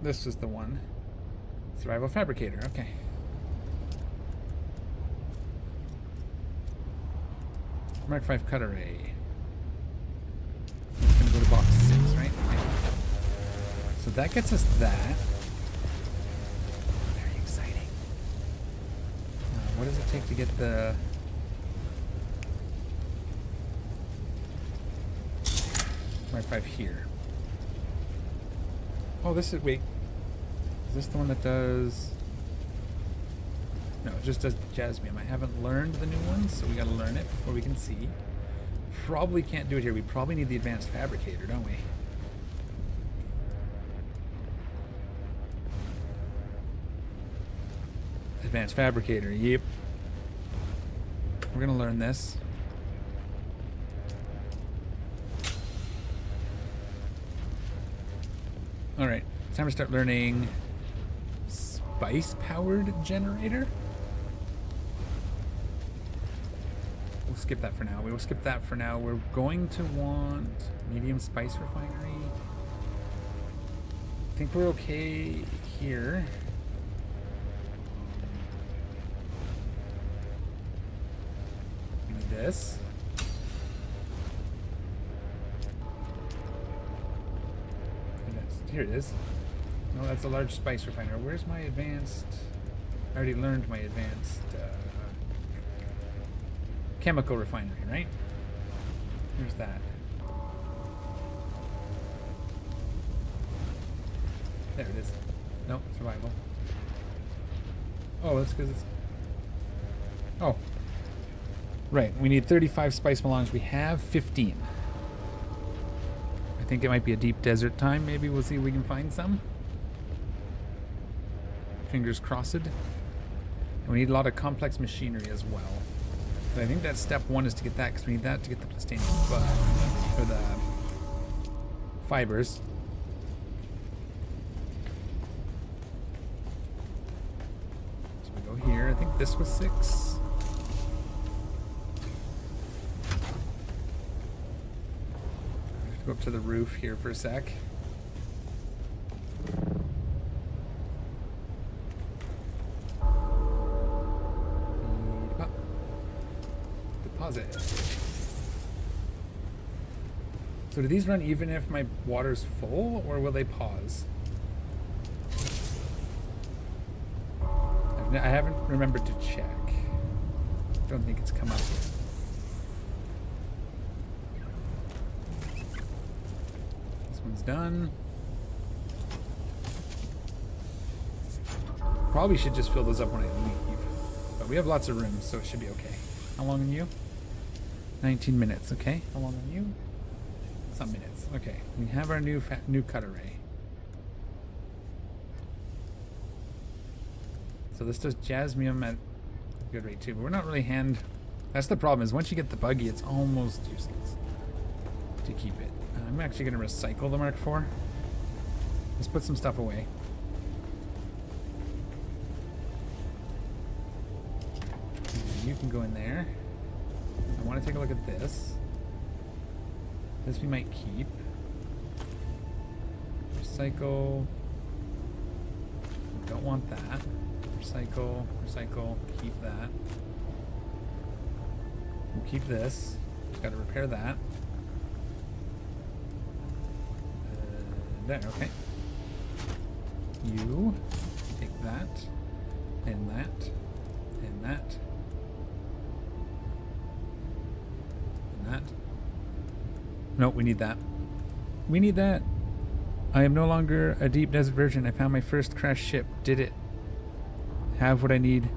This is the one. Survival fabricator, okay. Mark 5 cut array. It's gonna go to box 6, right? So that gets us that. Very exciting. What does it take to get the... Mark 5 here. Oh, this is... Wait. Is this the one that does... No, it just does jasmium. I haven't learned the new one, so we gotta learn it before we can see. Probably can't do it here. We probably need the advanced fabricator, don't we? Advanced fabricator, yep. We're gonna learn this. Alright, time to start learning spice-powered generator. We'll skip that for now. We will skip that for now. We're going to want medium spice refinery. I think we're okay here. Need this. Here it is. No, that's a large spice refiner. Where's my advanced... I already learned my advanced chemical refinery, right? Here's that. There it is. No, survival. Oh, that's because it's... Oh. Right, we need 35 spice melange. We have 15. I think it might be a deep desert time. Maybe we'll see if we can find some. Fingers crossed. And we need a lot of complex machinery as well. But I think that step one is to get that, because we need that to get the plastinium, or the fibers. So we go here. I think this was 6. Go up to the roof here for a sec. Deposit. So do these run even if my water's full, or will they pause? I haven't remembered to check. Don't think it's come up yet. Done. Probably should just fill those up when I leave. But we have lots of room, so it should be okay. How long are you? 19 minutes, okay. How long are you? Some minutes. Okay. We have our new cut array. So this does jasmium at a good rate too, but we're not really hand... That's the problem, is once you get the buggy, it's almost useless to keep it. I'm actually going to recycle the Mark IV. Let's put some stuff away. You can go in there. I want to take a look at this. This we might keep. Recycle. Don't want that. Recycle, recycle, keep that. We'll keep this. Just got to repair that. There, okay. You take that and that. And that. And that. Nope, we need that. We need that. I am no longer a deep desert virgin. I found my first crashed ship. Did it have what I need?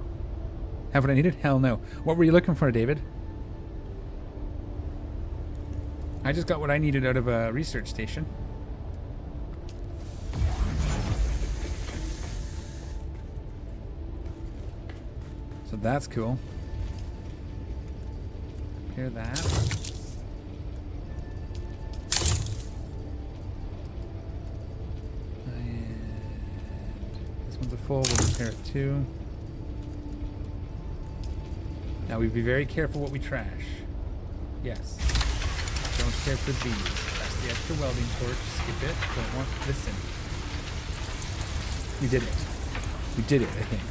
Have what I needed? Hell no. What were you looking for, David? I just got what I needed out of a research station. So that's cool. Repair that. One's a full, we'll repair it too. Now we be very careful what we trash. Yes. Don't care for these. That's the extra welding torch. Skip it. Don't want. Listen. We did it. We did it, I think.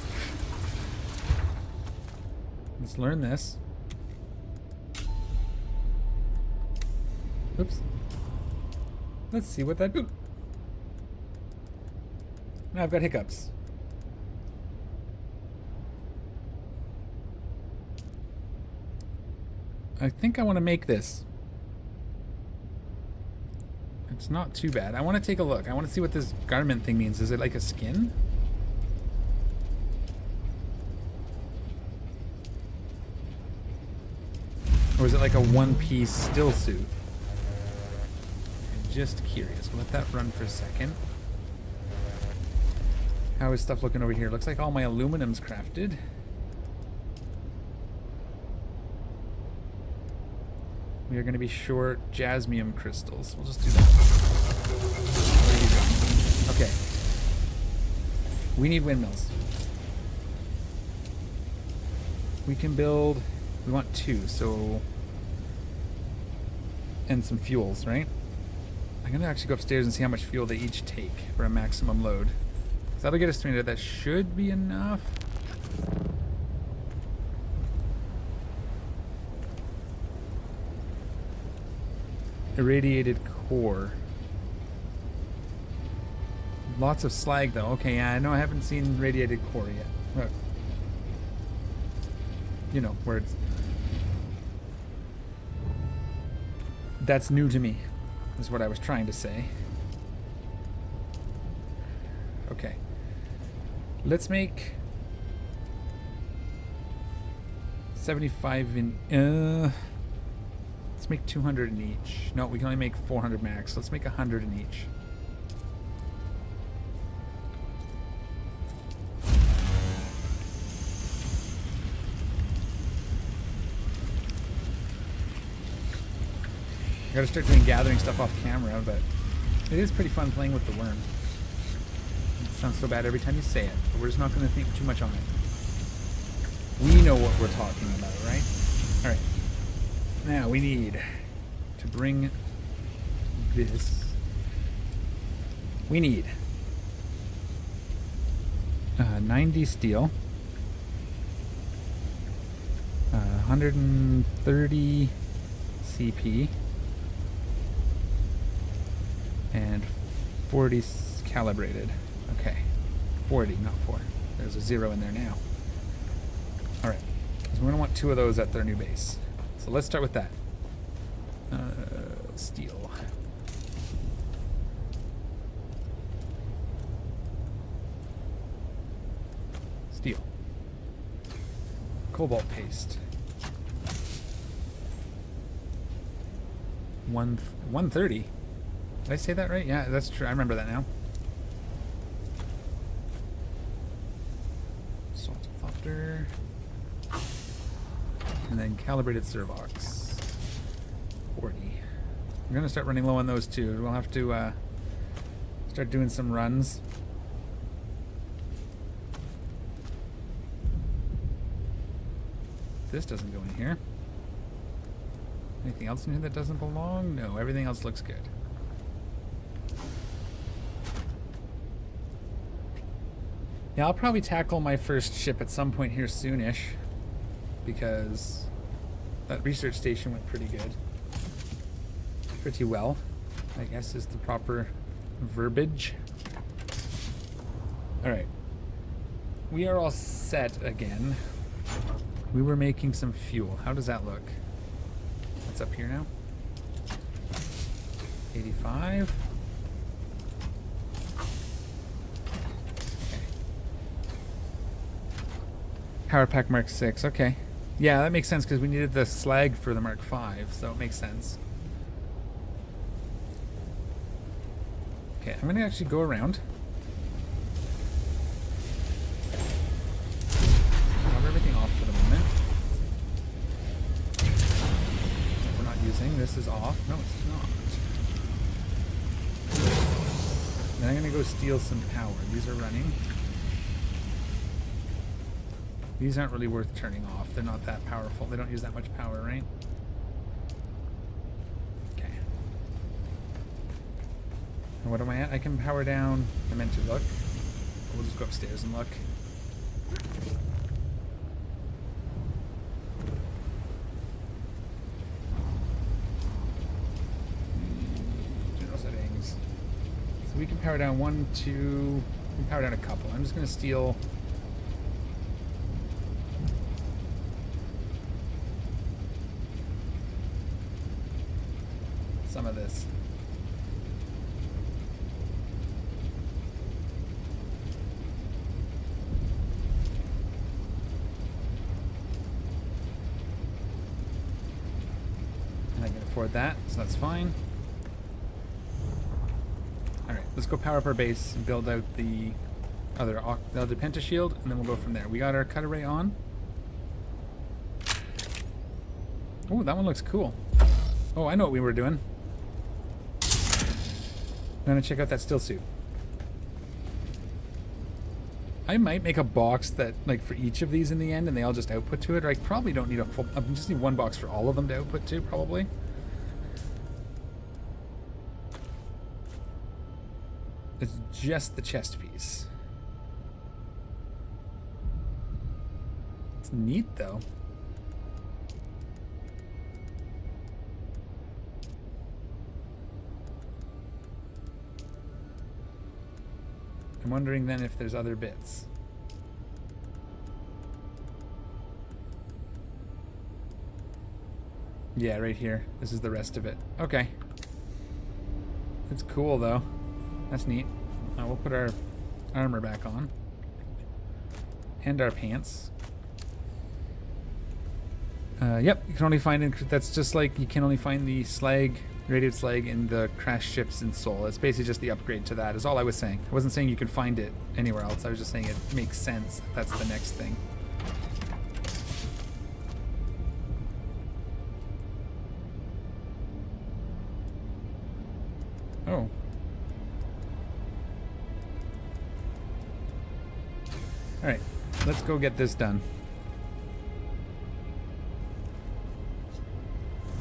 Let's learn this. Oops. Let's see what that. Oop. Now I've got hiccups. I think I want to make this. It's not too bad. I want to take a look. I want to see what this garment thing means. Is it like a skin? Or is it like a one-piece still suit? I'm just curious. We'll let that run for a second. How is stuff looking over here? Looks like all my aluminum's crafted. We are going to be short jasmium crystals. We'll just do that. There you go. Okay. We need windmills. We can build... We want 2, so... And some fuels, right? I'm going to actually go upstairs and see how much fuel they each take for a maximum load. So that'll get us 300. That should be enough. Irradiated core. Lots of slag though. Okay, yeah, I know I haven't seen radiated core yet. Look. You know, words. That's new to me, is what I was trying to say. Okay. Let's make 75 in... Let's make 200 in each. No, we can only make 400 max. Let's make 100 in each. I gotta start doing gathering stuff off camera, but it is pretty fun playing with the worm. It sounds so bad every time you say it, but we're just not gonna think too much on it. We know what we're talking about, right? Alright. Now we need to bring this. We need 90 steel, 130 CP, and 40 calibrated. Okay, 40, not 4. There's a 0 in there now. All right, so we're gonna want 2 of those at their new base. So let's start with that. Steel. Steel. Cobalt paste. 130. Did I say that right? Yeah, that's true. I remember that now. Salt filter. And then calibrated Servox. 40. We're going to start running low on those too. We'll have to start doing some runs. This doesn't go in here. Anything else in here that doesn't belong? No, everything else looks good. Yeah, I'll probably tackle my first ship at some point here soonish, because that research station went pretty good. Pretty well, I guess is the proper verbiage. Alright. We are all set again. We were making some fuel. How does that look? What's up here now? 85. Okay. Power pack Mark 6. Okay. Yeah, that makes sense because we needed the slag for the Mark 5, so it makes sense. Okay, I'm gonna actually go around. Cover everything off for the moment. We're not using. This is off. No, it's not. Then I'm gonna go steal some power. These are running. These aren't really worth turning off. They're not that powerful. They don't use that much power, right? Okay. And what am I at? I can power down. I meant to look. We'll just go upstairs and look. General settings. So we can power down 1, 2. We can power down a couple. I'm just going to steal. Some of this. And I can afford that, so that's fine. Alright, let's go power up our base and build out the other penta shield, and then we'll go from there. We got our cut array on. Oh, that one looks cool. Oh, I know what we were doing. I'm gonna check out that still suit. I might make a box that, like, for each of these in the end, and they all just output to it. Or I probably don't need a full. I just need one box for all of them to output to, probably. It's just the chest piece. It's neat, though. I'm wondering then if there's other bits. Yeah, right here. This is the rest of it. Okay. It's cool, though. That's neat. We'll put our armor back on. And our pants. Yep, you can only find it. That's just like you can only find the slag, radiated slag, in the crashed ships in Seoul. It's basically just the upgrade to that, is all I was saying. I wasn't saying you can find it anywhere else. I was just saying it makes sense. That's the next thing. Oh. Alright, let's go get this done.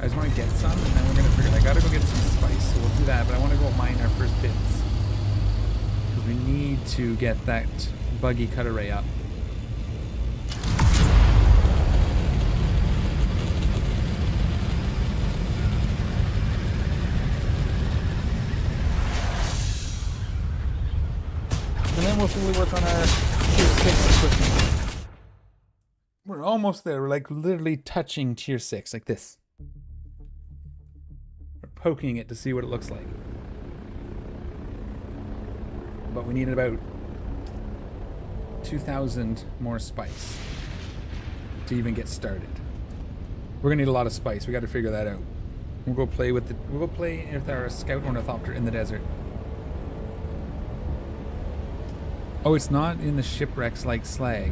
I just want to get some, and then we're going to figure. I gotta go get some spice, so we'll do that, but I want to go mine our first bits. Because we need to get that buggy cut array up. And then we'll slowly work on our tier 6 equipment. We're almost there. We're like literally touching tier 6, like this. Poking it to see what it looks like. But we need about 2,000 more spice to even get started. We're gonna need a lot of spice. We got to figure that out. We'll go play with our scout ornithopter in the desert. Oh, it's not in the shipwrecks like slag.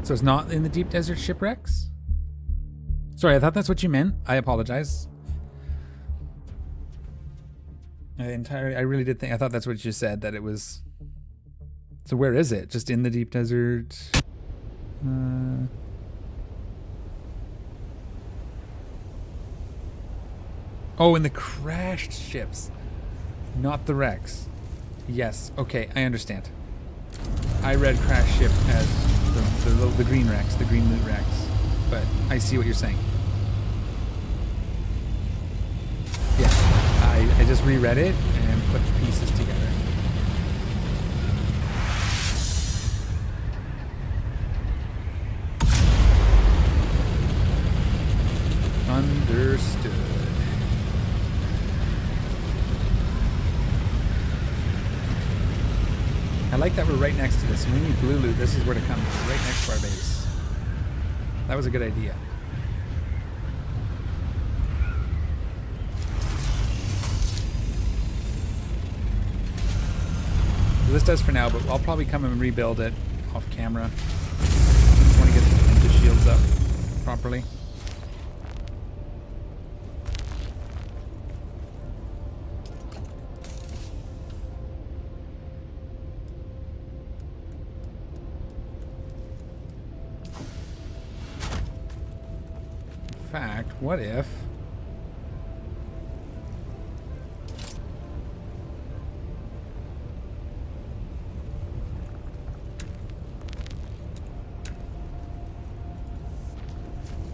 So it's not in the deep desert shipwrecks? Sorry, I thought that's what you meant. I apologize. I really did think. I thought that's what you said. That it was. So where is it? Just in the deep desert. Oh, in the crashed ships, not the wrecks. Yes. Okay, I understand. I read crash ship as the green wrecks, the green loot wrecks. But I see what you're saying. Yeah, I just reread it and put the pieces together. like that we're right next to this. When we need blue loot, this is where to come. Right next to our base. That was a good idea. So this does for now, but I'll probably come and rebuild it off camera. Just want to get the shields up properly. In fact, what if...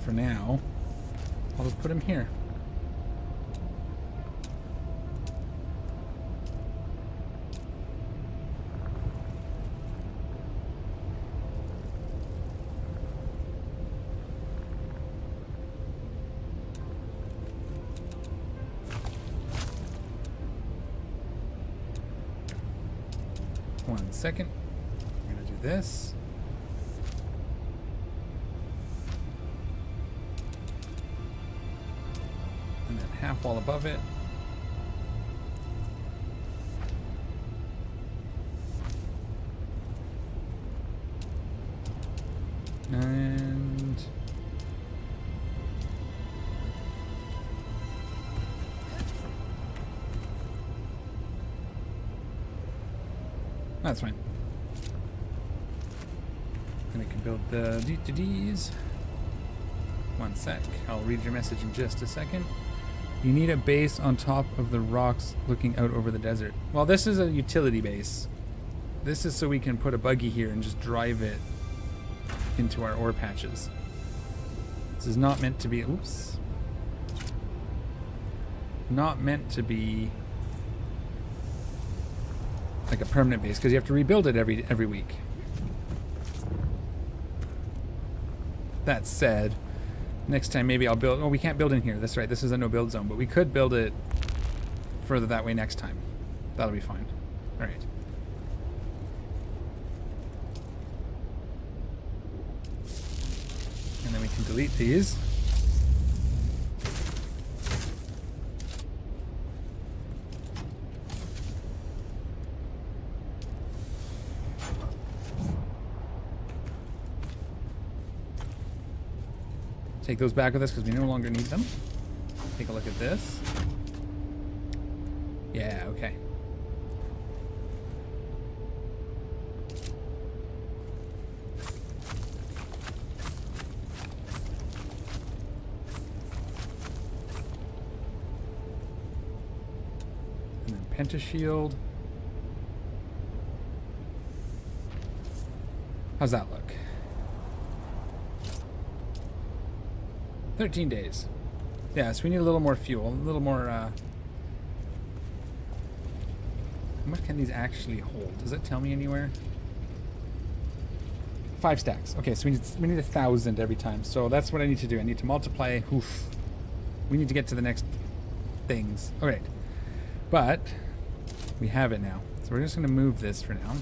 for now, I'll just put him here. One second. I'm gonna do this. And then half wall above it. And that's fine. And I can build the D2Ds. One sec. I'll read your message in just a second. You need a base on top of the rocks looking out over the desert. Well, this is a utility base. This is so we can put a buggy here and just drive it into our ore patches. This is not meant to be... Oops. Not meant to be like a permanent base, because you have to rebuild it every week. That said, next time maybe I'll build... Oh, we can't build in here. That's right. This is a no-build zone. But we could build it further that way next time. That'll be fine. All right. And then we can delete these. Take those back with us because we no longer need them. Take a look at this. Yeah, okay. And then pentashield. How's that look? 13 days. Yeah, so we need a little more fuel, a little more, how much can these actually hold? Does it tell me anywhere? 5 stacks. Okay, so we need 1,000 every time. So that's what I need to do. I need to multiply. Oof. We need to get to the next things. All right. But we have it now. So we're just going to move this for now.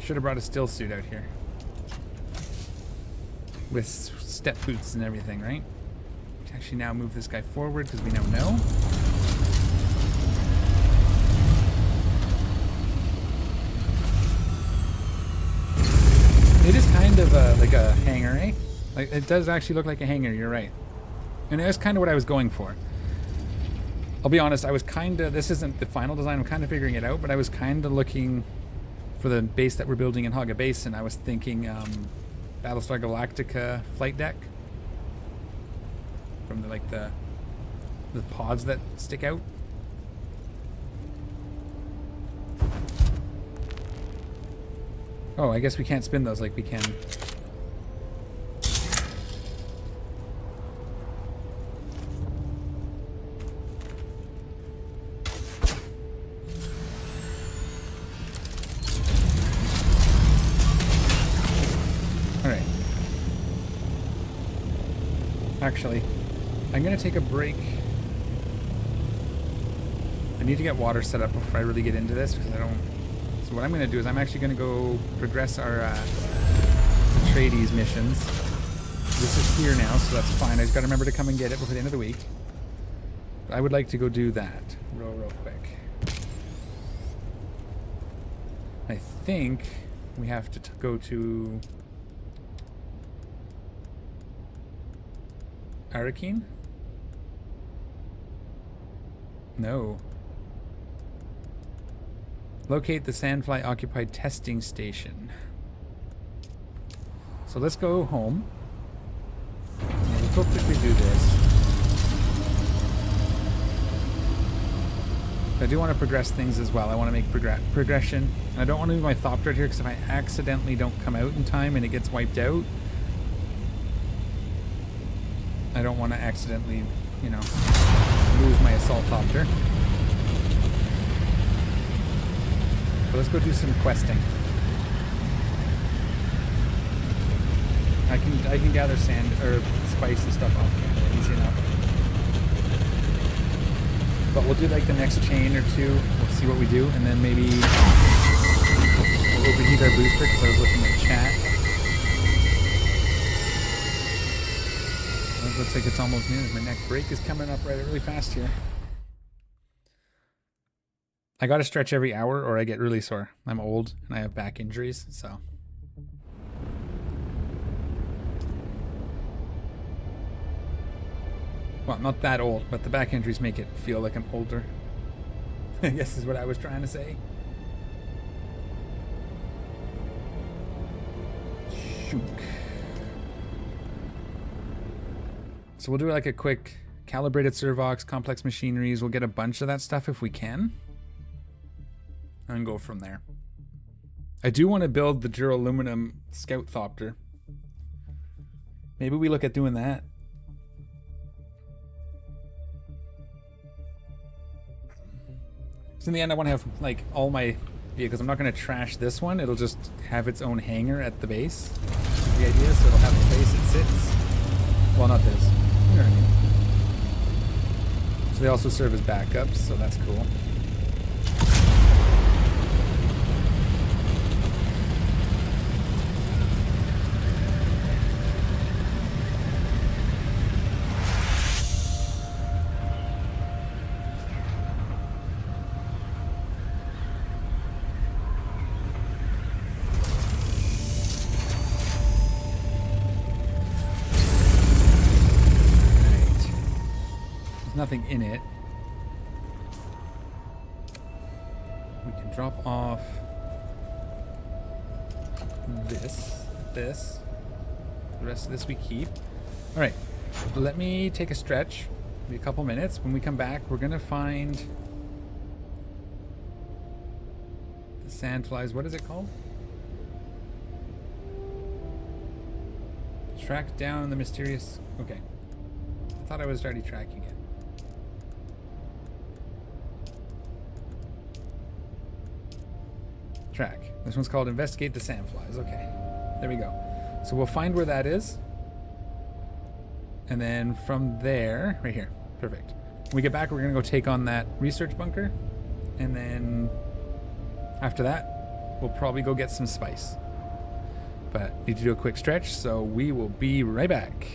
Should have brought a still suit out here with step boots and everything, right? We can actually now move this guy forward because we now know. It is kind of like a hangar, eh? Like, it does actually look like a hangar, you're right. And that's kind of what I was going for. I'll be honest, I was kind of, this isn't the final design, I'm kind of figuring it out, but I was kind of looking for the base that we're building in Haga Basin. I was thinking Battlestar Galactica flight deck from the pods that stick out. Oh, I guess we can't spin those like we can. Actually, I'm going to take a break. I need to get water set up before I really get into this because I don't... So what I'm going to do is I'm actually going to go progress our Atreides missions. This is here now, so that's fine. I just got to remember to come and get it before the end of the week. But I would like to go do that real quick. I think we have to go to Arakeen? No. Locate the Sandfly occupied testing station. So let's go home. Let's go quickly do this. I do want to progress things as well. I want to make progression. I don't want to leave my Thopter here because if I accidentally don't come out in time and it gets wiped out, I don't want to accidentally, you know, lose my Assault Thopter. So let's go do some questing. I can gather sand or spice and stuff off camera, easy enough. But we'll do like the next chain or two. We'll see what we do, and then maybe we'll overheat our booster because I was looking at chat. Well, it looks like it's almost noon. My next break is coming up really fast here. I gotta stretch every hour or I get really sore. I'm old and I have back injuries, so. Well, not that old, but the back injuries make it feel like I'm older. I guess is what I was trying to say. Shoot. So we'll do like a quick calibrated servox, complex machineries. We'll get a bunch of that stuff if we can. And go from there. I do want to build the duraluminum Scout Thopter. Maybe we look at doing that. So in the end, I want to have like all my vehicles. I'm not going to trash this one. It'll just have its own hangar at the base. That's the idea. So it'll have a place it sits. Well, not this. You know what I mean. So they also serve as backups, so that's cool. Nothing in it. We can drop off this. The rest of this we keep. All right, let me take a stretch, maybe a couple minutes. When we come back, we're gonna find the Sandflies. What is it called? Track down the mysterious. Okay, I thought I was already tracking it. Track. This one's called Investigate the Sandflies. Okay, there we go. So we'll find where that is. And then from there, right here. Perfect. When we get back, we're going to go take on that research bunker. And then after that, we'll probably go get some spice. But need to do a quick stretch, so we will be right back.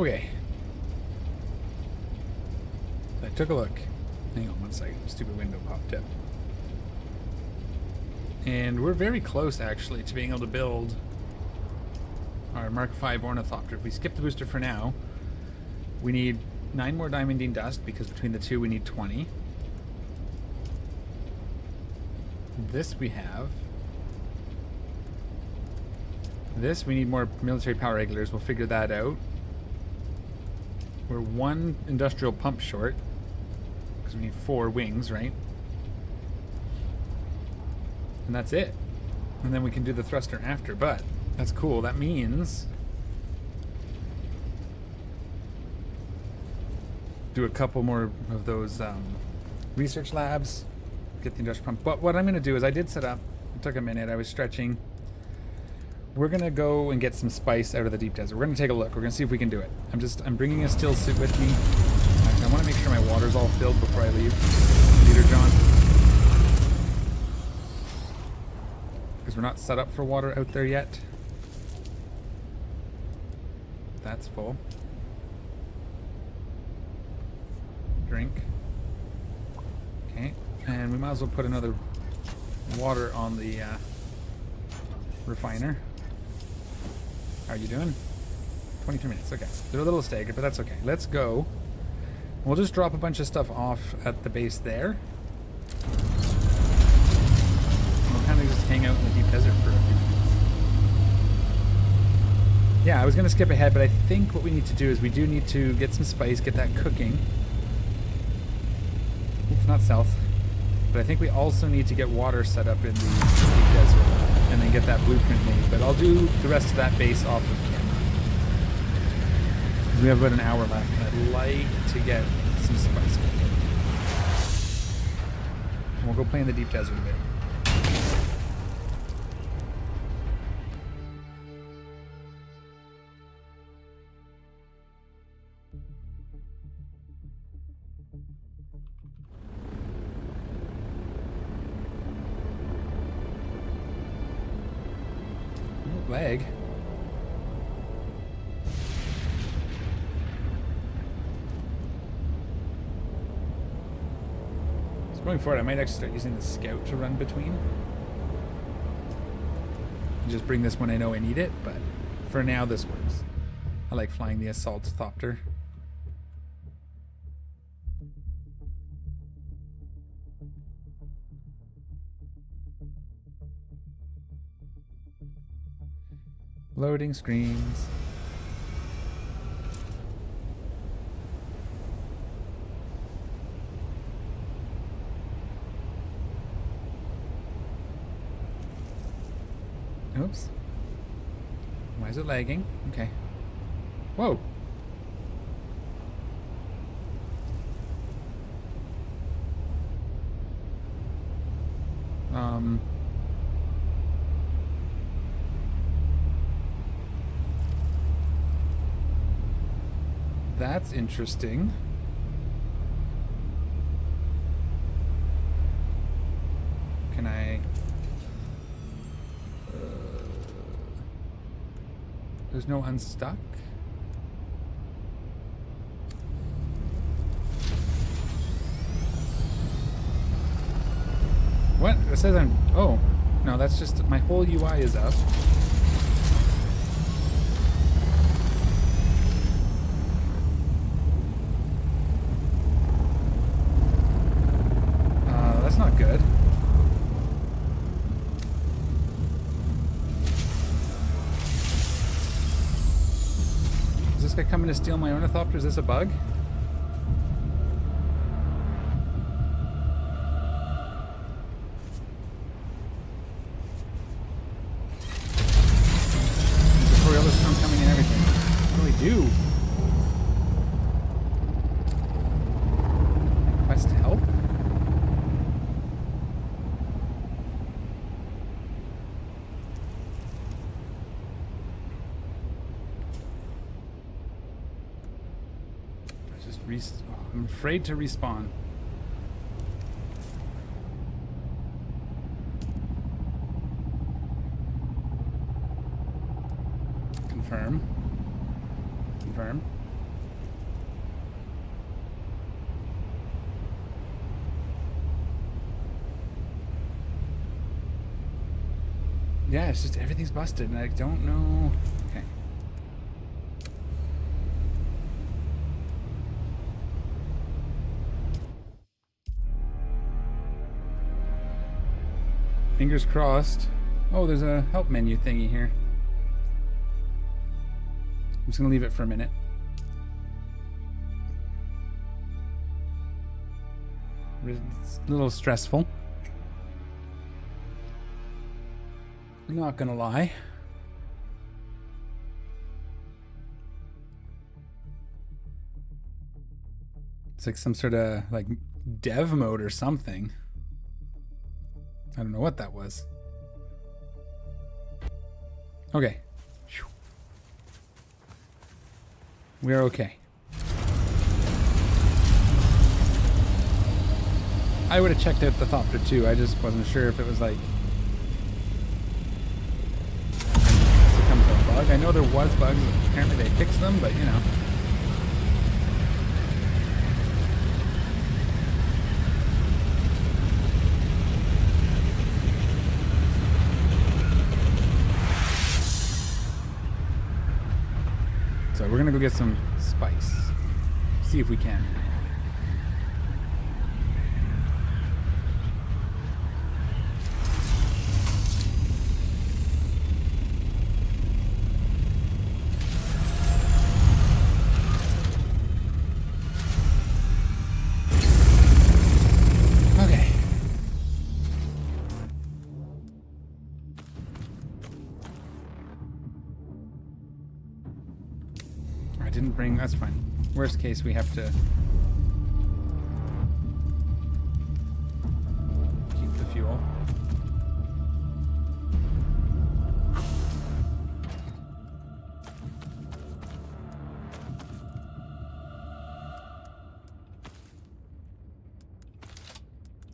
Okay. I took a look. Hang on one second. Stupid window popped up. And we're very close, actually, to being able to build our Mark V Ornithopter. If we skip the booster for now, we need 9 more diamondine dust, because between the two we need 20. This we have. This, we need more military power regulators. We'll figure that out. We're 1 industrial pump short, because we need 4 wings, right? And that's it. And then we can do the thruster after, but that's cool. That means do a couple more of those research labs, get the industrial pump. But what I'm going to do is I did set up, it took a minute, I was stretching. We're going to go and get some spice out of the deep desert. We're going to take a look. We're going to see if we can do it. I'm bringing a still suit with me. I want to make sure my water's all filled before I leave. Leader John. Because we're not set up for water out there yet. That's full. Drink. Okay. And we might as well put another water on the refiner. How are you doing? 22 minutes. Okay. They're a little staggered, but that's okay. Let's go. We'll just drop a bunch of stuff off at the base there. We'll kind of just hang out in the deep desert for a few minutes. Yeah, I was going to skip ahead, but I think what we need to do is we do need to get some spice, get that cooking. Oops, not south. But I think we also need to get water set up in the deep desert and then get that blueprint made. But I'll do the rest of that base off of camera. We have about an hour left, and I'd like to get some spice cooking. And we'll go play in the deep desert a bit. Lag. So going forward, I might actually start using the scout to run between. And just bring this when I know I need it, but for now this works. I like flying the assault thopter. Loading screens. Oops. Why is it lagging? Okay. Whoa. That's interesting. Can I... There's no unstuck? What? It says I'm... Oh. No, that's just... My whole UI is up. That's not good. Is this guy coming to steal my ornithopter? Is this a bug? Tutorial storm coming and everything. What do we do? Request help? I'm afraid to respawn. Confirm. Confirm. Yeah, it's just everything's busted and I don't know. Okay. Fingers crossed. Oh, there's a help menu thingy here. I'm just gonna leave it for a minute. It's a little stressful. I'm not gonna lie. It's like some sort of like dev mode or something. I don't know what that was. Okay. Whew. We're okay. I would have checked out the Thopter too. I just wasn't sure if it was like succumb to a bug. I know there was bugs. Apparently they fixed them, but you know. So we're gonna go get some spice. See if we can. Okay. I didn't bring, that's fine. Worst case, we have to keep the fuel.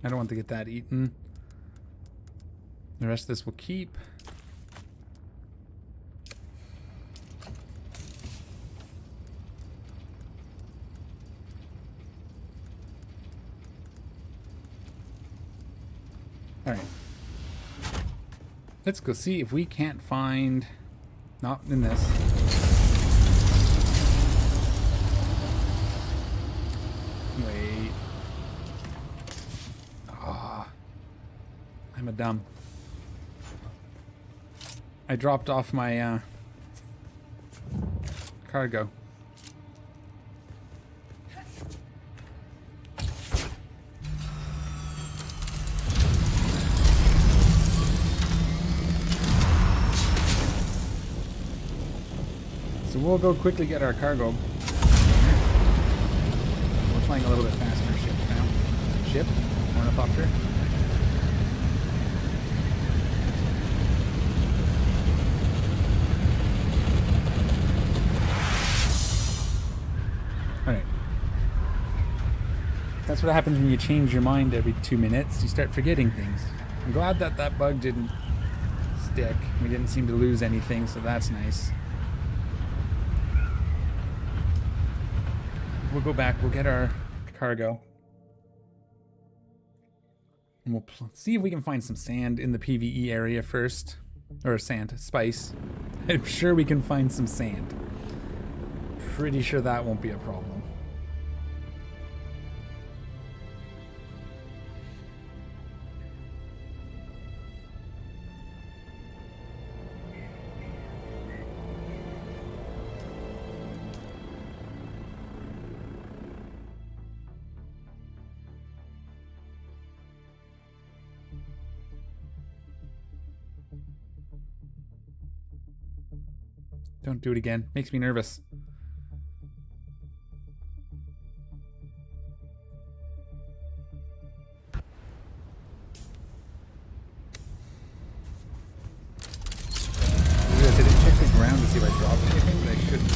I don't want to get that eaten. The rest of this will keep. All right. Let's go see if we can't find... Not in this. Wait. Ah. I'm a dumb. I dropped off my cargo. So we'll go quickly get our cargo. We're flying a little bit faster ship now. Ship? Ornithopter? Alright. That's what happens when you change your mind every 2 minutes. You start forgetting things. I'm glad that that bug didn't stick. We didn't seem to lose anything, so that's nice. We'll go back, we'll get our cargo. And we'll see if we can find some sand in the PvE area first. Or sand, spice. I'm sure we can find some sand. Pretty sure that won't be a problem. Don't do it again. Makes me nervous. I didn't check the ground to see if I dropped anything, but I shouldn't.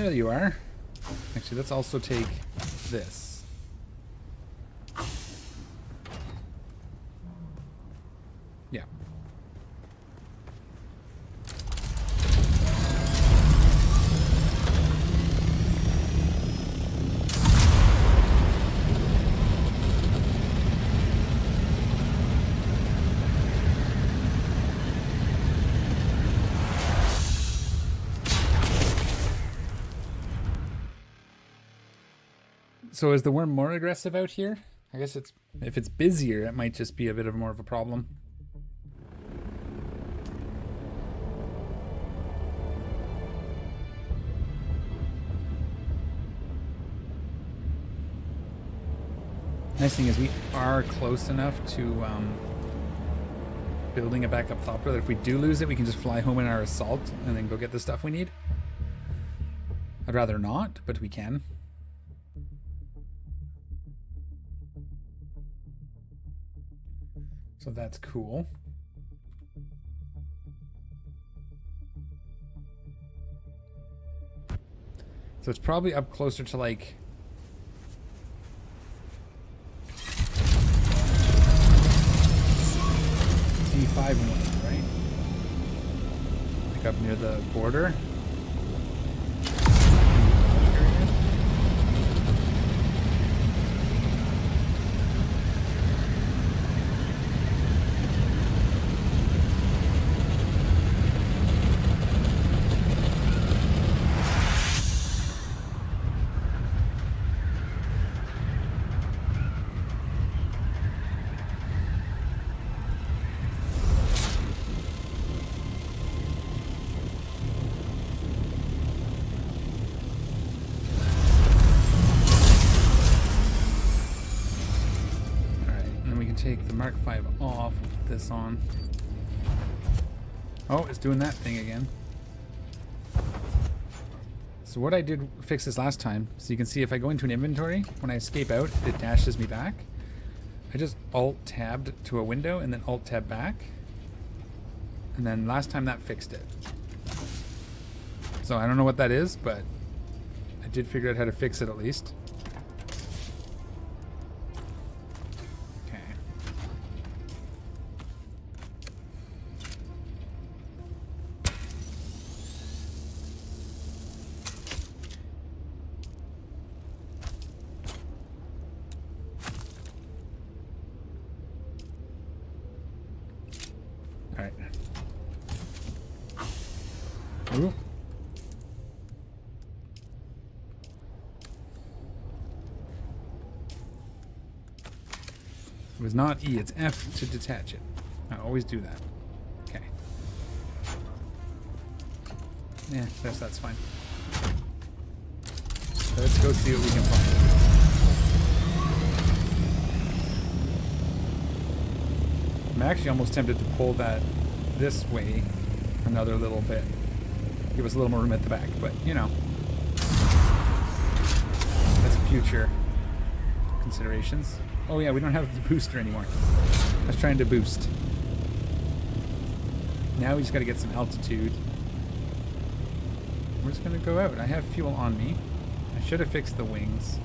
there you are. Actually, let's also take this. Yeah. So is the worm more aggressive out here? I guess it's if it's busier, it might just be a bit of more of a problem. Nice thing is we are close enough to building a backup thopter that if we do lose it, we can just fly home in our assault and then go get the stuff we need. I'd rather not, but we can. So that's cool. So it's probably up closer to like C5 and whatnot, right? Like up near the border. Take the Mark V off, put this on. Oh, it's doing that thing again. So what I did fix this last time, so you can see if I go into an inventory, when I escape out, it dashes me back. I just Alt-tabbed to a window and then Alt-tab back. And then last time that fixed it. So I don't know what that is, but I did figure out how to fix it at least. Alright. Ooh. It was not E, it's F to detach it. I always do that. Okay. Yeah, that's fine. So let's go see what we can find. I'm actually almost tempted to pull that this way another little bit. Give us a little more room at the back, but you know. That's future considerations. Oh yeah, we don't have the booster anymore. I was trying to boost. Now we just gotta get some altitude. We're just gonna go out. I have fuel on me. I should have fixed the wings.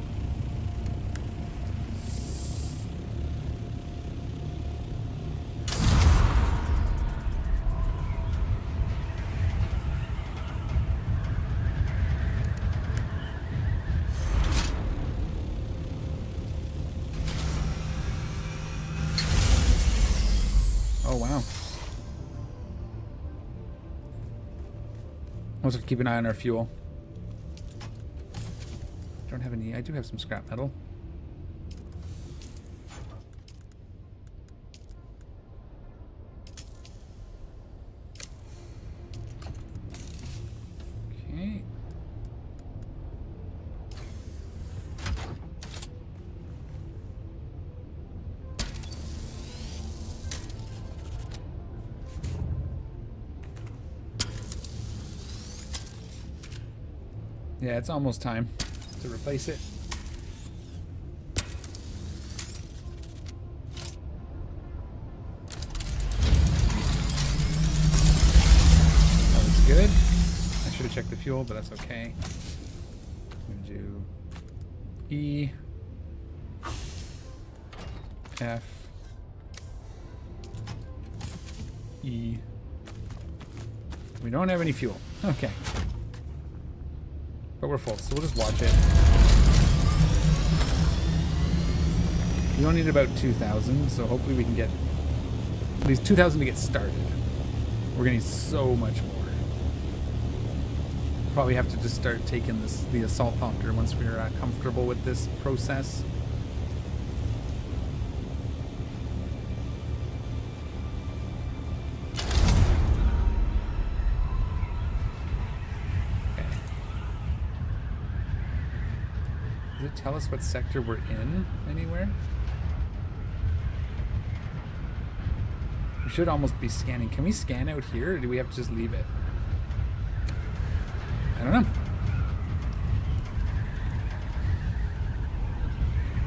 Oh wow. Also keep an eye on our fuel. Don't have any. I do have some scrap metal. Okay. Yeah, it's almost time to replace it. That looks good. I should have checked the fuel, but that's okay. do E, F, E. We don't have any fuel. Okay. But we're full, so we'll just watch it. We only need about 2,000, so hopefully we can get at least 2,000 to get started. We're gonna need so much more. Probably have to just start taking the assault helicopter once we're comfortable with this process. Okay. Does it tell us what sector we're in anywhere? We should almost be scanning. Can we scan out here, or do we have to just leave it? I don't know.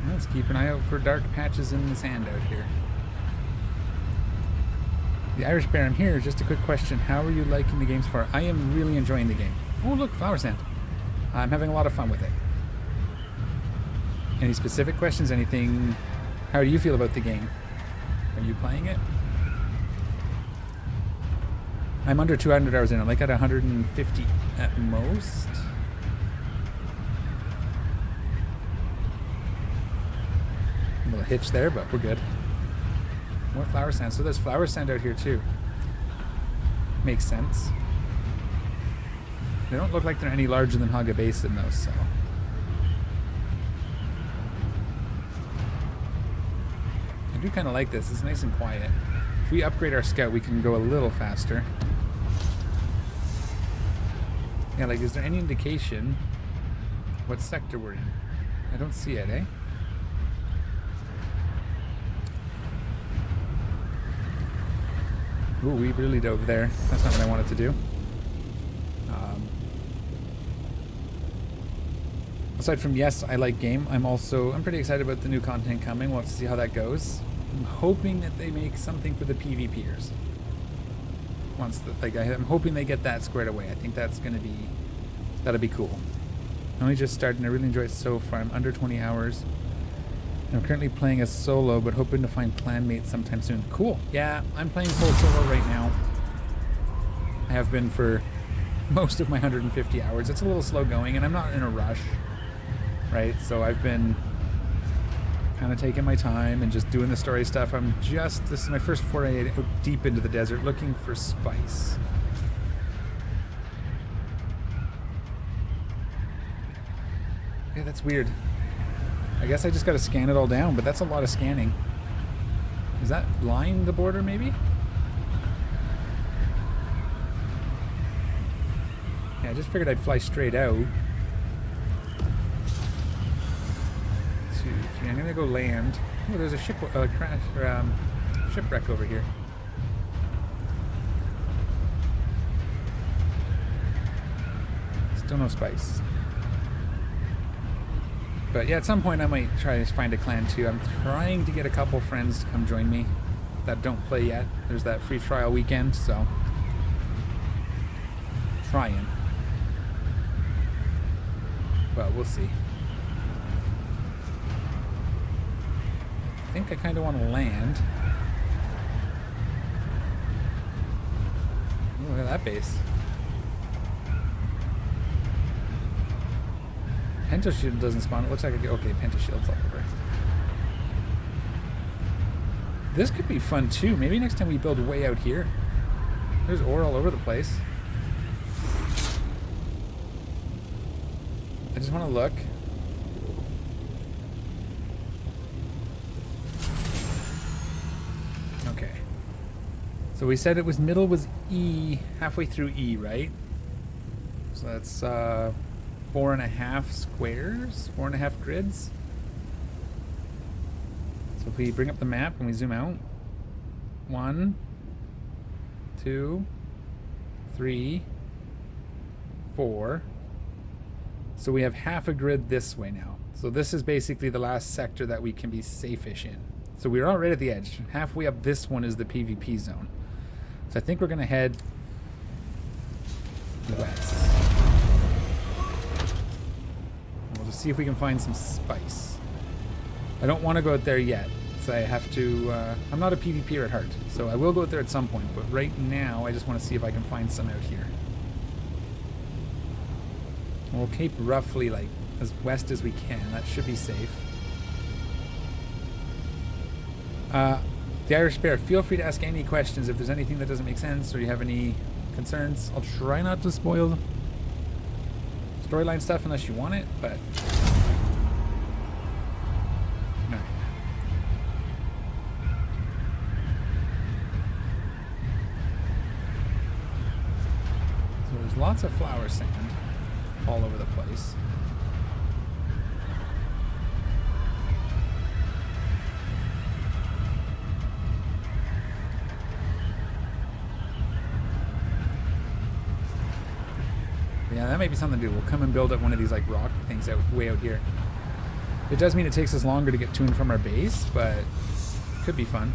Let's keep an eye out for dark patches in the sand out here. The Irish Bear, I'm here. Just a quick question. How are you liking the game so far? I am really enjoying the game. Oh, look, flower sand. I'm having a lot of fun with it. Any specific questions? Anything? How do you feel about the game? Are you playing it? I'm under 200 hours in. I'm like at 150 at most. A little hitch there, but we're good. More flower sand. So there's flower sand out here too. Makes sense. They don't look like they're any larger than Haga Basin though, so. I do kind of like this. It's nice and quiet. If we upgrade our scout, we can go a little faster. Yeah, like, is there any indication what sector we're in? I don't see it, eh? Ooh, we really dove there. That's not what I wanted to do. Aside from, yes, I like game, I'm pretty excited about the new content coming. We'll have to see how that goes. I'm hoping that they make something for the PvPers. I'm hoping they get that squared away. I think that'll be cool. I only just started and I really enjoy it so far. I'm under 20 hours. I'm currently playing as solo, but hoping to find clan mates sometime soon. Cool. Yeah, I'm playing full solo right now. I have been for most of my 150 hours. It's a little slow going, and I'm not in a rush, right? So I've been kind of taking my time and just doing the story stuff. This is my first foray out deep into the desert looking for spice. Yeah, that's weird. I guess I just got to scan it all down, but that's a lot of scanning. Is that line the border, maybe? Yeah, I just figured I'd fly straight out. 2, 3. I'm gonna go land. Oh, there's a shipwreck over here. Still no spice. But yeah, at some point I might try to find a clan too. I'm trying to get a couple friends to come join me that don't play yet. There's that free trial weekend, so trying. But we'll see. I think I kind of want to land. Ooh, look at that base. Penta shield doesn't spawn. It looks like okay, Penta shield's all over. This could be fun too. Maybe next time we build way out here. There's ore all over the place. I just want to look. Okay. So we said it was middle was E, halfway through E, right? So that's 4.5 squares, 4.5 grids. So if we bring up the map and we zoom out, 1, 2, 3, 4. So we have half a grid this way now. So this is basically the last sector that we can be safe-ish in. So we're all right at the edge. Halfway up this one is the PvP zone. So I think we're gonna head west. We'll see if we can find some spice. I don't want to go out there yet. So I have to, I'm not a PvPer at heart, so I will go out there at some point, but right now I just want to see if I can find some out here. We'll keep roughly like as west as we can. That should be safe. The Irish Bear, feel free to ask any questions if there's anything that doesn't make sense or you have any concerns. I'll try not to spoil storyline stuff unless you want it, but... No. So there's lots of flower sand all over the place. Yeah, that might be something to do. We'll come and build up one of these like rock things out way out here. It does mean it takes us longer to get to and from our base, but it could be fun.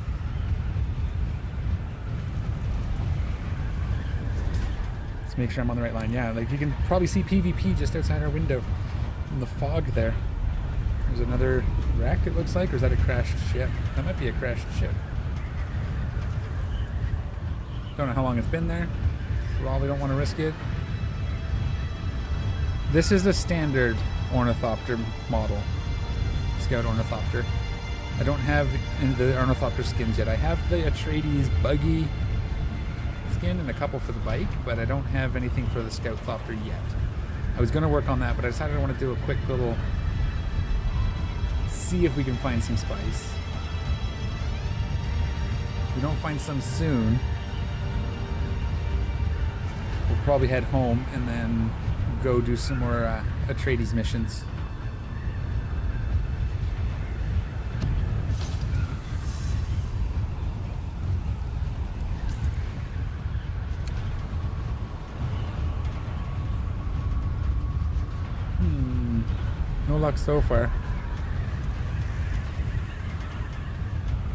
Let's make sure I'm on the right line. Yeah, like you can probably see PvP just outside our window in the fog there. There's another wreck, it looks like, or is that a crashed ship? That might be a crashed ship. Don't know how long it's been there. Probably don't want to risk it. This is the standard ornithopter model, Scout Ornithopter. I don't have the ornithopter skins yet. I have the Atreides buggy skin and a couple for the bike, but I don't have anything for the Scout Thopter yet. I was going to work on that, but I decided I want to do a quick little see if we can find some spice. If we don't find some soon, we'll probably head home and then go do some more Atreides missions. No luck so far.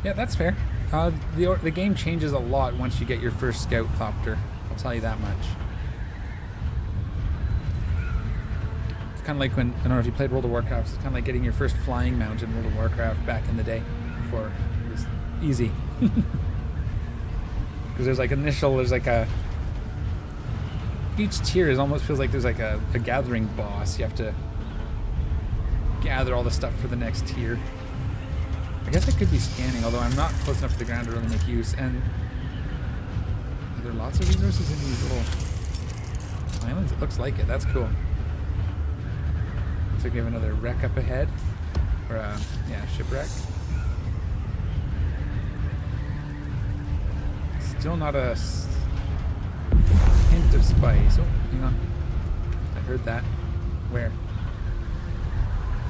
Yeah, that's fair. The game changes a lot once you get your first Scout Thopter. I'll tell you that much. Kind of like when, I don't know if you played World of Warcraft, it's kind of like getting your first flying mount in World of Warcraft back in the day before it was easy. Because there's like there's like a, each tier is almost feels like there's like a gathering boss. You have to gather all the stuff for the next tier. I guess I could be scanning, although I'm not close enough to the ground to really make use. And are there lots of resources in these little islands? It looks like it. That's cool. Looks like we have another wreck up ahead. Or, yeah, shipwreck. Still not a hint of spice. Oh, hang on. I heard that. Where?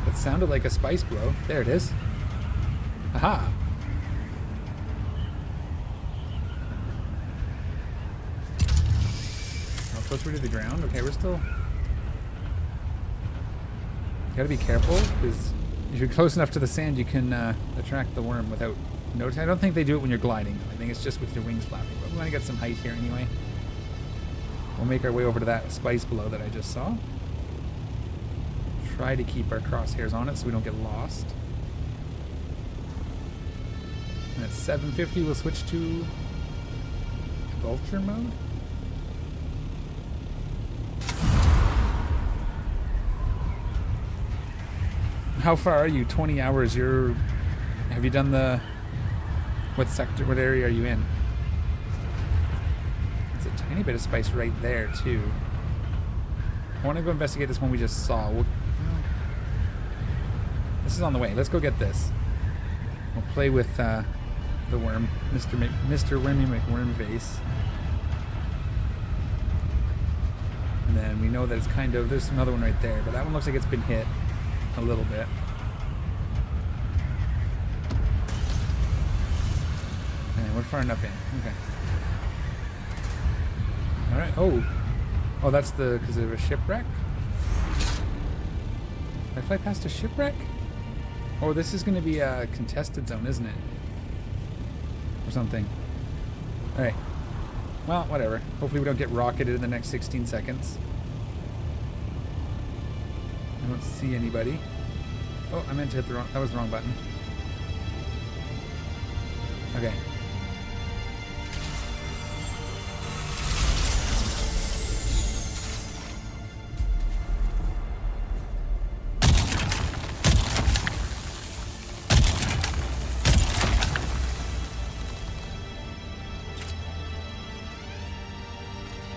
That sounded like a spice blow. There it is. Aha! How close we're to the ground? Okay, we're still... You gotta be careful, because if you're close enough to the sand, you can attract the worm without noticing. I don't think they do it when you're gliding. I think it's just with your wings flapping. But we want to get some height here anyway. We'll make our way over to that spice below that I just saw. Try to keep our crosshairs on it so we don't get lost. And at 750, we'll switch to vulture mode. How far are you? 20 hours. Have you done the... What sector, what area are you in? It's a tiny bit of spice right there, too. I want to go investigate this one we just saw. This is on the way. Let's go get this. We'll play with the worm, Mr. Wormy McWormface. And then we know that it's kind of... There's another one right there, but that one looks like it's been hit a little bit. And we're far enough in. Okay. Alright. Oh, that's because of a shipwreck? Did I fly past a shipwreck? Oh, this is going to be a contested zone, isn't it? Or something. Alright. Well, whatever. Hopefully we don't get rocketed in the next 16 seconds. I don't see anybody. Oh, I meant to hit the wrong... That was the wrong button. Okay.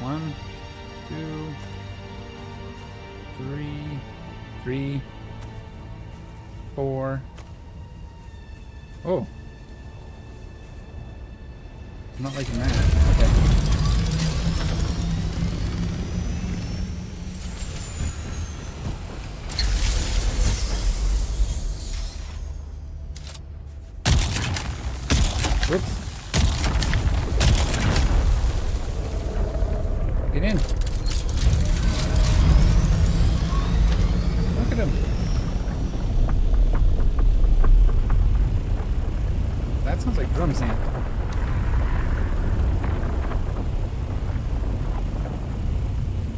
One, two, three, four. Oh. I'm not liking that. Okay. Whoops. Get in. Look at him. That sounds like drum sand.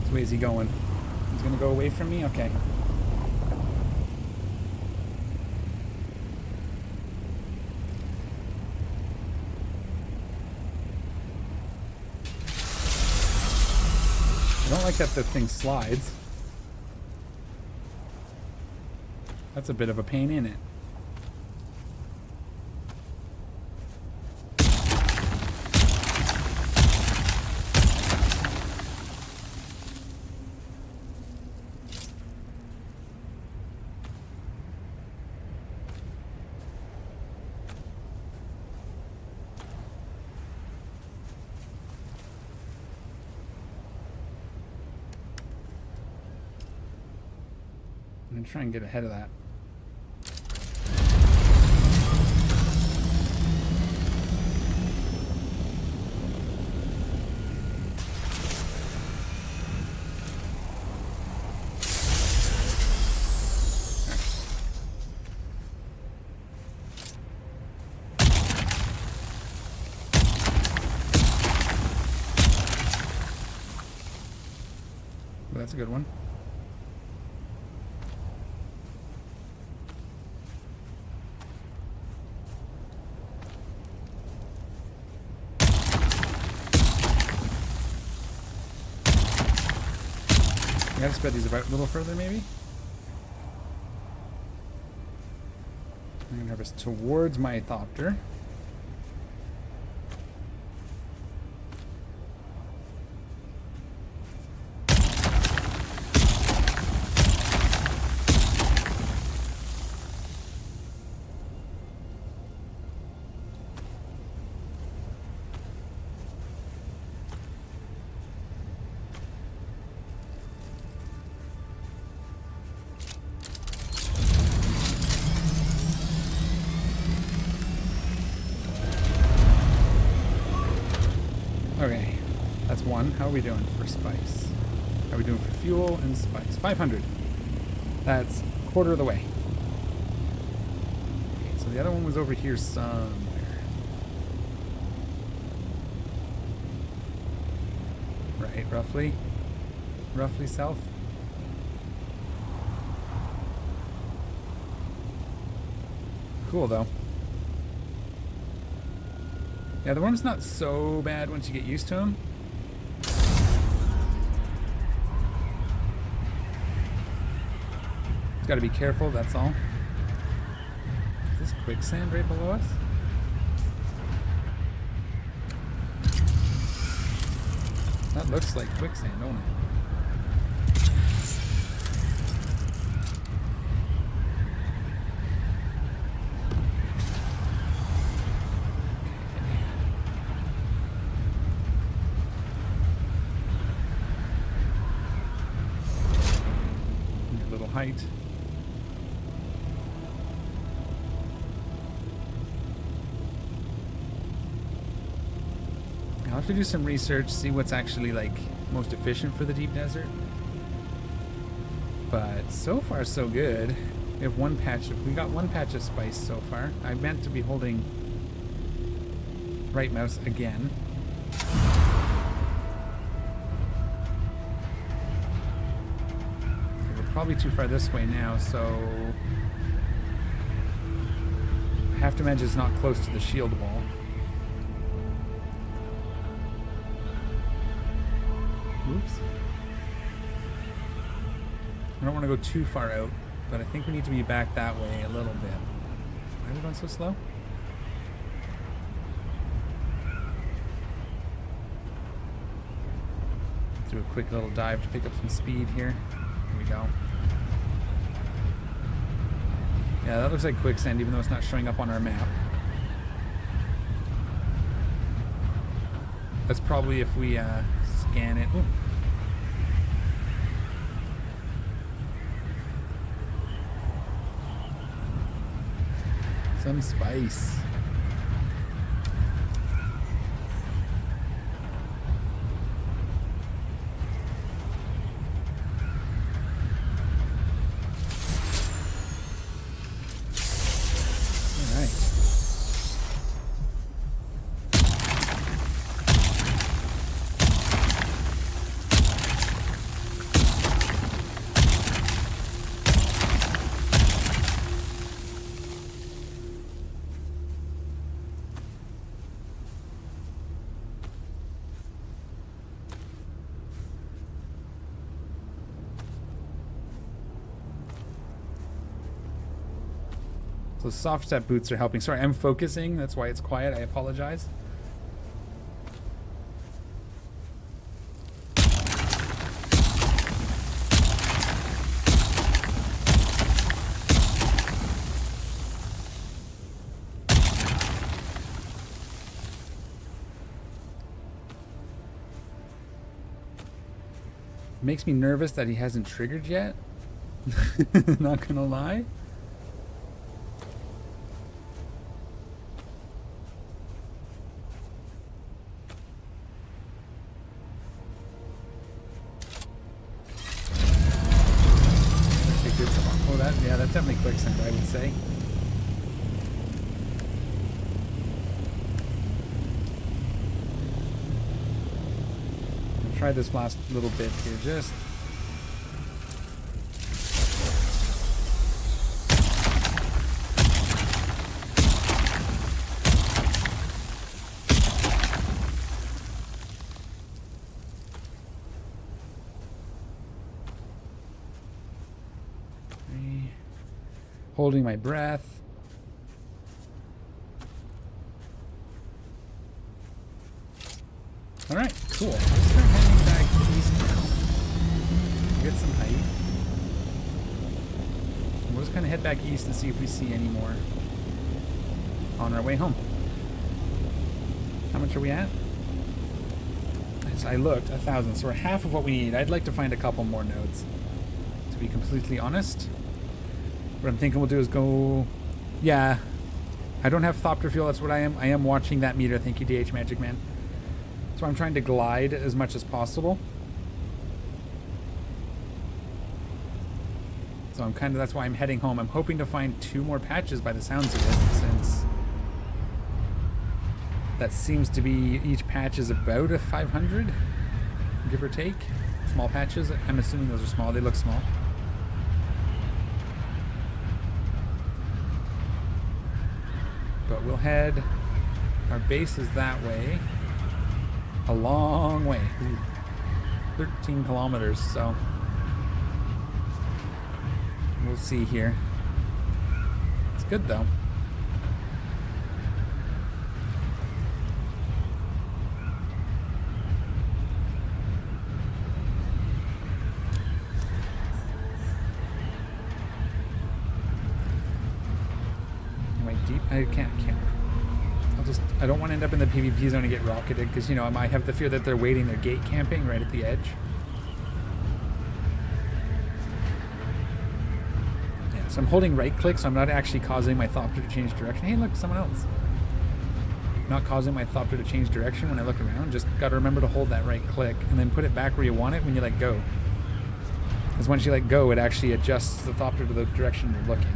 Which way is he going? He's gonna go away from me? Okay. I don't like that the thing slides. That's a bit of a pain in it. I'm gonna try and get ahead of that. Well, that's a good one. I gotta spread these about a little further, maybe? I'm gonna harvest towards my thopter. Okay, that's one. How are we doing for spice? How are we doing for fuel and spice? 500. That's a quarter of the way. Okay, so the other one was over here somewhere. Right, roughly. Roughly south. Cool though. Yeah, the worm's not so bad once you get used to him. Just gotta be careful, that's all. Is this quicksand right below us? That looks like quicksand, don't it? Height. I'll have to do some research, see what's actually like most efficient for the deep desert. But so far so good. We have we got one patch of spice so far. I meant to be holding right mouse again. probably too far this way now, so I have to imagine it's not close to the shield wall. Oops. I don't want to go too far out, but I think we need to be back that way a little bit. Why are we going so slow? Do a quick little dive to pick up some speed here. Here we go. Yeah, that looks like quicksand, even though it's not showing up on our map. That's probably if we scan it. Ooh. Some spice. So soft step boots are helping. Sorry, I'm focusing. That's why it's quiet. I apologize. Makes me nervous that he hasn't triggered yet. Not gonna lie. Oh, yeah, that's definitely quicksand, I would say. I'll try this last little bit here, just. Holding my breath. All right, cool. Let's start heading back east now. Get some height. We'll just kind of head back east and see if we see any more on our way home. How much are we at? I looked, 1,000, so we're half of what we need. I'd like to find a couple more nodes, to be completely honest. What I'm thinking we'll do is go... Yeah. I don't have Thopter fuel, that's what I am. I am watching that meter. Thank you, DH Magic Man. So I'm trying to glide as much as possible. So I'm kind of... That's why I'm heading home. I'm hoping to find 2 more patches by the sounds of it, since... That seems to be... Each patch is about a 500, give or take. Small patches. I'm assuming those are small. They look small. But we'll head, our base is that way, a long way, 13 kilometers, so we'll see here. It's good though. I can't. I don't want to end up in the PvP zone and get rocketed, because, you know, I might have the fear that they're waiting, they're gate camping right at the edge. Yeah, so I'm holding right click, so I'm not actually causing my Thopter to change direction. Hey, look, someone else. Not causing my Thopter to change direction when I look around. Just got to remember to hold that right click and then put it back where you want it when you let go. Because once you let go, it actually adjusts the Thopter to the direction you're looking.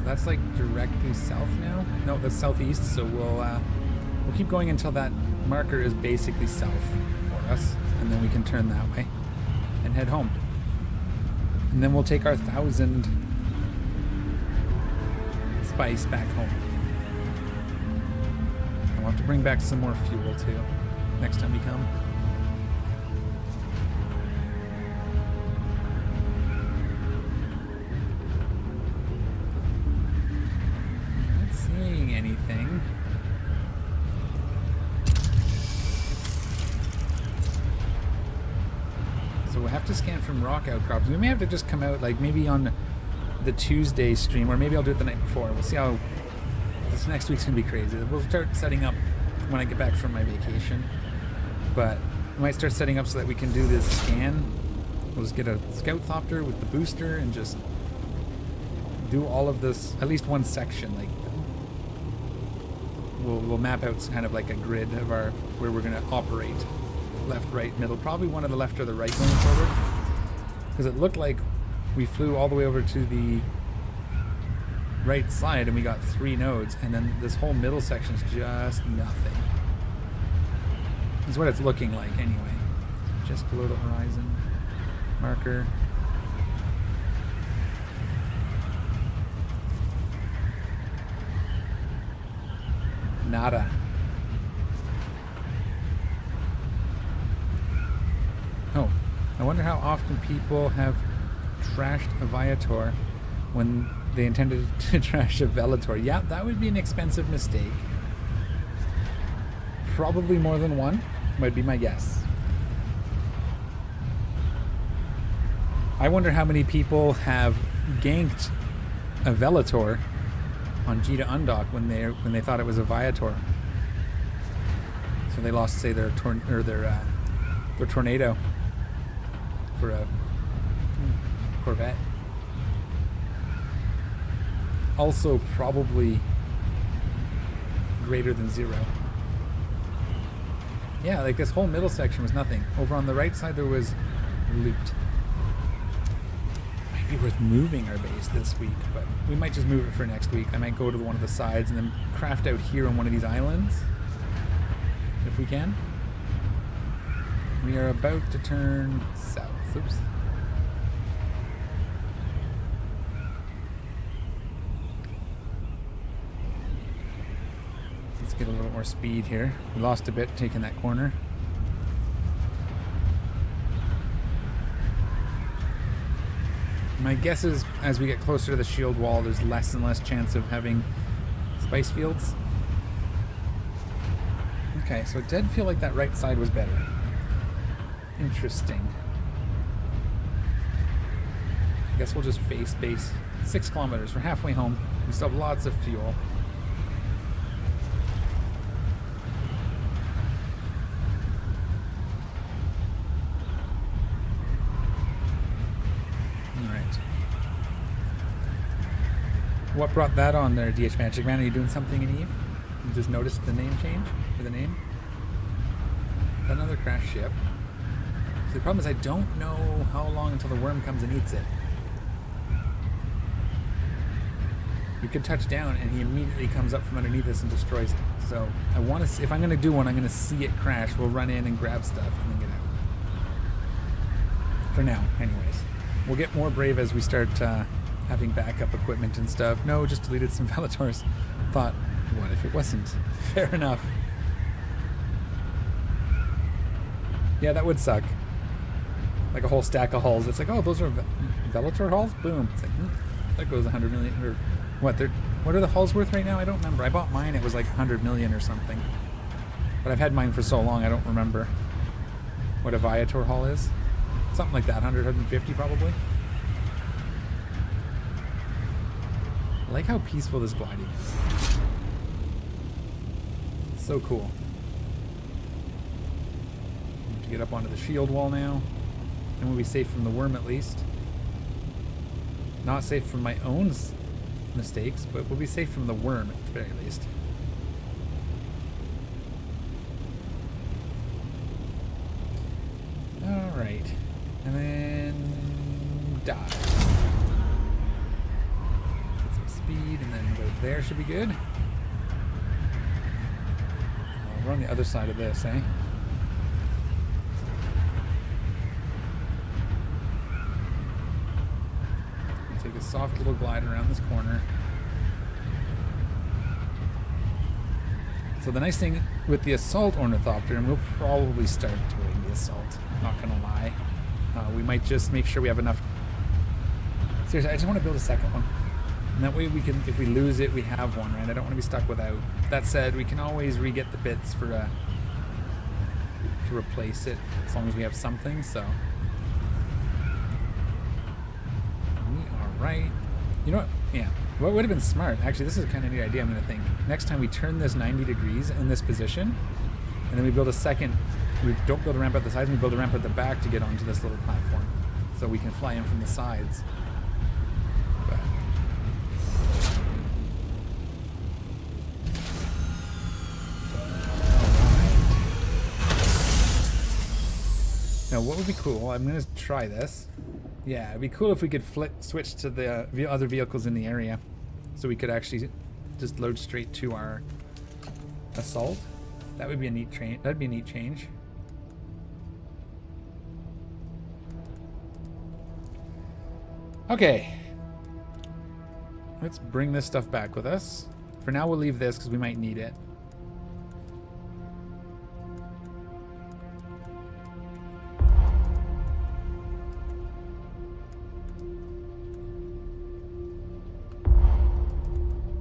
that's like directly south now. No, that's southeast. So we'll keep going until that marker is basically south for us, and then we can turn that way and head home. And then we'll take our 1,000 spice back home. And we'll have to bring back some more fuel too next time we come. Not seeing anything. So we'll have to scan from rock outcrops. We may have to just come out like maybe on the Tuesday stream, or maybe I'll do it the night before. We'll see how this next week's gonna be crazy. We'll start setting up when I get back from my vacation, but we might start setting up so that we can do this scan. We'll just get a scout thopter with the booster and just do all of this, at least one section. Like we'll map out kind of like a grid of our where we're gonna operate. Left, right, middle. Probably one of the left or the right going forward. Because it looked like we flew all the way over to the right side and we got 3 nodes, and then this whole middle section is just nothing. Is what it's looking like anyway. Just below the horizon. Marker. Nada. Oh, I wonder how often people have trashed a Viator when they intended to trash a Velator. Yeah, that would be an expensive mistake. Probably more than one, might be my guess. I wonder how many people have ganked a Velator on G to undock when they thought it was a Viator. So they lost, say, their tornado for a Corvette. Also probably greater than 0. Yeah, like this whole middle section was nothing. Over on the right side there was loot. Might be worth moving our base this week, but we might just move it for next week. I might go to one of the sides and then craft out here on one of these islands, if we can. We are about to turn south. Oops. Let's get a little more speed here. We lost a bit taking that corner. My guess is as we get closer to the shield wall, there's less and less chance of having spice fields. Okay, so it did feel like that right side was better. Interesting. I guess we'll just face base. 6 kilometers. We're halfway home. We still have lots of fuel. Alright. What brought that on there, DH Magic Man? Are you doing something in Eve? You just noticed the name change for the name? Another crash ship. So the problem is I don't know how long until the worm comes and eats it. We could touch down and he immediately comes up from underneath us and destroys it. So I want to, if I'm going to do one, I'm going to see it crash. We'll run in and grab stuff and then get out. For now, anyways. We'll get more brave as we start having backup equipment and stuff. No, just deleted some Velators. Thought, what if it wasn't? Fair enough. Yeah, that would suck. Like a whole stack of hulls. It's like, oh, those are Velator hulls? Boom. It's like, that goes 100 million. Or what are the hulls worth right now? I don't remember. I bought mine, it was like 100 million or something. But I've had mine for so long, I don't remember what a Viator hull is. Something like that, 100, 150 probably. I like how peaceful this gliding is. So cool. I have to get up onto the shield wall now. And we'll be safe from the worm at least. Not safe from my own mistakes, but we'll be safe from the worm at the very least. Alright. And then dive. Get some speed. there should be good. We're on the other side of this, eh? Take a soft little glide around this corner. So the nice thing with the assault ornithopter, and we'll probably start doing the assault, not gonna lie. We might just make sure we have enough. Seriously, I just want to build a second one. And that way we can, if we lose it, we have one, right? I don't want to be stuck without. That said, we can always re-get the bits for to replace it, as long as we have something, so. We are right. You know what? Yeah. What would have been smart, actually, this is a kind of neat idea, I'm going to think. Next time we turn this 90 degrees in this position, and then we build a second, we don't build a ramp at the sides, we build a ramp at the back to get onto this little platform. So we can fly in from the sides. But. Now what would be cool, I'm going to try this. Yeah, it'd be cool if we could switch to the other vehicles in the area. So we could actually just load straight to our assault. That would be a neat change. That'd be a neat change. Okay. Let's bring this stuff back with us. For now we'll leave this because we might need it.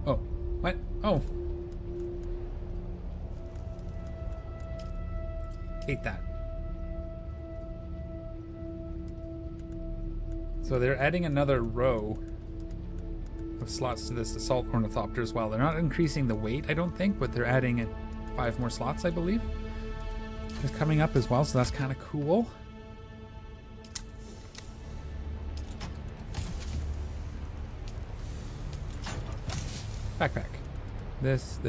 Oh, what? Oh. Hate that. So they're adding another row of slots to this assault ornithopter as well. They're not increasing the weight, I don't think, but they're adding 5 more slots, I believe. It's coming up as well, so that's kind of cool. Backpack. This.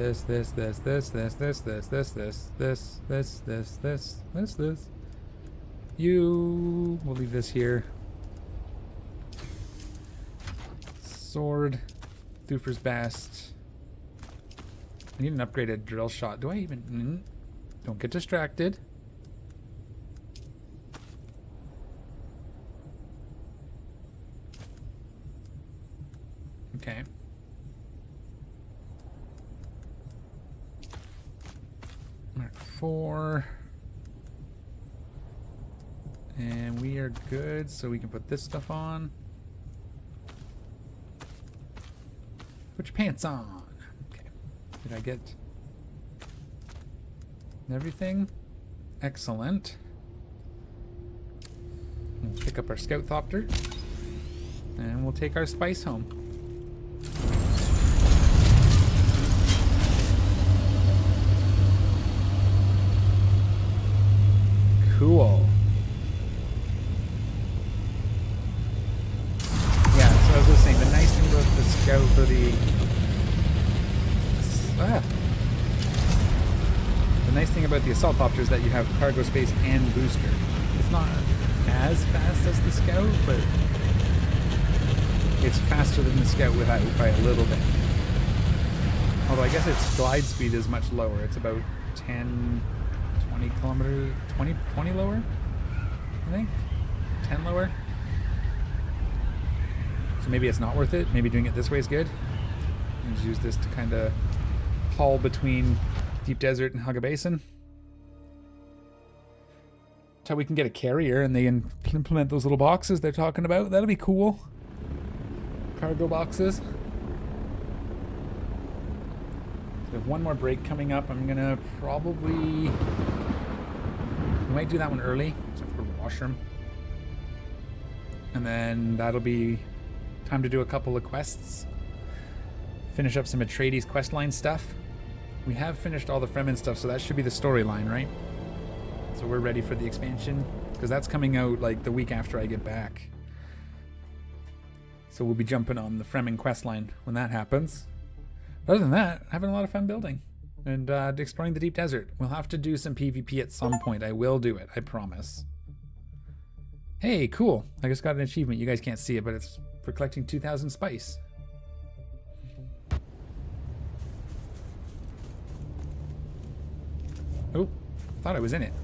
You. We'll leave this here. Sword. Thufir's Bast. I need an upgraded drill shot. Do I even... Don't get distracted. Okay. Mark 4. And we are good, so we can put this stuff on. Put your pants on. Okay. Did I get everything? Excellent. We'll pick up our scout thopter. And we'll take our spice home. Cool. Yeah, so as I was saying, the nice thing about the scout or the nice thing about the assault copter is that you have cargo space and booster. It's not as fast as the scout, but it's faster than the scout without by a little bit. Although I guess its glide speed is much lower. It's about 10, 20 kilometers, 20 lower, I think? 10 lower? So maybe it's not worth it. Maybe doing it this way is good. And just use this to kind of haul between Deep Desert and Hugga Basin. That's how we can get a carrier and they can implement those little boxes they're talking about. That'll be cool. Cargo boxes. So we have one more break coming up. I'm gonna probably... We might do that one early, except for the washroom. And then that'll be time to do a couple of quests. Finish up some Atreides questline stuff. We have finished all the Fremen stuff, so that should be the storyline, right? So we're ready for the expansion, because that's coming out like the week after I get back. So we'll be jumping on the Fremen questline when that happens. Other than that, having a lot of fun building and exploring the Deep Desert. We'll have to do some PvP at some point. I will do it, I promise. Hey, cool. I just got an achievement. You guys can't see it, but it's for collecting 2,000 spice. Oh, thought I was in it.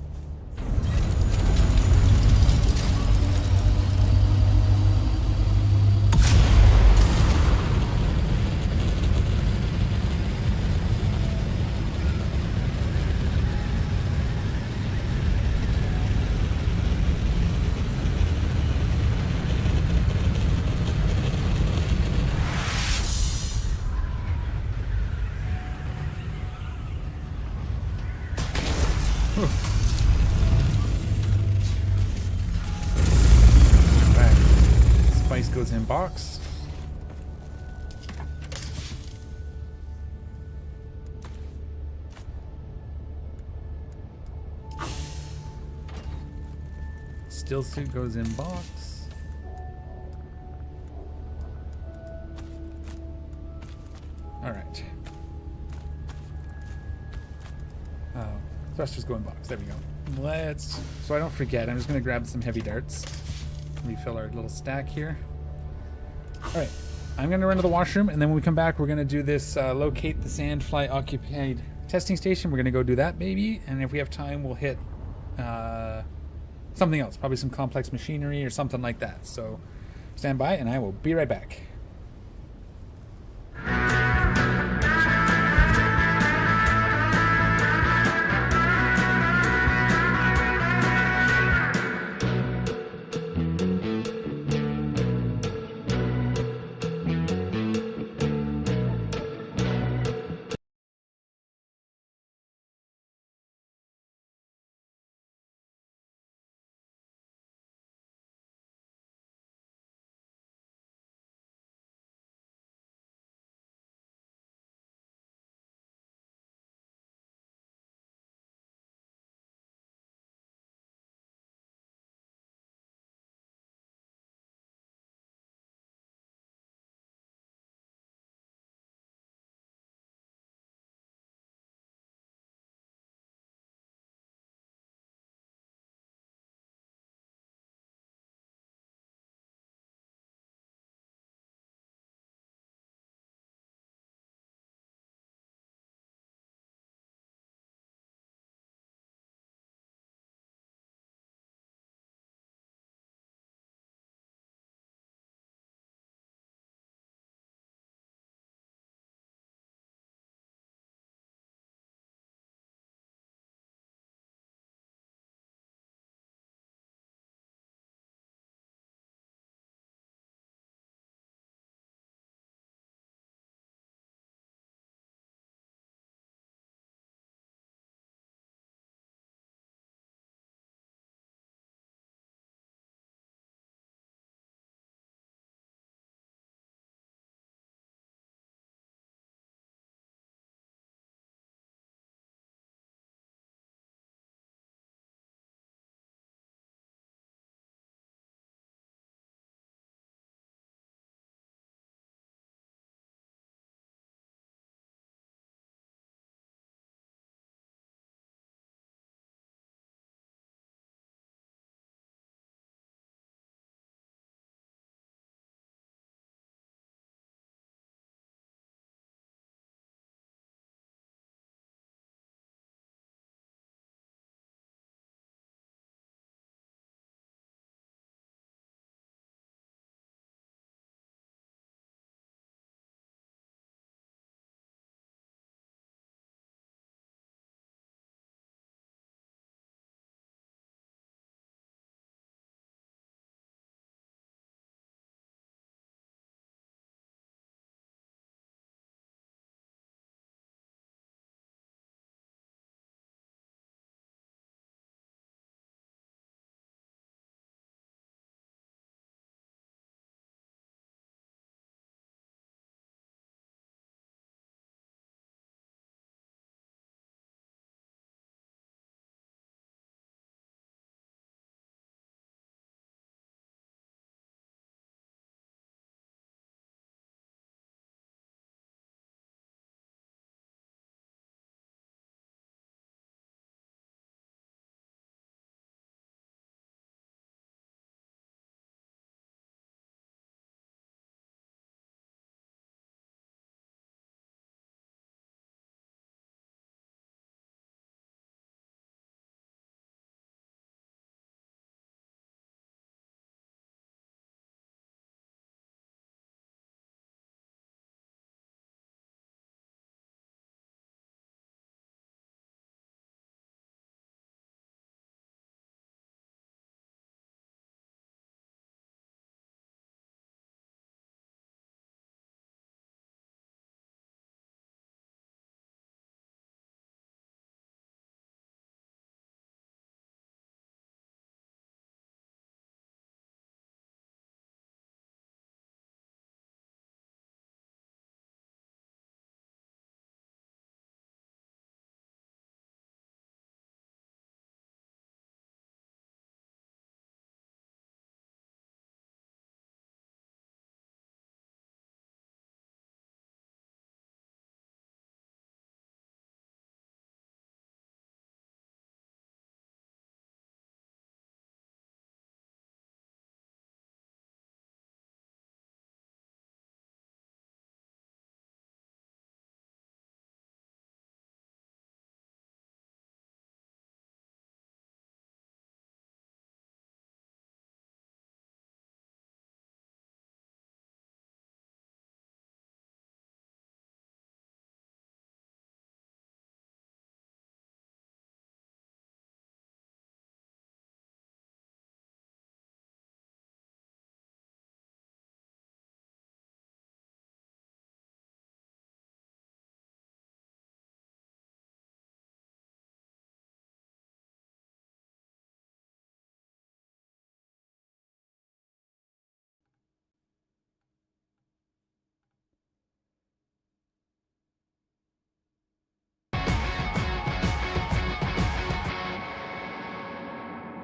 Back. Spice goes in box. Still suit goes in box. All right. Thrusters go in box. There we go. Let's. So I don't forget, I'm just going to grab some heavy darts. Refill our little stack here. All right. I'm going to run to the washroom, and then when we come back, we're going to do this locate the Sandfly occupied testing station. We're going to go do that, maybe. And if we have time, we'll hit something else. Probably some complex machinery or something like that. So stand by, and I will be right back.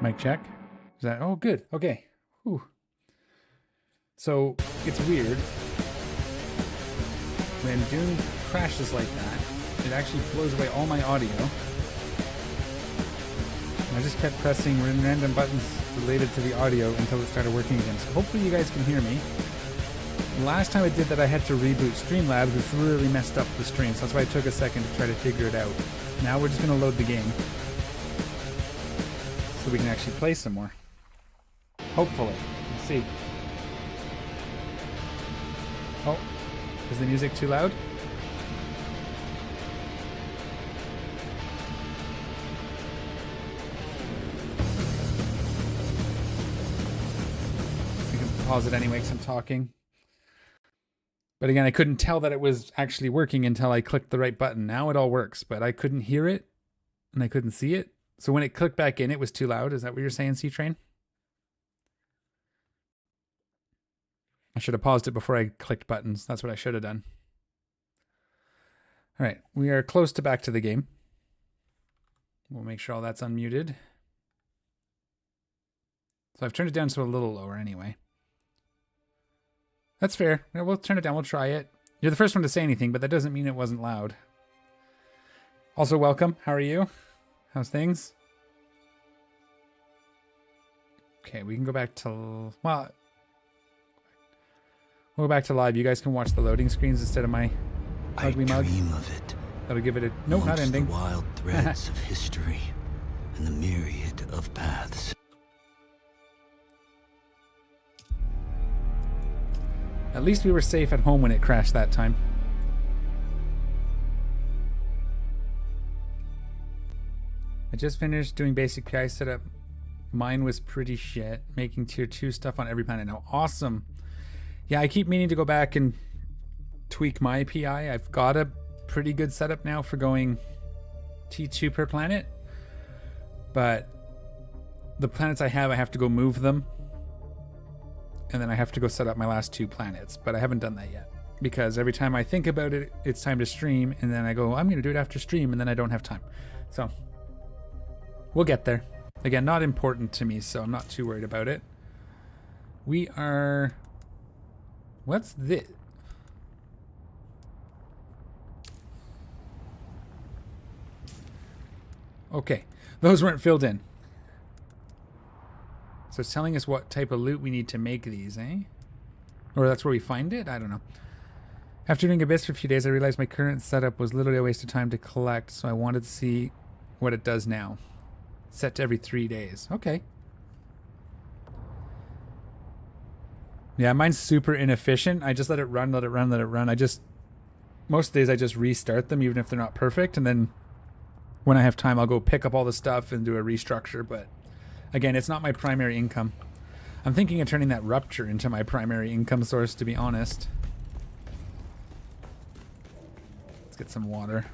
Mic check. Is that? Oh, good. Okay. Whew. So it's weird when Dune crashes like that. It actually blows away all my audio. And I just kept pressing random buttons related to the audio until it started working again. So hopefully you guys can hear me. Last time I did that, I had to reboot Streamlabs, which really messed up the stream. So that's why it took a second to try to figure it out. Now we're just going to load the game so we can actually play some more. Hopefully. Let's see. Oh, is the music too loud? We can pause it anyway because I'm talking. But again, I couldn't tell that it was actually working until I clicked the right button. Now it all works, but I couldn't hear it and I couldn't see it. So when it clicked back in, it was too loud. Is that what you're saying, C-Train? I should have paused it before I clicked buttons. That's what I should have done. All right, we are close to back to the game. We'll make sure all that's unmuted. So I've turned it down to a little lower anyway. That's fair. We'll turn it down. We'll try it. You're the first one to say anything, but that doesn't mean it wasn't loud. Also, welcome. How are you? How's things? Okay, we can go back to... Well, we'll go back to live. You guys can watch the loading screens instead of my ugly mug. I dream of it. That'll give it a... Nope, not ending. The wild threads of history and the myriad of paths. At least we were safe at home when it crashed that time. I just finished doing basic PI setup. Mine was pretty shit. Making tier 2 stuff on every planet now. Awesome. Yeah, I keep meaning to go back and tweak my PI. I've got a pretty good setup now for going T2 per planet. But the planets I have to go move them. And then I have to go set up my last 2 planets. But I haven't done that yet. Because every time I think about it, it's time to stream. And then I go, I'm going to do it after stream. And then I don't have time. So, we'll get there. Again, not important to me, so I'm not too worried about it. We are... What's this? Okay. Those weren't filled in. So it's telling us what type of loot we need to make these, eh? Or that's where we find it? I don't know. After doing Abyss for a few days, I realized my current setup was literally a waste of time to collect, so I wanted to see what it does now. Set to every 3 days. Okay. Yeah, mine's super inefficient. I just let it run, let it run, let it run. Most days I just restart them, even if they're not perfect, and then when I have time, I'll go pick up all the stuff and do a restructure, but again, it's not my primary income. I'm thinking of turning that rupture into my primary income source, to be honest. Let's get some water.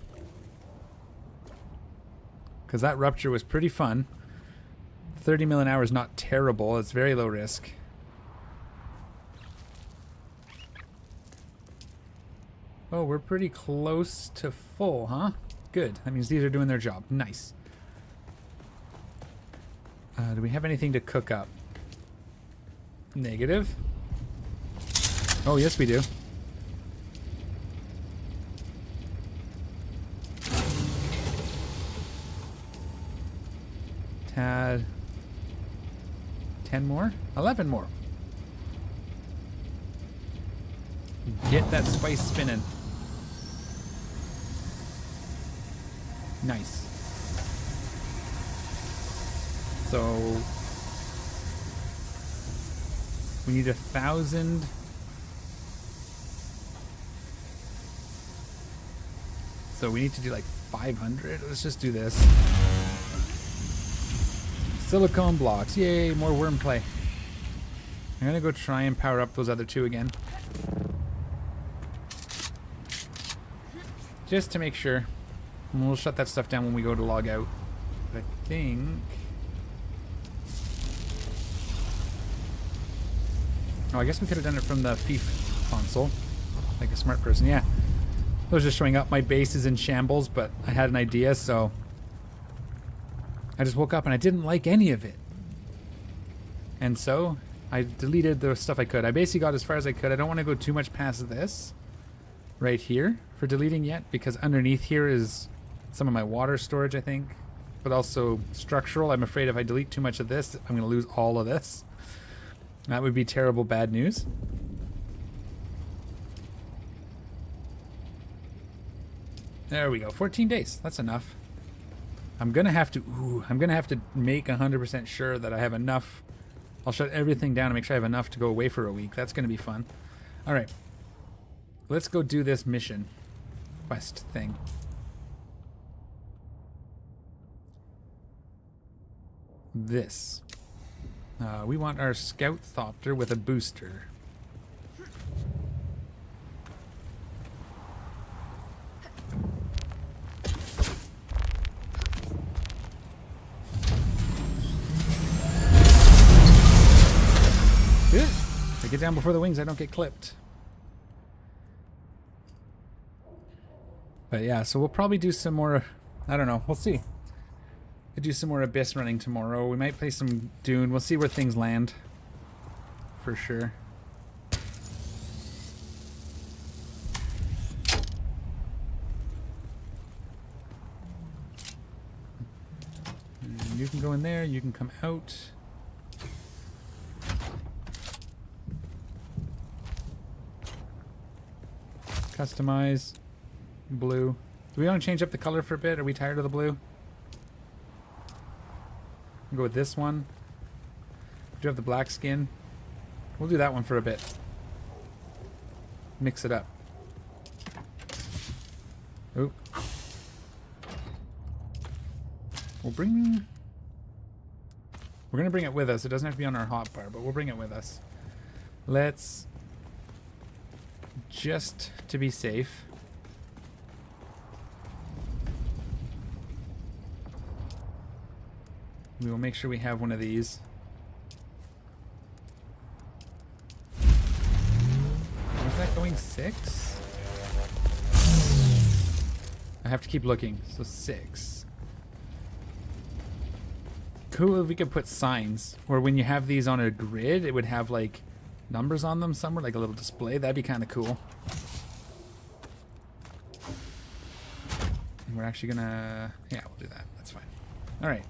Because that rupture was pretty fun. 30 mil an hour is not terrible. It's very low risk. Oh, we're pretty close to full, huh? Good. That means these are doing their job. Nice. Do we have anything to cook up? Negative. Oh, yes we do. Tad. 10 more? 11 more. Get that spice spinning. Nice. So we need 1,000. So we need to do like 500. Let's just do this. Silicone blocks. Yay, more worm play. I'm gonna go try and power up those other 2 again. Just to make sure. And we'll shut that stuff down when we go to log out. But I think... Oh, I guess we could have done it from the FIF console. Like a smart person, yeah. I was just showing up. My base is in shambles, but I had an idea, so... I just woke up and I didn't like any of it. And so I deleted the stuff I could. I basically got as far as I could. I don't want to go too much past this right here for deleting yet, because underneath here is some of my water storage, I think, but also structural. I'm afraid if I delete too much of this, I'm going to lose all of this. That would be terrible bad news. There we go. 14 days. That's enough. I'm going to have to make 100% sure that I have enough. I'll shut everything down and make sure I have enough to go away for a week. That's going to be fun. All right. Let's go do this mission quest thing. This. We want our scout thopter with a booster. Good. If I get down before the wings, I don't get clipped. But yeah, so we'll probably do some more, I don't know, we'll see. Could do some more Abyss running tomorrow. We might play some Dune. We'll see where things land. For sure. And you can go in there, you can come out. Customize. Blue. Do we want to change up the color for a bit? Are we tired of the blue? We'll go with this one. Do you have the black skin? We'll do that one for a bit. Mix it up. Oh. We're going to bring it with us. It doesn't have to be on our hotbar, but we'll bring it with us. Let's, just to be safe, we will make sure we have one of these. Was that going 6? I have to keep looking. So 6. Cool if we could put signs, or when you have these on a grid, it would have like numbers on them somewhere, like a little display. That'd be kind of cool. And we're actually gonna, yeah, we'll do that. That's fine. All right.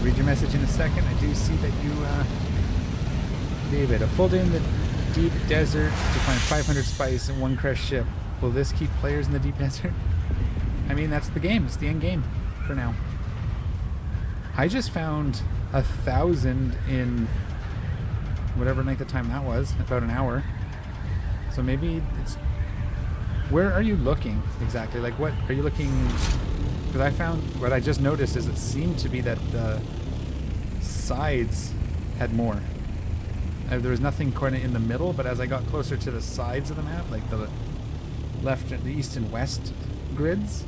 Read your message in a second. I do see that you, David, a full day in the deep desert to find 500 spice and 1 crashed ship. Will this keep players in the deep desert? I mean, that's the game. It's the end game for now. I just found 1,000 in whatever length of time that was, about an hour. So maybe it's... Where are you looking exactly? Like, what are you looking... Because I found, what I just noticed is it seemed to be that the sides had more. There was nothing quite in the middle, but as I got closer to the sides of the map, like the left, the east and west grids,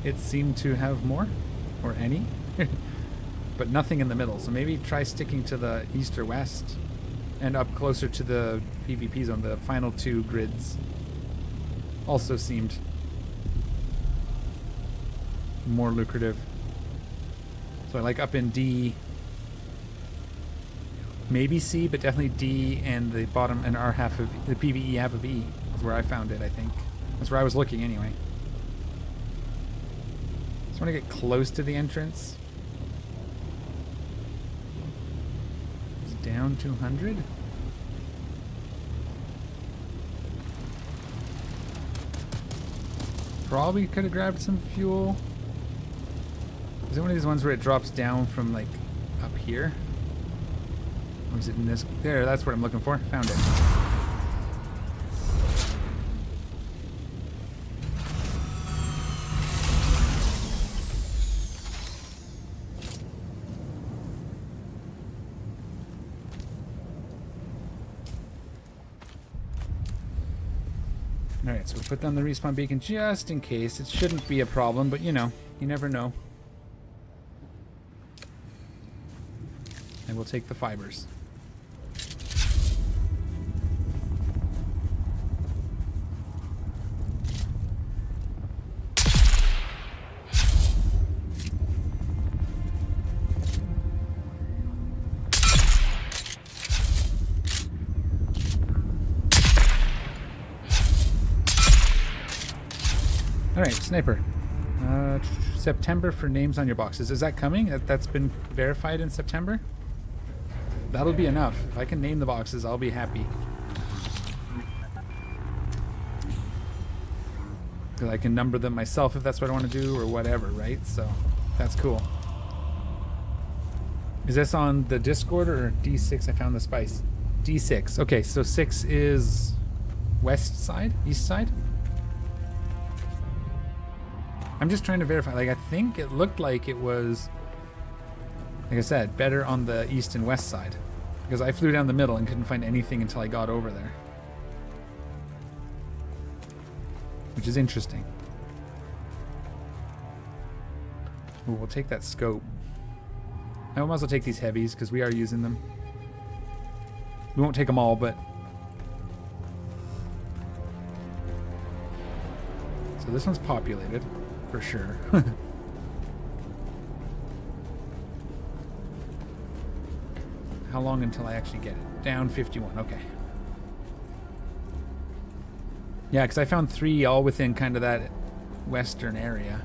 it seemed to have more, or any, but nothing in the middle. So maybe try sticking to the east or west and up closer to the PvP zone. The final 2 grids also seemed more lucrative. So I like up in D, maybe C, but definitely D, and the bottom and R half of the PvE half of E is where I found it. I think that's where I was looking anyway. Just want to get close to the entrance. It's down 200. Probably could have grabbed some fuel. Is it one of these ones where it drops down from like up here? Or is it in this? There, that's what I'm looking for. Found it. Alright, so we'll put down the respawn beacon just in case. It shouldn't be a problem, but you know, you never know. And we'll take the fibers. All right, sniper. September for names on your boxes. Is that coming? That's been verified in September? That'll be enough. If I can name the boxes, I'll be happy. Because I can number them myself if that's what I want to do or whatever, right? So that's cool. Is this on the Discord or D6? I found the spice. D6. Okay, so 6 is west side? East side? I'm just trying to verify. Like, I think it looked like it was, like I said, better on the east and west side. Because I flew down the middle and couldn't find anything until I got over there. Which is interesting. Ooh, we'll take that scope. I might as well take these heavies because we are using them. We won't take them all, but... So this one's populated, for sure. How long until I actually get it? Down 51, okay. Yeah, because I found 3 all within kind of that western area.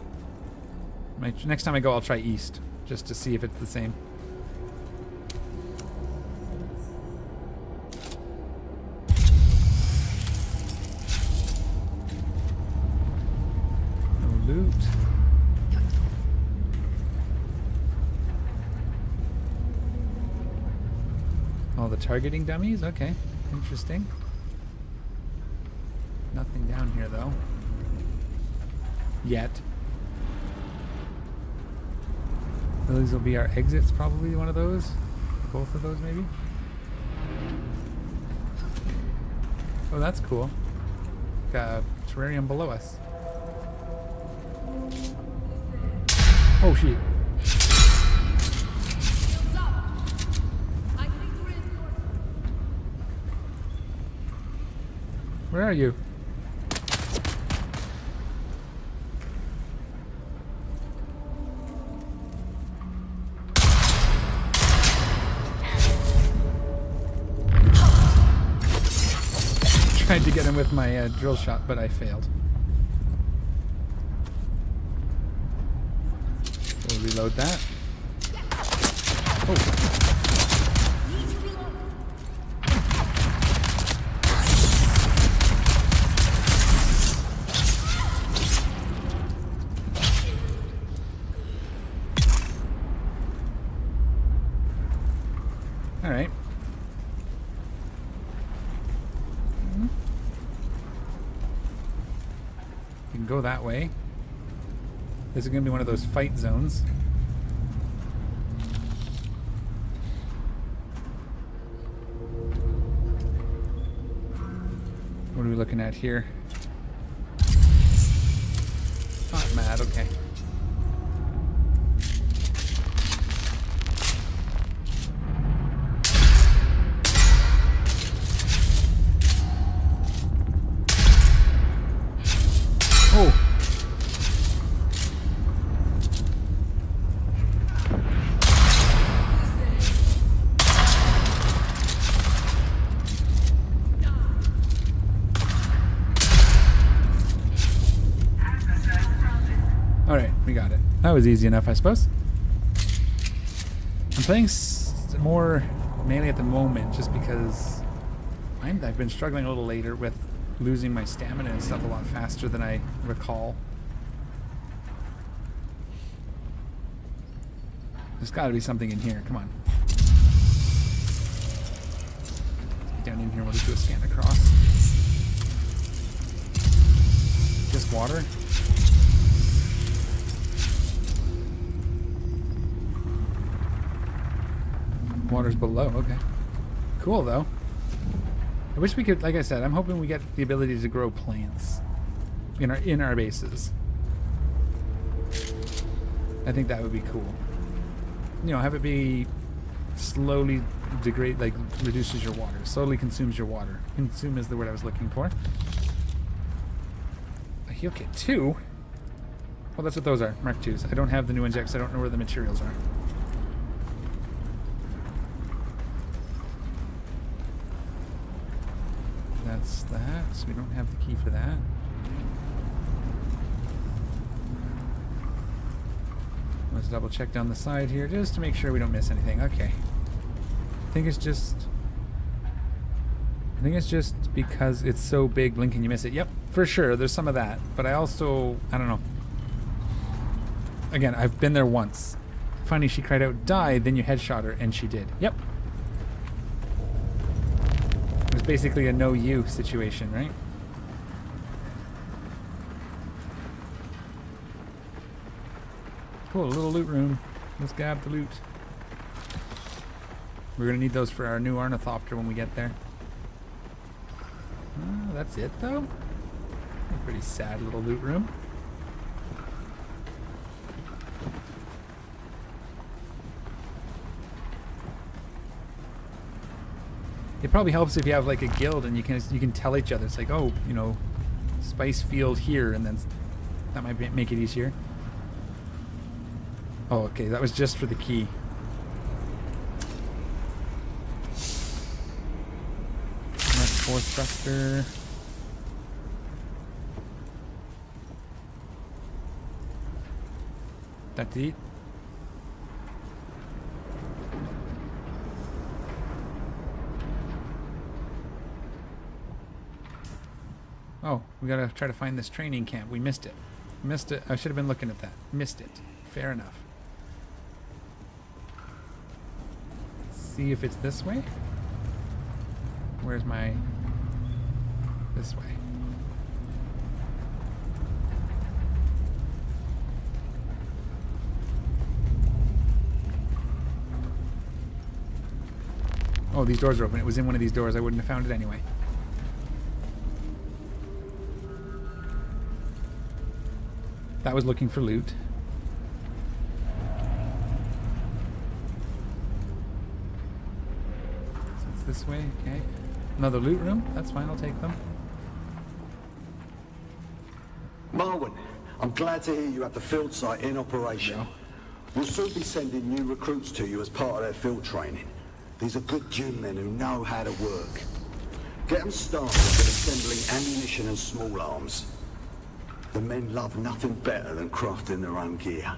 Next time I go, I'll try east, just to see if it's the same. No loot. All the targeting dummies? Okay, interesting. Nothing down here, though. Yet. Those will be our exits, probably one of those. Both of those, maybe. Oh, that's cool. Got a terrarium below us. Oh, shit. Where are you? Tried to get him with my drill shot, but I failed. We'll reload that. Oh. All right. You can go that way. This is going to be one of those fight zones. What are we looking at here? Not mad, okay. Oh. All right, we got it. That was easy enough, I suppose. I'm playing more melee at the moment just because I've been struggling a little later with losing my stamina and stuff a lot faster than I recall. There's got to be something in here. Come on. Get down in here. We'll just do a scan across. Just water. Water's below. Okay. Cool, though. I wish we could, like I said, I'm hoping we get the ability to grow plants in our bases. I think that would be cool. You know, have it be slowly degrade, like reduces your water, slowly consumes your water. Consume is the word I was looking for. A heal kit 2? Well, that's what those are, Mark 2s. I don't have the new injects. I don't know where the materials are. That's that. So we don't have the key for that. Let's double check down the side here just to make sure we don't miss anything. Okay. I think it's just because it's so big, blink and you miss it. Yep, for sure. There's some of that. But I don't know. Again, I've been there once. Funny, she cried out, "Die," then you headshot her, and she did. Yep. It was basically a no you situation, right? Cool, a little loot room. Let's grab the loot. We're gonna need those for our new ornithopter when we get there. Oh, that's it though? A pretty sad little loot room. It probably helps if you have like a guild and you can tell each other. It's like, oh, you know, spice field here, and then that might make it easier. Oh, okay, that was just for the key. Next fourth thruster. That's it. Oh, we gotta try to find this training camp. We missed it. Missed it. I should have been looking at that. Missed it. Fair enough. See if it's this way. Where's my... This way. Oh, these doors are open. It was in one of these doors. I wouldn't have found it anyway. That was looking for loot. So it's this way, okay. Another loot room, that's fine, I'll take them. Marwin, I'm glad to hear you have the field site in operation. Yeah. We'll soon be sending new recruits to you as part of their field training. These are good DUNE men who know how to work. Get them started with assembling ammunition and small arms. The men love nothing better than crafting their own gear.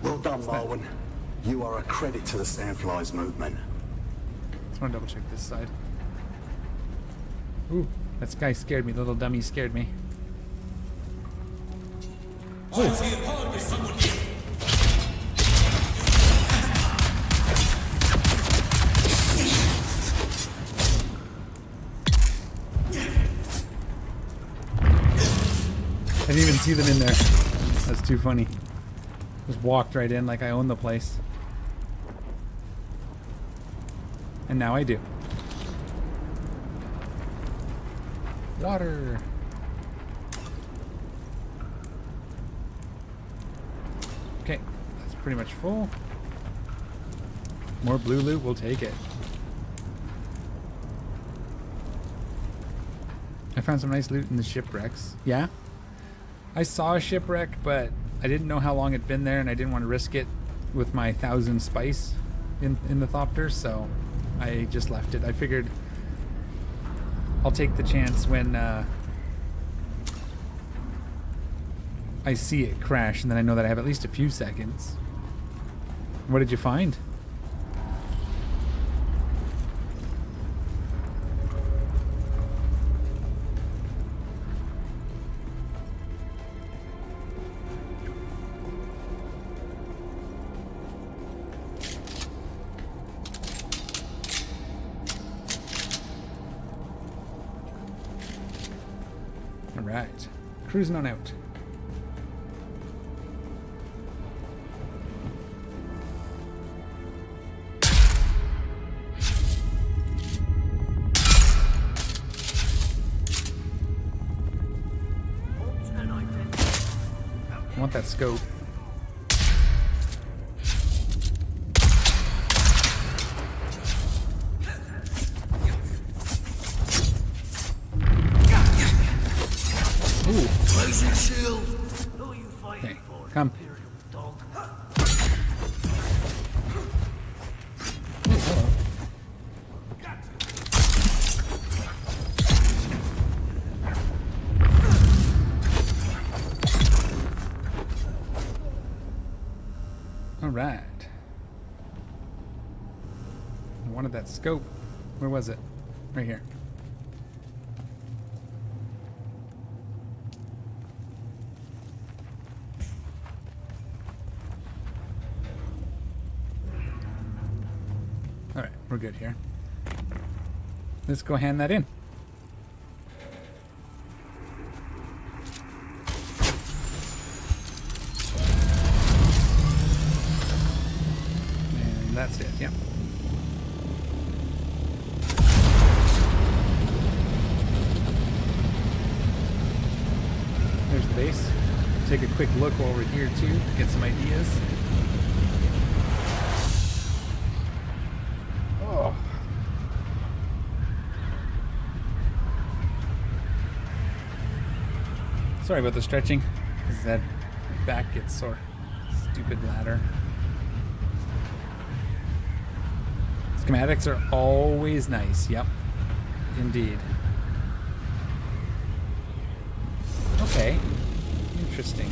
Well done, Marwin. You are a credit to the Sandflies movement. Just want to double check this side. Ooh, that guy scared me. The little dummy scared me. Oh. I didn't even see them in there. That's too funny. Just walked right in like I own the place. And now I do. Water. Okay, that's pretty much full. More blue loot, we'll take it. I found some nice loot in the shipwrecks. Yeah? I saw a shipwreck, but I didn't know how long it'd been there, and I didn't want to risk it with my 1,000 spice in the Thopter, so I just left it. I figured I'll take the chance when I see it crash, and then I know that I have at least a few seconds. What did you find? Alright, cruising on out. I want that scope. Okay, come. Oh, hello. wanted that scope. Where was it? Right here. Alright, we're good here. Let's go hand that in. And that's it, yep. There's the base. Take a quick look while we're here too, get some ideas. Oh. Sorry about the stretching, because that back gets sore. Stupid ladder. Schematics are always nice, yep. Indeed. Okay. Interesting.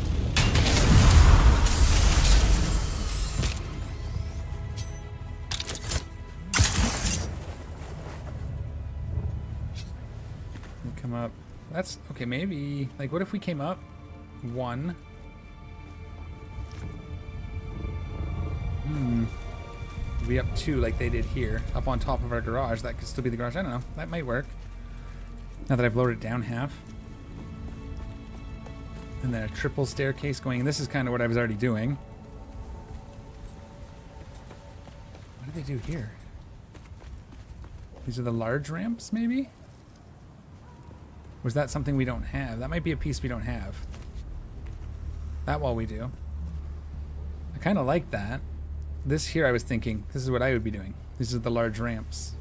We come up. That's okay, maybe like what if we came up one? We up two like they did here, up on top of our garage. That could still be the garage. I don't know. That might work. Now that I've lowered it down half. And then a triple staircase going in. This is kind of what I was already doing. What do they do here? These are the large ramps, maybe? Or is that something we don't have? That might be a piece we don't have. That wall we do. I kind of like that. This here I was thinking, this is what I would be doing. These are the large ramps.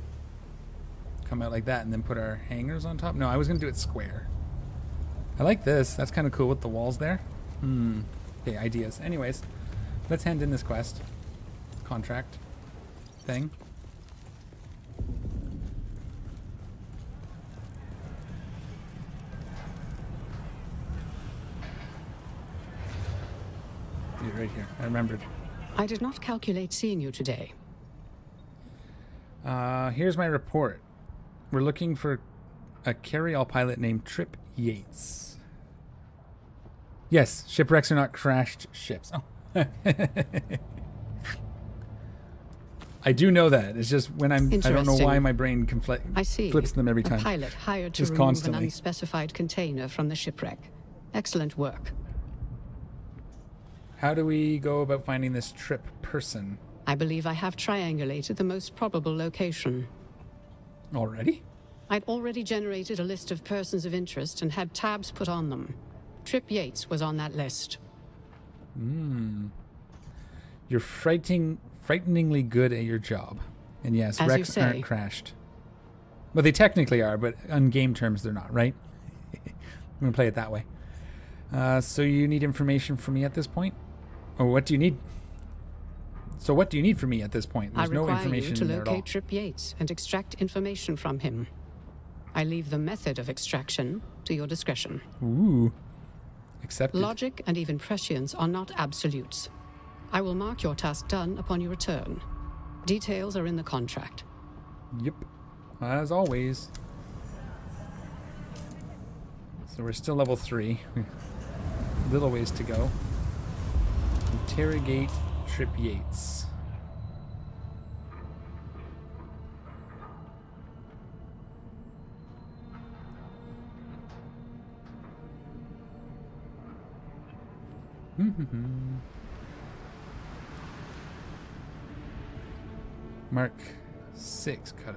Come out like that and then put our hangers on top. No, I was going to do it square. I like this. That's kind of cool with the walls there. Okay, ideas. Anyways, let's hand in this quest. Contract thing. You're right here. I remembered. I did not calculate seeing you today. Here's my report. We're looking for a carry-all pilot named Trip Yates. Yes, shipwrecks are not crashed ships. Oh. I do know that. It's just when I don't know why my brain flips them every time. A pilot hired to just remove constantly. an unspecified container from the shipwreck. Excellent work. How do we go about finding this Trip person? I believe I have triangulated the most probable location. Already? I'd already generated a list of persons of interest and had tabs put on them. Trip Yates was on that list. You're frighteningly good at your job. And yes, As you wrecks say. aren't crashed. Well, they technically are, but on game terms they're not, right? I'm going to play it that way. So you need information from me at this point? Or what do you need? So what do you need from me at this point? There's I no require information you to there at all. locate Trip Yates and extract information from him. I leave the method of extraction to your discretion. Ooh. Accepted. Logic and even prescience are not absolutes. I will mark your task done upon your return. Details are in the contract. Yep. As always. So we're still level 3. Little ways to go. Interrogate Trip Yates. Mark 6 cut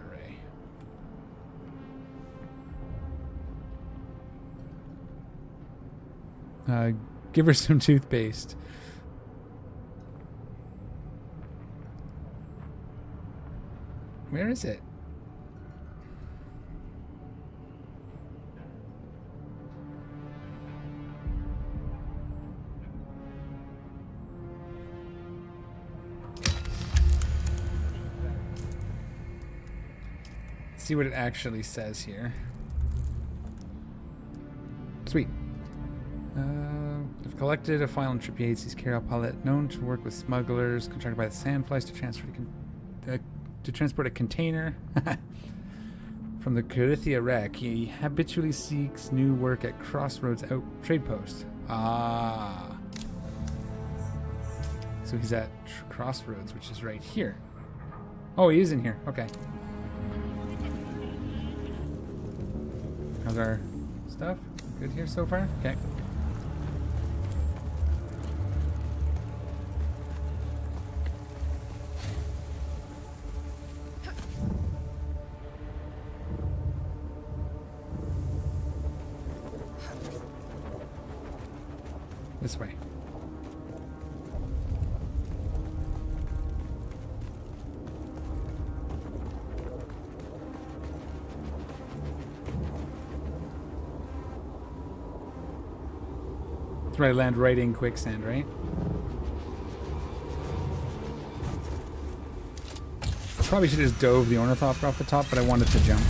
array. Give her some toothpaste. Where is it? Let's see what it actually says here. Sweet. I've collected a file on Trip Yates. He's carry-out pilot known to work with smugglers, contracted by the Sandflies to transfer to to transport a container from the Carithia wreck. He habitually seeks new work at Crossroads Trade Post. Ah. So he's at Crossroads, which is right here. Oh, he is in here. Okay. How's our stuff? Good here so far? Okay. This way. That's where I land right in quicksand, right? Probably should have just dove the ornithopter off the top, but I wanted to jump.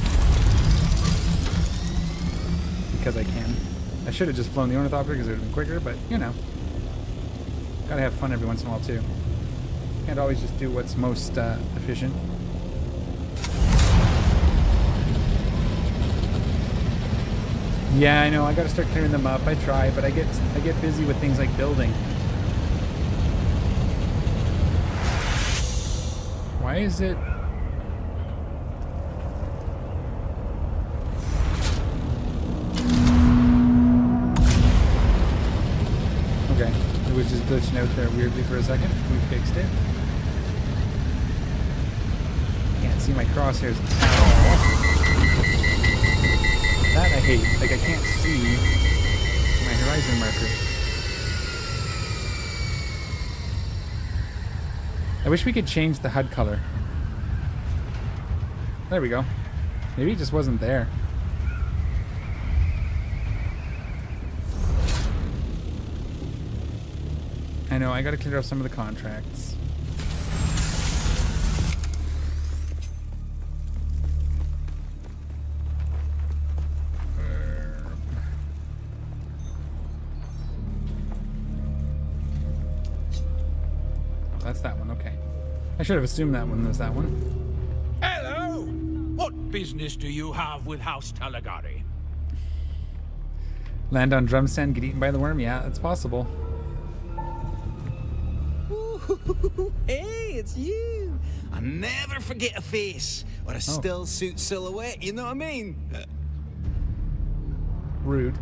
Because I can. I should have just flown the ornithopter because it would have been quicker, but you know. Gotta have fun every once in a while too. Can't always just do what's most efficient. Yeah, I know, I gotta start clearing them up. I try, but I get busy with things like building. Why is it... Okay, it was just glitching out there weirdly for a second. We fixed it. Can't see my crosshairs at all. That I hate. Like, I can't see my horizon marker. I wish we could change the HUD color. There we go. Maybe it just wasn't there. I know, I gotta clear off some of the contracts. That's that one, okay. I should have assumed that one was that one. Hello! What business do you have with House Talagari? Land on drum sand, get eaten by the worm? Yeah, it's possible. Ooh, hey, it's you! I never forget a face or a still suit silhouette, you know what I mean? Rude.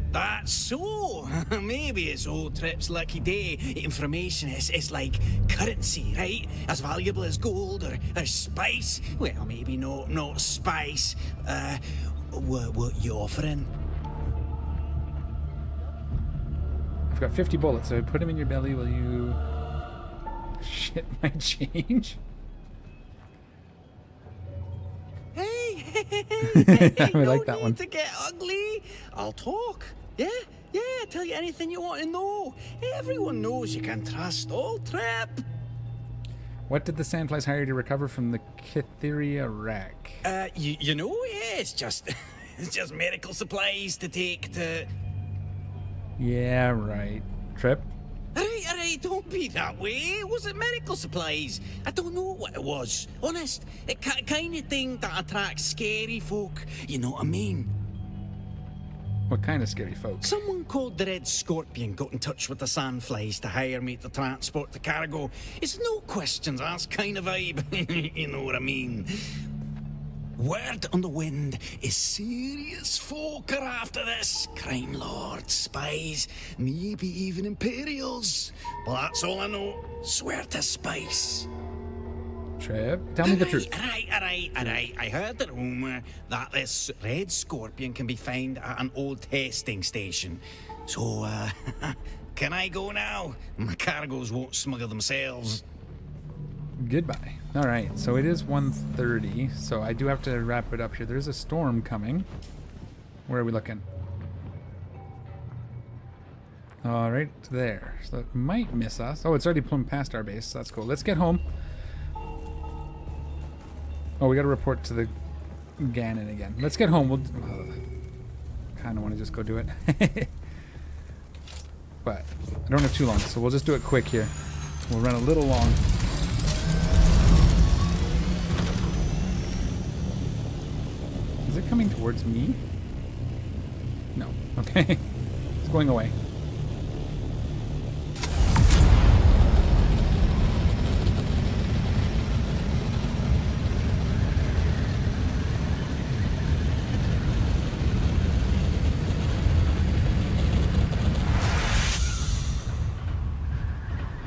That's so. Maybe it's old Trip's lucky day. Information is like currency, right? As valuable as gold or spice. Well, maybe not spice. What you offering? I've got 50 bullets, so I put them in your belly. Will you shit my change? Hey, I no like that need one. to get ugly. I'll talk. Yeah, tell you anything you want to know. Everyone knows you can trust old Trip. What did the Sandflies hire to recover from the Kytheria wreck? You know, yeah, it's just medical supplies to take to... Yeah, right. Trip? Alright, don't be that way. Was it medical supplies? I don't know what it was. Honest, it kind of thing that attracts scary folk. You know what I mean? What kind of scary folks? Someone called the Red Scorpion got in touch with the Sandflies to hire me to transport the cargo. It's no questions asked kind of vibe. You know what I mean? Word on the wind is serious folk are after this. Crime lords, spies, maybe even Imperials. But that's all I know. Swear to spice. Trip? Tell me the truth. Alright. I heard the rumour that this Red Scorpion can be found at an old testing station. So, can I go now? My cargoes won't smuggle themselves. Goodbye. Alright, so it is 1:30, so I do have to wrap it up here. There's a storm coming. Where are we looking? Alright, there. So it might miss us. Oh, it's already plumbed past our base. So that's cool. Let's get home. Oh, we gotta report to the Ganon again. Let's get home. We'll kind of want to just go do it. But I don't have too long, so we'll just do it quick here. We'll run a little long. Is it coming towards me? No. Okay. It's going away.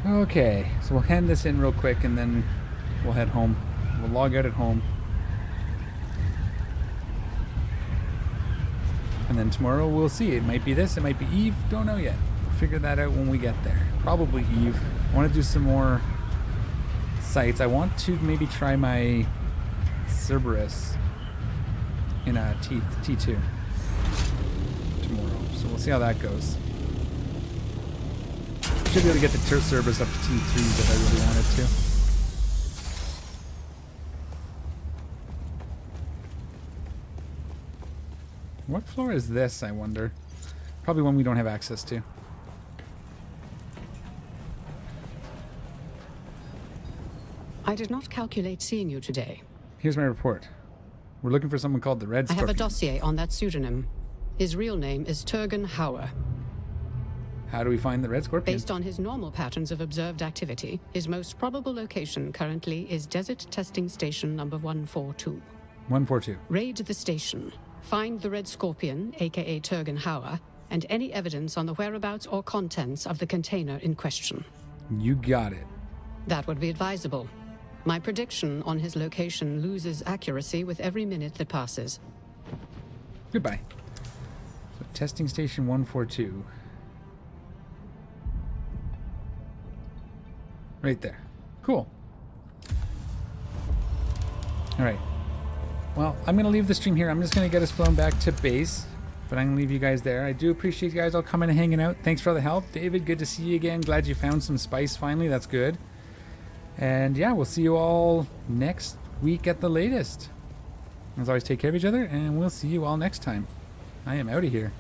Okay, so we'll hand this in real quick and then we'll head home. We'll log out at home. And then tomorrow we'll see. It might be this, it might be Eve, don't know yet. We'll figure that out when we get there. Probably Eve. I want to do some more sites. I want to maybe try my Cerberus in a T2 tomorrow. So we'll see how that goes. Should be able to get the Cerberus up to T3 if I really wanted to. What floor is this, I wonder? Probably one we don't have access to. I did not calculate seeing you today. Here's my report. We're looking for someone called the Red I Scorpion. have a dossier on that pseudonym. His real name is Turgan Hauer. How do we find the Red Scorpion? Based on his normal patterns of observed activity, his most probable location currently is Desert Testing Station number 142. 142. Raid the station. Find the Red Scorpion, aka Turgan Hauer, and any evidence on the whereabouts or contents of the container in question. You got it. That would be advisable. My prediction on his location loses accuracy with every minute that passes. Goodbye. So, testing station 142. Right there. Cool. Alright. Well, I'm going to leave the stream here. I'm just going to get us flown back to base. But I'm going to leave you guys there. I do appreciate you guys all coming and hanging out. Thanks for all the help. David, good to see you again. Glad you found some spice finally. That's good. And yeah, we'll see you all next week at the latest. As always, take care of each other, and we'll see you all next time. I am out of here.